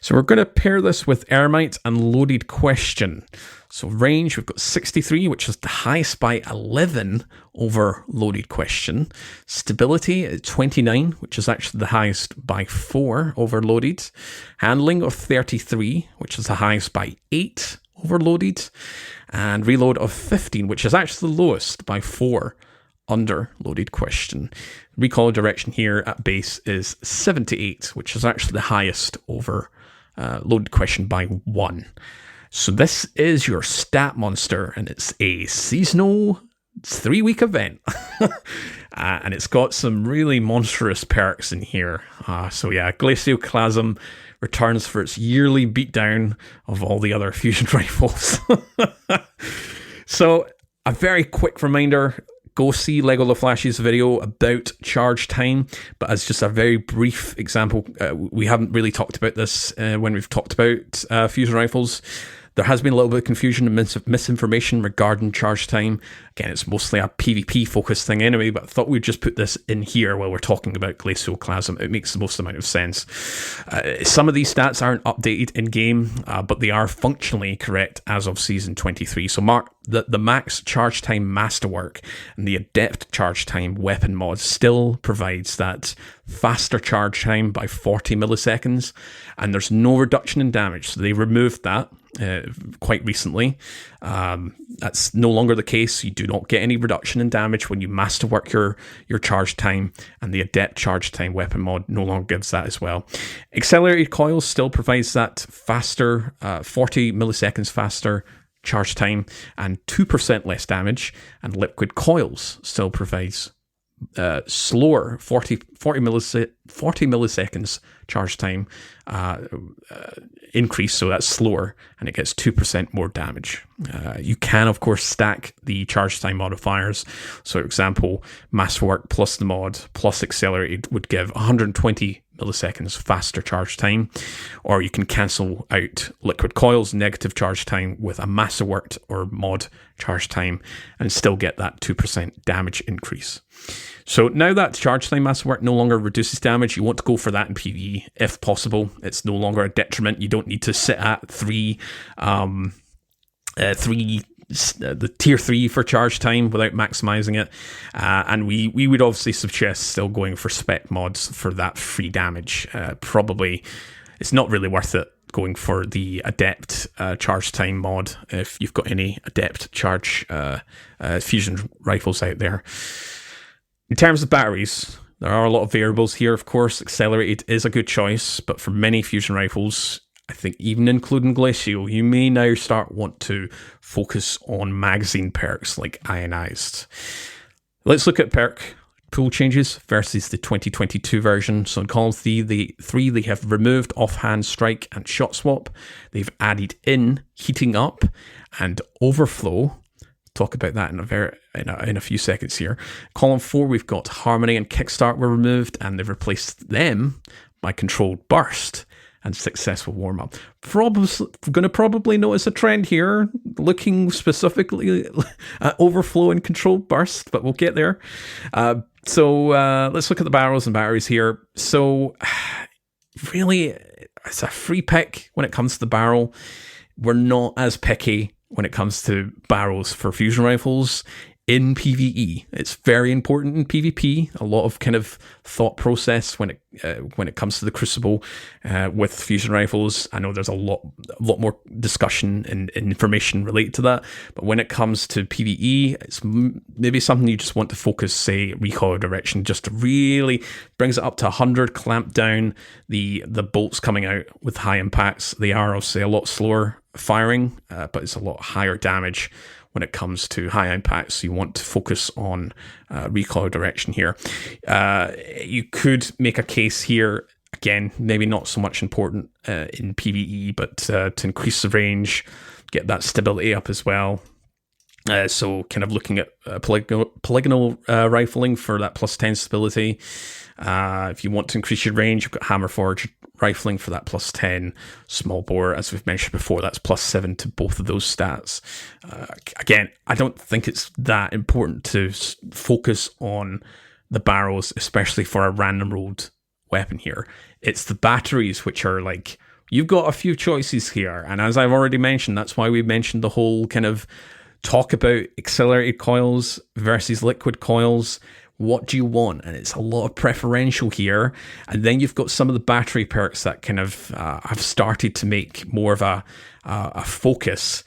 So we're going to pair this with Ermite and Loaded Question. So range, we've got 63, which is the highest by 11 over Loaded Question. Stability at 29, which is actually the highest by 4 over Loaded. Handling of 33, which is the highest by 8 over Loaded. And reload of 15, which is actually the lowest by 4 under Loaded Question. Recoil direction here at base is 78, which is actually the highest over Loaded Question by 1. So this is your stat monster, and it's a seasonal 3-week event. And it's got some really monstrous perks in here. So yeah, Glacioclasm returns for its yearly beatdown of all the other fusion rifles. So a very quick reminder, go see Lego LaFlash's video about charge time, but as just a very brief example, we haven't really talked about this when we've talked about fusion rifles. There has been a little bit of confusion and misinformation regarding charge time. Again, it's mostly a PvP focused thing anyway, but I thought we'd just put this in here while we're talking about Glacioclasm. It makes the most amount of sense. Some of these stats aren't updated in game, but they are functionally correct as of Season 23. So the max charge time masterwork and the adept charge time weapon mod still provides that faster charge time by 40 milliseconds, and there's no reduction in damage. So they removed that quite recently. That's no longer the case. You do not get any reduction in damage when you masterwork your charge time, and the adept charge time weapon mod no longer gives that as well. Accelerated coils still provides that faster, 40 milliseconds faster charge time and 2% less damage, and liquid coils still provides slower 40 milliseconds charge time increase, so that's slower, and it gets 2% more damage. You can of course stack the charge time modifiers. So for example, masterwork plus the mod plus accelerated would give 120 milliseconds faster charge time, or you can cancel out liquid coils negative charge time with a masterworked or mod charge time and still get that 2% damage increase. So now that charge time masterwork no longer reduces damage, you want to go for that in PvE if possible. It's no longer a detriment. You don't need to sit at the tier 3 for charge time without maximizing it. And we would obviously suggest still going for spec mods for that free damage. Probably it's not really worth it going for the adept charge time mod if you've got any adept charge fusion rifles out there. In terms of batteries, there are a lot of variables here, of course. Accelerated is a good choice, but for many fusion rifles, I think even including Glacio, you may now want to focus on magazine perks like ionized. Let's look at perk pool changes versus the 2022 version. So in column three, they have removed offhand strike and shot swap. They've added in heating up and overflow. Talk about that in a few seconds here. Column 4, we've got harmony and kickstart were removed, and they've replaced them by controlled burst and successful warm-up. Going to probably notice a trend here, looking specifically at overflow and controlled burst, but we'll get there. So let's look at the barrels and batteries here. So really, it's a free pick when it comes to the barrel. We're not as picky when it comes to barrels for fusion rifles in PvE. It's very important in PvP. A lot of kind of thought process when it comes to the Crucible with fusion rifles. I know there's a lot more discussion and information related to that. But when it comes to PvE, it's maybe something you just want to focus, say, recoil direction, just to really brings it up to 100, clamp down the bolts coming out with high impacts. They are obviously a lot slower firing, but it's a lot higher damage when it comes to high impacts. So you want to focus on recoil direction here. You could make a case here, again, maybe not so much important in PvE, but to increase the range, get that stability up as well. So kind of looking at polygonal rifling for that plus 10 stability. If you want to increase your range, you've got hammer forge rifling for that plus 10. Small bore, as we've mentioned before, that's plus 7 to both of those stats. Again, I don't think it's that important to focus on the barrels, especially for a random rolled weapon here. It's the batteries which are like, you've got a few choices here. And as I've already mentioned, that's why we mentioned the whole kind of talk about accelerated coils versus liquid coils. What do you want? And it's a lot of preferential here. And then you've got some of the battery perks that kind of have started to make more of a focus.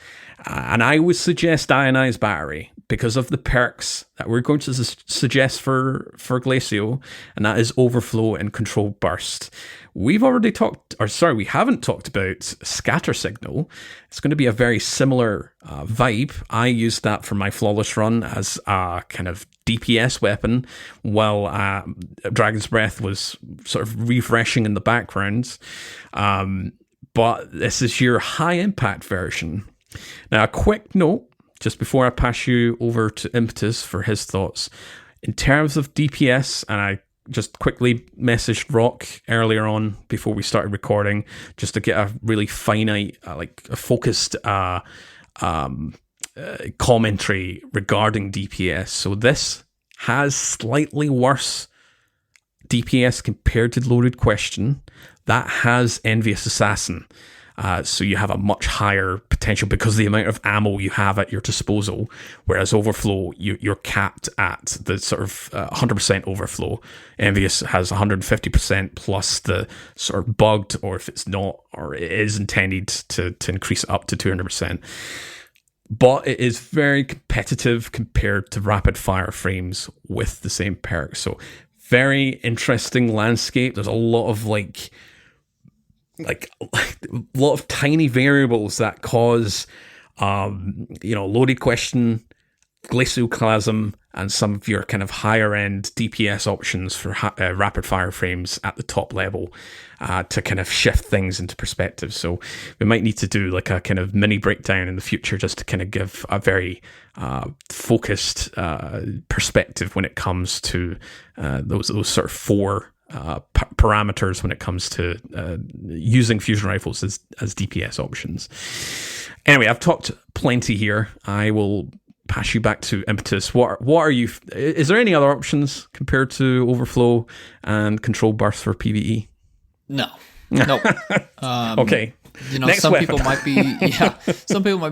And I would suggest ionized battery because of the perks that we're going to suggest for Glacio, and that is overflow and controlled burst. We haven't talked about scatter signal. It's going to be a very similar vibe. I used that for my flawless run as a kind of DPS weapon, while Dragon's Breath was sort of refreshing in the background. But this is your high impact version. Now, a quick note, just before I pass you over to Impetus for his thoughts. In terms of DPS, and I just quickly messaged Rock earlier on before we started recording, just to get a really finite, a focused commentary regarding DPS. So this has slightly worse DPS compared to Loaded Question. That has Envious Assassin. So you have a much higher potential because of the amount of ammo you have at your disposal, whereas Overflow, you're capped at the sort of 100% overflow. Envious has 150% plus the sort of bugged, or if it's not, or it is intended to increase it up to 200%. But it is very competitive compared to rapid fire frames with the same perk. So very interesting landscape. There's a lot of like a lot of tiny variables that cause, Loaded Question, Glacioclasm, and some of your kind of higher end DPS options for rapid fire frames at the top level to kind of shift things into perspective. So we might need to do like a kind of mini breakdown in the future just to kind of give a very focused perspective when it comes to those sort of four parameters when it comes to using fusion rifles as DPS options. Anyway, I've talked plenty here. I will pass you back to Impetus. What are you? Is there any other options compared to Overflow and Control Burst for PvE? No. Nope. Okay. Next some weapon. people might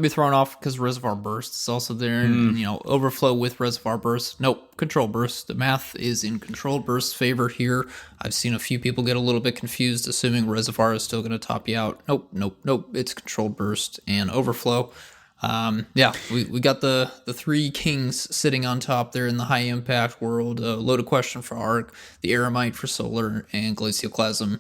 be thrown off because Reservoir Burst is also there, and Overflow with Reservoir Burst. Nope, Control Burst. The math is in Control Burst's favor here. I've seen a few people get a little bit confused, assuming Reservoir is still going to top you out. Nope. It's Control Burst and Overflow. We got the three kings sitting on top there in the high impact world. Loaded Question for Arc, the Eremite for Solar, and Glacioclasm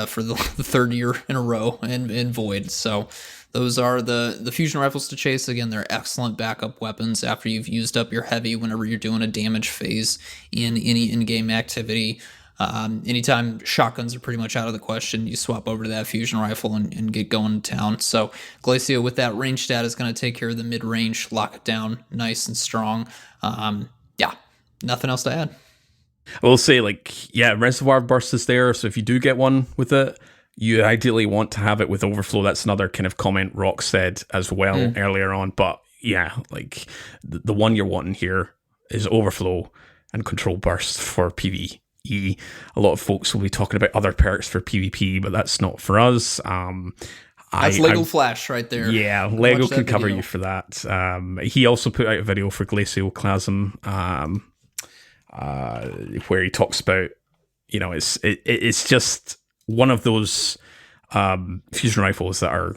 for the third year in a row, and Void. So Those are the fusion rifles to chase. Again, they're excellent backup weapons after you've used up your heavy whenever you're doing a damage phase in any in-game activity. Anytime shotguns are pretty much out of the question, you swap over to that fusion rifle and get going to town. So Glacio with that range stat is going to take care of the mid-range, lock it down nice and strong. Yeah, nothing else to add. I will say, Reservoir Burst is there, so if you do get one with it, you ideally want to have it with Overflow. That's another kind of comment Rock said as well earlier on. But yeah, the one you're wanting here is Overflow and Control Burst for PvE. A lot of folks will be talking about other perks for PvP, but that's not for us. That's Lego Flash right there. Yeah, Lego can cover you for that. He also put out a video for Glacioclasm, where he talks about, it's just one of those fusion rifles that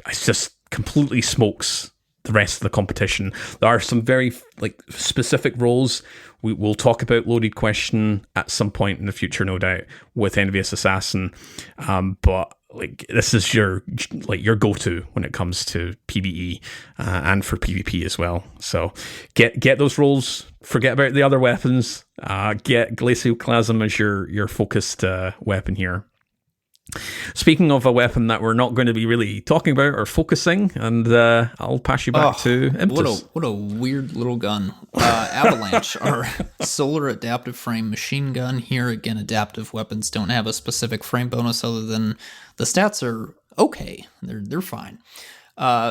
it's just completely smokes the rest of the competition. There are some very specific roles. We'll talk about Loaded Question at some point in the future, no doubt, with Envious Assassin. But this is your go-to when it comes to PvE and for PvP as well. So get those roles. Forget about the other weapons. Get Glacioclasm as your focused weapon here. Speaking of a weapon that we're not going to be really talking about or focusing, and I'll pass you back to Impetus. What a weird little gun. Avalanche, our solar adaptive frame machine gun here. Again, adaptive weapons don't have a specific frame bonus other than the stats are okay. They're fine.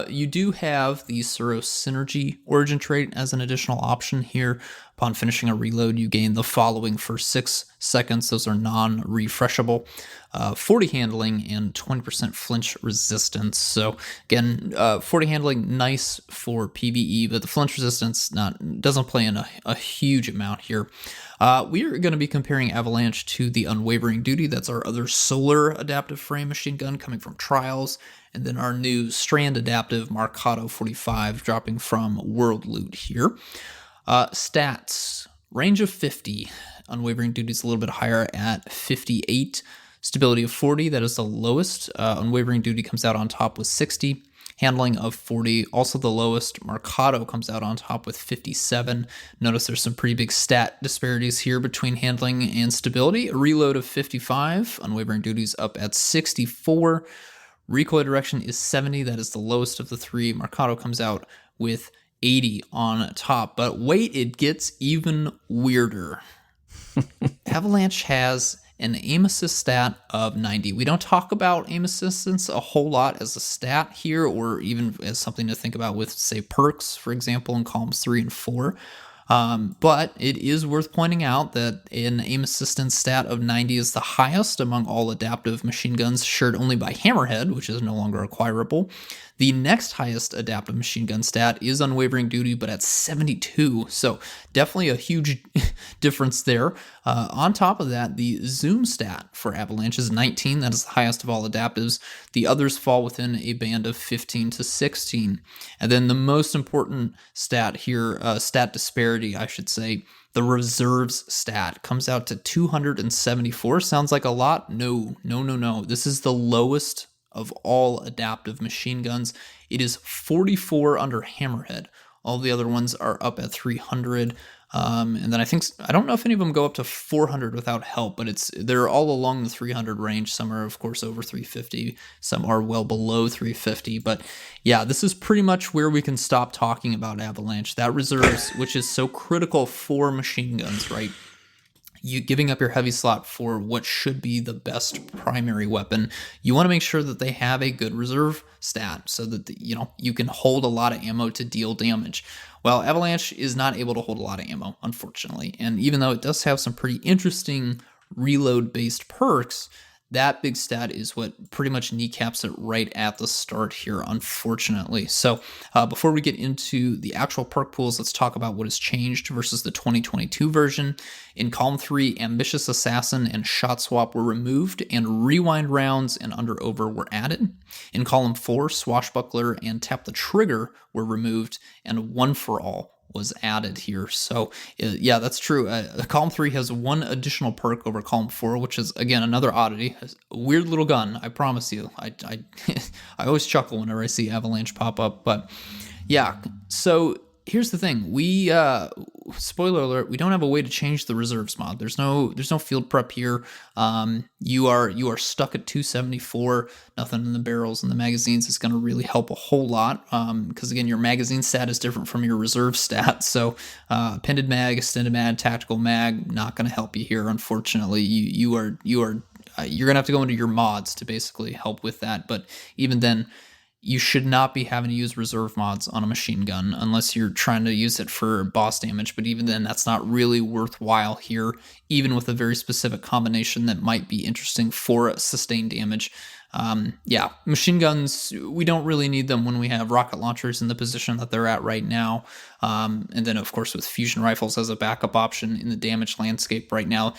You do have the Suro Synergy origin trait as an additional option here. Upon finishing a reload, you gain the following for 6 seconds. Those are non-refreshable. 40 handling and 20% flinch resistance. So again, 40 handling, nice for PvE, but the flinch resistance doesn't play in a huge amount here. We are going to be comparing Avalanche to the Unwavering Duty. That's our other solar adaptive frame machine gun coming from Trials. And then our new Strand Adaptive Marcato 45 dropping from World Loot here. Stats, range of 50. Unwavering Duty is a little bit higher at 58. Stability of 40, that is the lowest. Unwavering Duty comes out on top with 60. Handling of 40, also the lowest. Marcato comes out on top with 57. Notice there's some pretty big stat disparities here between handling and stability. A reload of 55. Unwavering Duty's up at 64. Recoil direction is 70. That is the lowest of the three. Marcato comes out with 80 on top. But wait, it gets even weirder. Avalanche has an aim assist stat of 90. We don't talk about aim assistance a whole lot as a stat here, or even as something to think about with, say, perks, for example, in columns 3 and 4. But it is worth pointing out that an aim assistance stat of 90 is the highest among all adaptive machine guns, shared only by Hammerhead, which is no longer acquirable. The next highest adaptive machine gun stat is Unwavering Duty, but at 72, so definitely a huge difference there. On top of that, the zoom stat for Avalanche is 19, that is the highest of all adaptives. The others fall within a band of 15 to 16. And then the most important stat here, stat disparity, I should say, the reserves stat comes out to 274. Sounds like a lot? No. This is the lowest of all adaptive machine guns. It is 44 under Hammerhead. All the other ones are up at 300. And then I don't know if any of them go up to 400 without help, but they're all along the 300 range. Some are, of course, over 350. Some are well below 350. But yeah, this is pretty much where we can stop talking about Avalanche. That reserves, which is so critical for machine guns, right? You giving up your heavy slot for what should be the best primary weapon, you want to make sure that they have a good reserve stat so that you can hold a lot of ammo to deal damage. Well, Avalanche is not able to hold a lot of ammo, unfortunately, and even though it does have some pretty interesting reload-based perks, that big stat is what pretty much kneecaps it right at the start here, unfortunately. So before we get into the actual perk pools, let's talk about what has changed versus the 2022 version. In column 3, Ambitious Assassin and Shot Swap were removed, and Rewind Rounds and Under Over were added. In column 4, Swashbuckler and Tap the Trigger were removed, and One for All was added here. So yeah, that's true. Column 3 has one additional perk over Column 4, which is, again, another oddity. A weird little gun, I promise you. I I always chuckle whenever I see Avalanche pop up, but yeah. So here's the thing. We spoiler alert, we don't have a way to change the reserves mod. There's no field prep here. You are stuck at 274. Nothing in the barrels and the magazines is going to really help a whole lot, because again, your magazine stat is different from your reserve stat. So appended mag, extended mag, tactical mag, not going to help you here, unfortunately. You're going to have to go into your mods to basically help with that. But even then, you should not be having to use reserve mods on a machine gun unless you're trying to use it for boss damage. But even then, that's not really worthwhile here, even with a very specific combination that might be interesting for sustained damage. Yeah, machine guns, we don't really need them when we have rocket launchers in the position that they're at right now. And then, of course, with fusion rifles as a backup option in the damage landscape right now,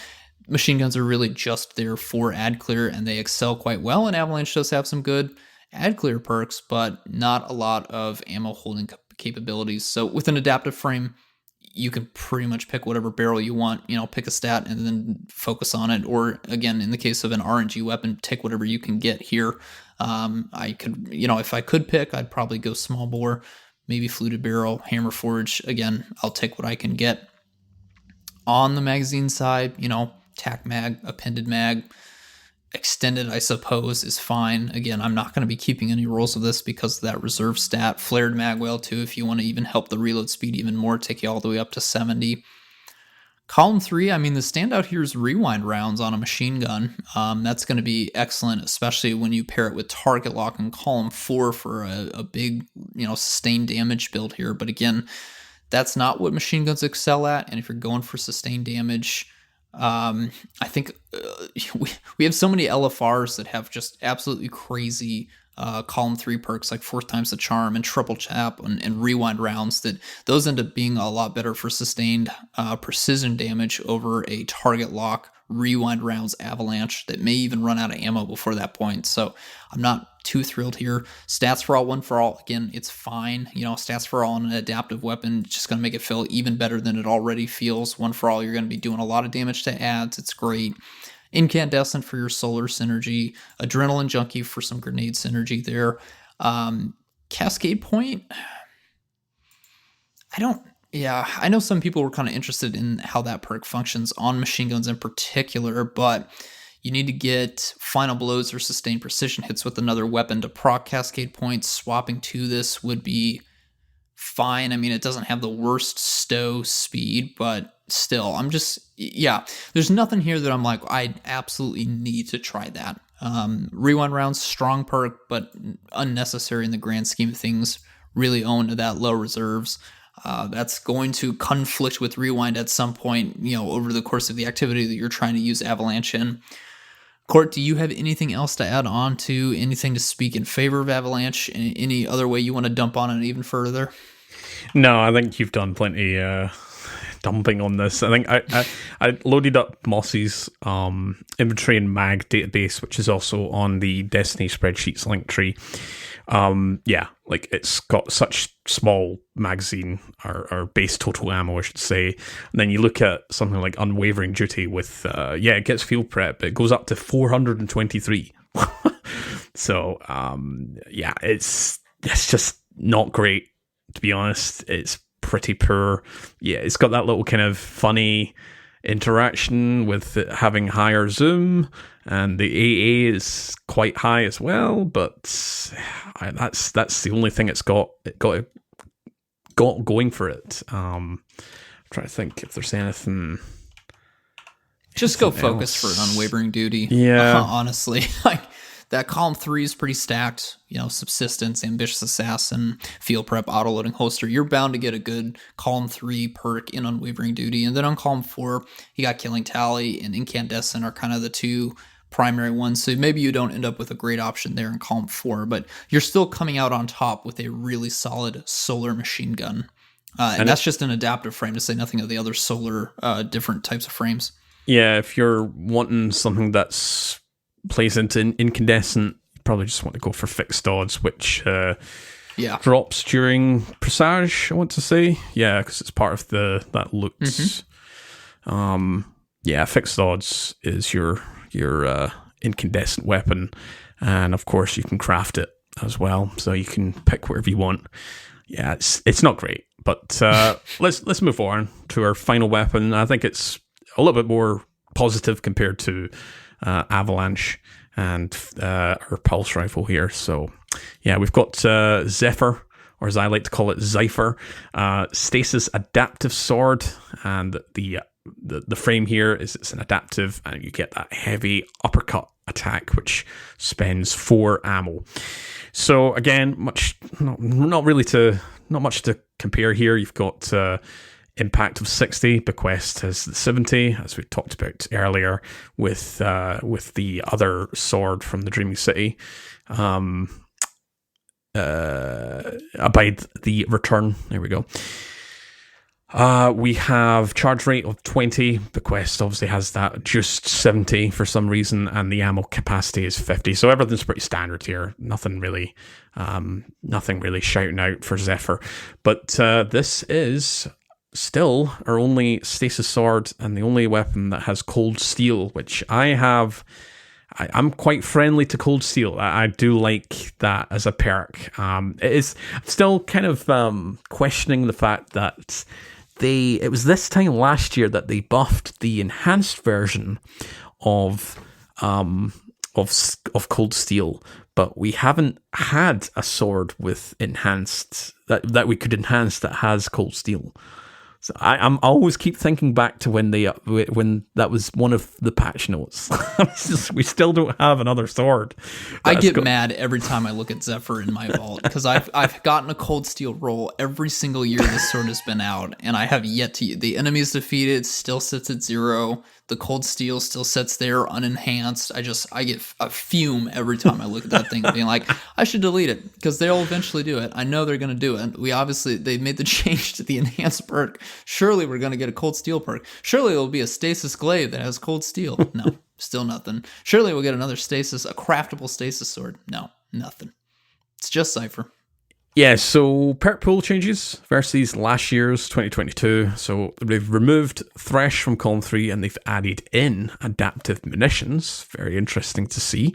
machine guns are really just there for ad clear, and they excel quite well. And Avalanche does have some good ad clear perks, but not a lot of ammo holding capabilities. So with an adaptive frame, you can pretty much pick whatever barrel you want, pick a stat and then focus on it. Or again, in the case of an RNG weapon, take whatever you can get here. I could, if I could pick, I'd probably go small bore, maybe fluted barrel, hammer forge. Again, I'll take what I can get. On the magazine side, tac mag, appended mag, extended, I suppose, is fine. Again, I'm not going to be keeping any rolls of this because of that reserve stat. Flared mag well too, if you want to even help the reload speed even more, take you all the way up to 70. Column 3, I mean, the standout here is rewind rounds on a machine gun. That's going to be excellent, especially when you pair it with target lock in Column 4 for a big, sustained damage build here. But again, that's not what machine guns excel at. And if you're going for sustained damage, I think we have so many LFRs that have just absolutely crazy column 3 perks like 4 times the charm and triple chap and rewind rounds, that those end up being a lot better for sustained precision damage over a target lock rewind rounds avalanche that may even run out of ammo before that point. So I'm not too thrilled here. Stats for all, one for all, again, it's fine. Stats for all on an adaptive weapon, just going to make it feel even better than it already feels. One for all, you're going to be doing a lot of damage to ads. It's great. Incandescent for your solar synergy. Adrenaline junkie for some grenade synergy there. Cascade point, I know some people were kind of interested in how that perk functions on machine guns in particular, but you need to get final blows or sustained precision hits with another weapon to proc cascade points. Swapping to this would be fine. I mean, it doesn't have the worst stow speed, but still, there's nothing here that I'm like, I absolutely need to try that. Rewind rounds, strong perk, but unnecessary in the grand scheme of things. Really owned to that low reserves. That's going to conflict with rewind at some point, over the course of the activity that you're trying to use Avalanche in. Court, do you have anything else to add on to, anything to speak in favor of Avalanche? Any other way you want to dump on it even further? No, I think you've done plenty dumping on this. I think I loaded up Moss's inventory and mag database, which is also on the Destiny spreadsheets link tree. It's got such small magazine or base total ammo, I should say. And then you look at something like Unwavering Duty with, it gets field prep, but it goes up to 423. So, it's just not great, to be honest. It's pretty poor. Yeah, it's got that little kind of funny interaction with it having higher zoom, and the AA is quite high as well, but that's the only thing it's got going for it. I'm trying to think if there's anything. Just go focus for an Unwavering Duty. Yeah, honestly, that column 3 is pretty stacked. Subsistence, Ambitious Assassin, Field Prep, Autoloading Holster. You're bound to get a good column 3 perk in Unwavering Duty. And then on column 4, you got Killing Tally and Incandescent are kind of the two primary ones. So maybe you don't end up with a great option there in column 4, but you're still coming out on top with a really solid solar machine gun. And that's just an adaptive frame, to say nothing of the other solar different types of frames. Yeah, if you're wanting something that's plays into incandescent, you probably just want to go for fixed odds, which Yeah. drops during Presage, I want to say. Yeah, because it's part of that loot. Fixed odds is your incandescent weapon, and of course you can craft it as well, so you can pick whatever you want. Yeah, it's not great, but let's move on to our final weapon. I think it's a little bit more positive compared to Avalanche and our pulse rifle here. So yeah, we've got Zephyr, or as I like to call it, Zypher, stasis adaptive sword, and the frame here is it's an adaptive, and you get that heavy uppercut attack which spends 4 ammo. So again, not much to compare here. You've got impact of 60, bequest has 70, as we talked about earlier with the other sword from the Dreaming City. Abide the return. There we go. We have charge rate of 20. Bequest obviously has that, just 70 for some reason, and the ammo capacity is 50. So everything's pretty standard here. Nothing really shouting out for Zephyr. But this is still our only stasis sword and the only weapon that has cold steel, which I'm quite friendly to cold steel. I do like that as a perk. I'm still kind of questioning the fact that it was this time last year that they buffed the enhanced version of cold steel, but we haven't had a sword with enhanced that we could enhance that has cold steel. So I always keep thinking back to when that was one of the patch notes. We still don't have another sword. I get mad every time I look at Zephyr in my vault, because I've gotten a cold steel roll every single year this sword has been out, and I have yet to. The enemies defeated still sits at 0. The cold steel still sits there unenhanced. I get a fume every time I look at that thing, being like, I should delete it, because they'll eventually do it. I know they're going to do it. They made the change to the enhanced perk. Surely we're going to get a cold steel perk. Surely it'll be a stasis glaive that has cold steel. No, still nothing. Surely we'll get another a craftable stasis sword. No, nothing. It's just Cypher. Yeah, so perk pool changes versus last year's 2022. So they've removed Thresh from column 3 and they've added in adaptive munitions. Very interesting to see.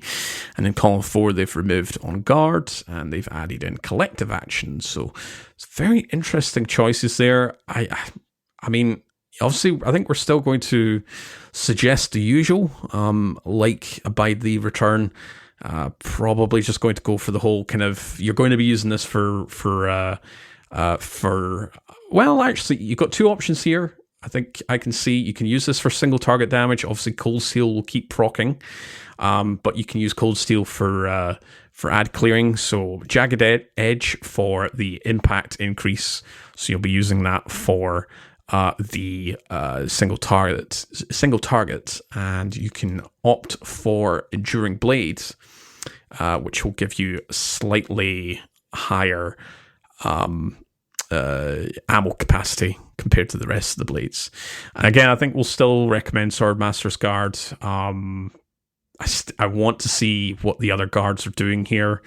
And in column 4, they've removed On Guard and they've added in collective actions. So it's very interesting choices there. I mean, obviously, I think we're still going to suggest the usual, like Abide the Return. Probably just going to go for the whole kind of, you're going to be using this well, actually, you've got 2 options here. I think I can see you can use this for single target damage. Obviously, Cold Steel will keep proccing, but you can use Cold Steel for ad clearing. So Jagged Edge for the impact increase. So you'll be using that for the single target, and you can opt for Enduring Blades, which will give you slightly higher ammo capacity compared to the rest of the blades. And again, I think we'll still recommend Swordmaster's Guard. I want to see what the other guards are doing here.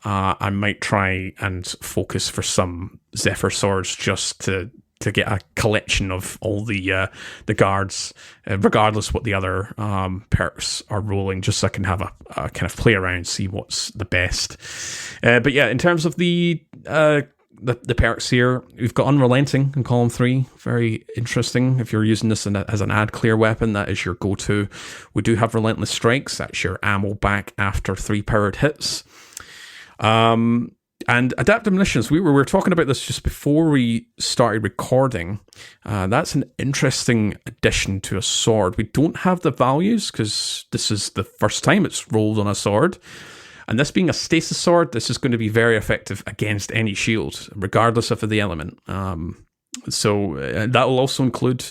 I might try and focus for some Zephyr swords just to get a collection of all the guards, regardless what the other perks are rolling, just so I can have a kind of play around, see what's the best. But yeah, in terms of the perks here, we've got Unrelenting in column 3. Very interesting. If you're using this as an ad clear weapon, that is your go-to. We do have Relentless Strikes. That's your ammo back after 3 powered hits. And adaptive munitions, we were talking about this just before we started recording. That's an interesting addition to a sword. We don't have the values because this is the first time it's rolled on a sword. And this being a stasis sword, this is going to be very effective against any shield, regardless of the element. So that will also include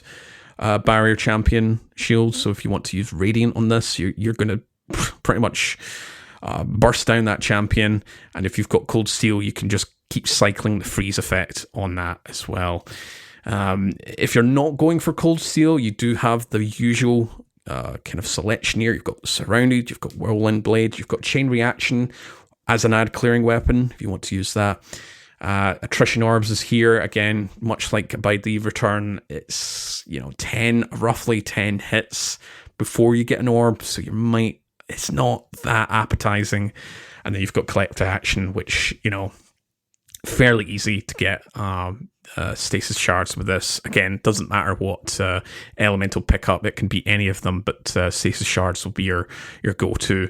Barrier Champion shields. So if you want to use Radiant on this, you're going to pretty much burst down that champion, and if you've got Cold Steel, you can just keep cycling the freeze effect on that as well. If you're not going for Cold Steel, you do have the usual kind of selection here. You've got Surrounded, you've got Whirlwind Blade, you've got Chain Reaction, as an ad clearing weapon if you want to use that. Attrition orbs is here again, much like Abide the Return. It's roughly 10 hits before you get an orb, so it's not that appetizing. And then you've got collective action, which fairly easy to get stasis shards with this. Again, doesn't matter what elemental pickup, it can be any of them, but stasis shards will be your go-to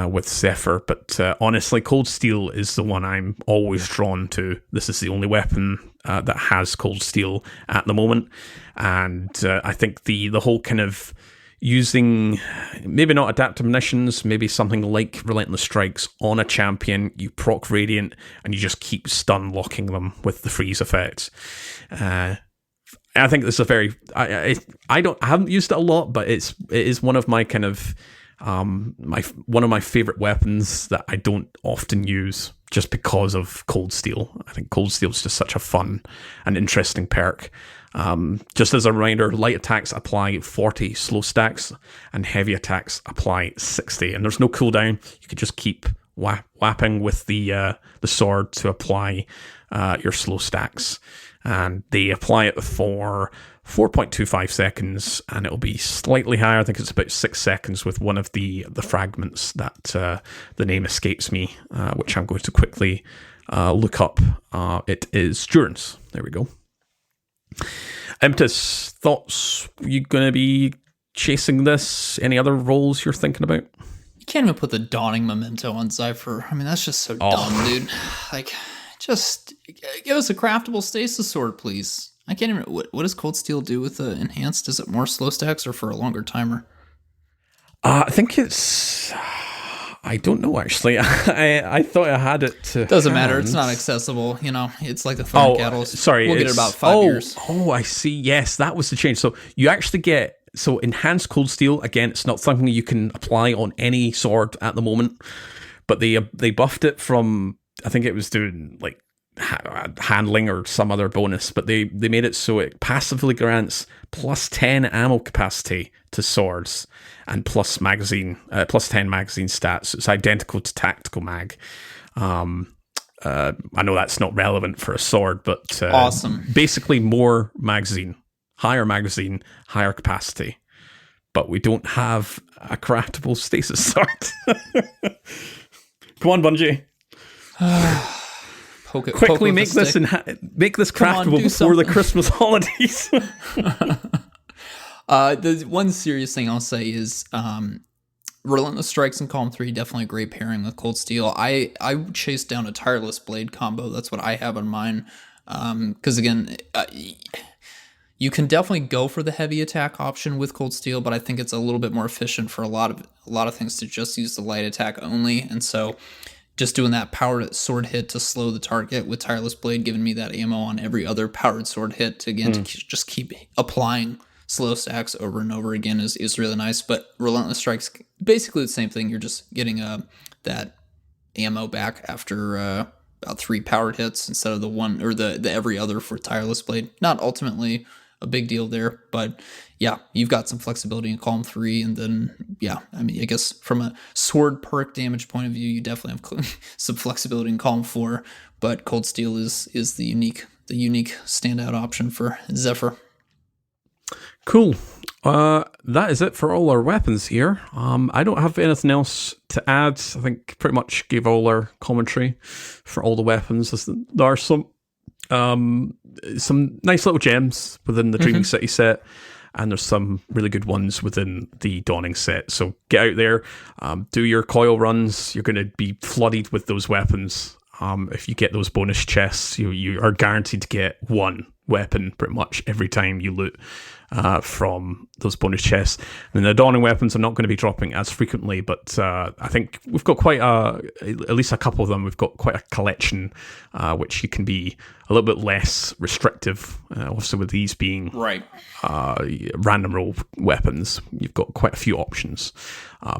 with Zephyr. But honestly, Cold Steel is the one I'm always drawn to. This is the only weapon that has Cold Steel at the moment, and I think the whole kind of using maybe not adaptive munitions, maybe something like Relentless Strikes on a champion, you proc Radiant and you just keep stun locking them with the freeze effect. I think this is a very I haven't used it a lot, but it is one of my kind of one of my favorite weapons that I don't often use just because of Cold Steel. I think Cold Steel is just such a fun and interesting perk. Just as a reminder, light attacks apply 40 slow stacks and heavy attacks apply 60, and there's no cooldown. You could just keep whapping with the sword to apply your slow stacks, and they apply it for 4.25 seconds, and it'll be slightly higher. I think it's about 6 seconds with one of the fragments that the name escapes me, which I'm going to quickly look up. It is Durance. There we go. Impetus, thoughts? Are you going to be chasing this? Any other roles you're thinking about? You can't even put the Dawning Memento on Zephyr. I mean, that's just so dumb, dude. Like, just give us a craftable stasis sword, please. I can't even... What does Cold Steel do with the enhanced? Is it more slow stacks or for a longer timer? I think it's... I don't know, actually. I thought I had it to Doesn't hand. matter. It's not accessible. It's like the Fun Cattle. Sorry. We'll get it about 5 years. Oh, I see. Yes, that was the change. So you actually get... So enhanced Cold Steel, again, it's not something you can apply on any sword at the moment, but they buffed it from... I think it was doing, like, handling or some other bonus, but they made it so it passively grants plus 10 ammo capacity to swords and plus 10 magazine stats. It's identical to tactical mag. I know that's not relevant for a sword, but awesome. Basically more magazine, higher capacity, but we don't have a craftable stasis sword. Come on, Bungie. Quickly make this craftable before the Christmas holidays. The one serious thing I'll say is Relentless Strikes in Column 3, definitely a great pairing with Cold Steel. I chased down a Tireless Blade combo. That's what I have in mind. Because again, you can definitely go for the heavy attack option with Cold Steel, but I think it's a little bit more efficient for a lot of things to just use the light attack only. And so just doing that powered sword hit to slow the target with Tireless Blade, giving me that ammo on every other powered sword hit to just keep applying slow stacks over and over again is really nice. But Relentless Strikes, basically the same thing. You're just getting that ammo back after about 3 powered hits instead of the one or the every other for Tireless Blade. Not ultimately a big deal there, but yeah, you've got some flexibility in Column 3, and then I guess from a sword perk damage point of view, you definitely have some flexibility in Column 4, but Cold Steel is the unique standout option for Zephyr. Cool. That is it for all our weapons here. I don't have anything else to add. I think pretty much gave all our commentary for all the weapons. There are some nice little gems within the Dreaming City set, and there's some really good ones within the Dawning set. So get out there, do your coil runs. You're going to be flooded with those weapons. If you get those bonus chests, you are guaranteed to get one weapon pretty much every time you loot from those bonus chests. And the Dawning weapons are not going to be dropping as frequently, but I think we've got at least a couple of them. We've got quite a collection, which you can be a little bit less restrictive. Also, with these being random roll weapons, you've got quite a few options.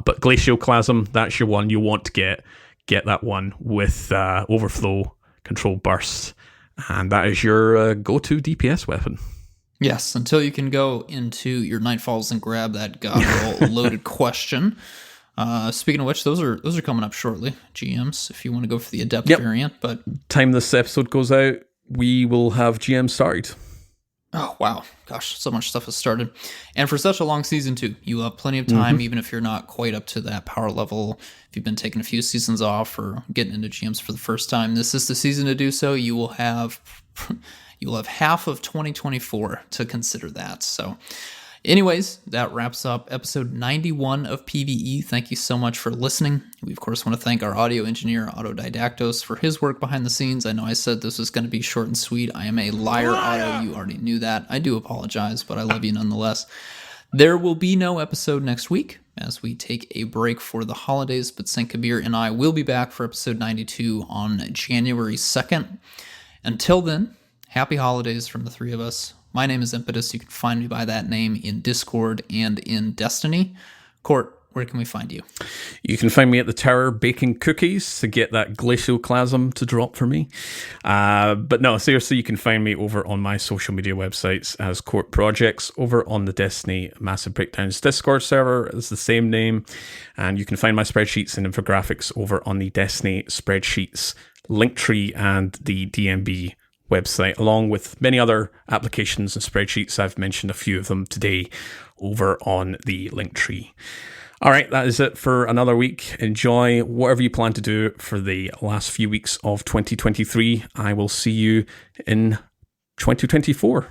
But Glacial Chasm, that's your one you want to get. Get that one with Overflow, Control Burst, and that is your go-to DPS weapon. Yes, until you can go into your Nightfalls and grab that god-roll loaded question. Speaking of which, those are coming up shortly. GMs, if you want to go for the Adept variant. But time this episode goes out, we will have GM started. Oh, wow. Gosh, so much stuff has started. And for such a long season, too, you have plenty of time, even if you're not quite up to that power level. If you've been taking a few seasons off or getting into GMs for the first time, this is the season to do so. You will have half of 2024 to consider that. So anyways, that wraps up episode 91 of PvE. Thank you so much for listening. We, of course, want to thank our audio engineer, Autodidaktos, for his work behind the scenes. I know I said this was going to be short and sweet. I am a liar, Otto. You already knew that. I do apologize, but I love you nonetheless. There will be no episode next week as we take a break for the holidays, but St. Kabir and I will be back for episode 92 on January 2nd. Until then, happy holidays from the three of us. My name is Impetus. You can find me by that name in Discord and in Destiny. Court, where can we find you? You can find me at the tower baking cookies to get that glacioclasm to drop for me. But no, seriously, you can find me over on my social media websites as Court Projects. Over on the Destiny Massive Breakdowns Discord server is the same name. And you can find my spreadsheets and infographics over on the Destiny Spreadsheets Linktree and the DMB website, along with many other applications and spreadsheets. I've mentioned a few of them today over on the Linktree. All right, that is it for another week. Enjoy whatever you plan to do for the last few weeks of 2023. I will see you in 2024.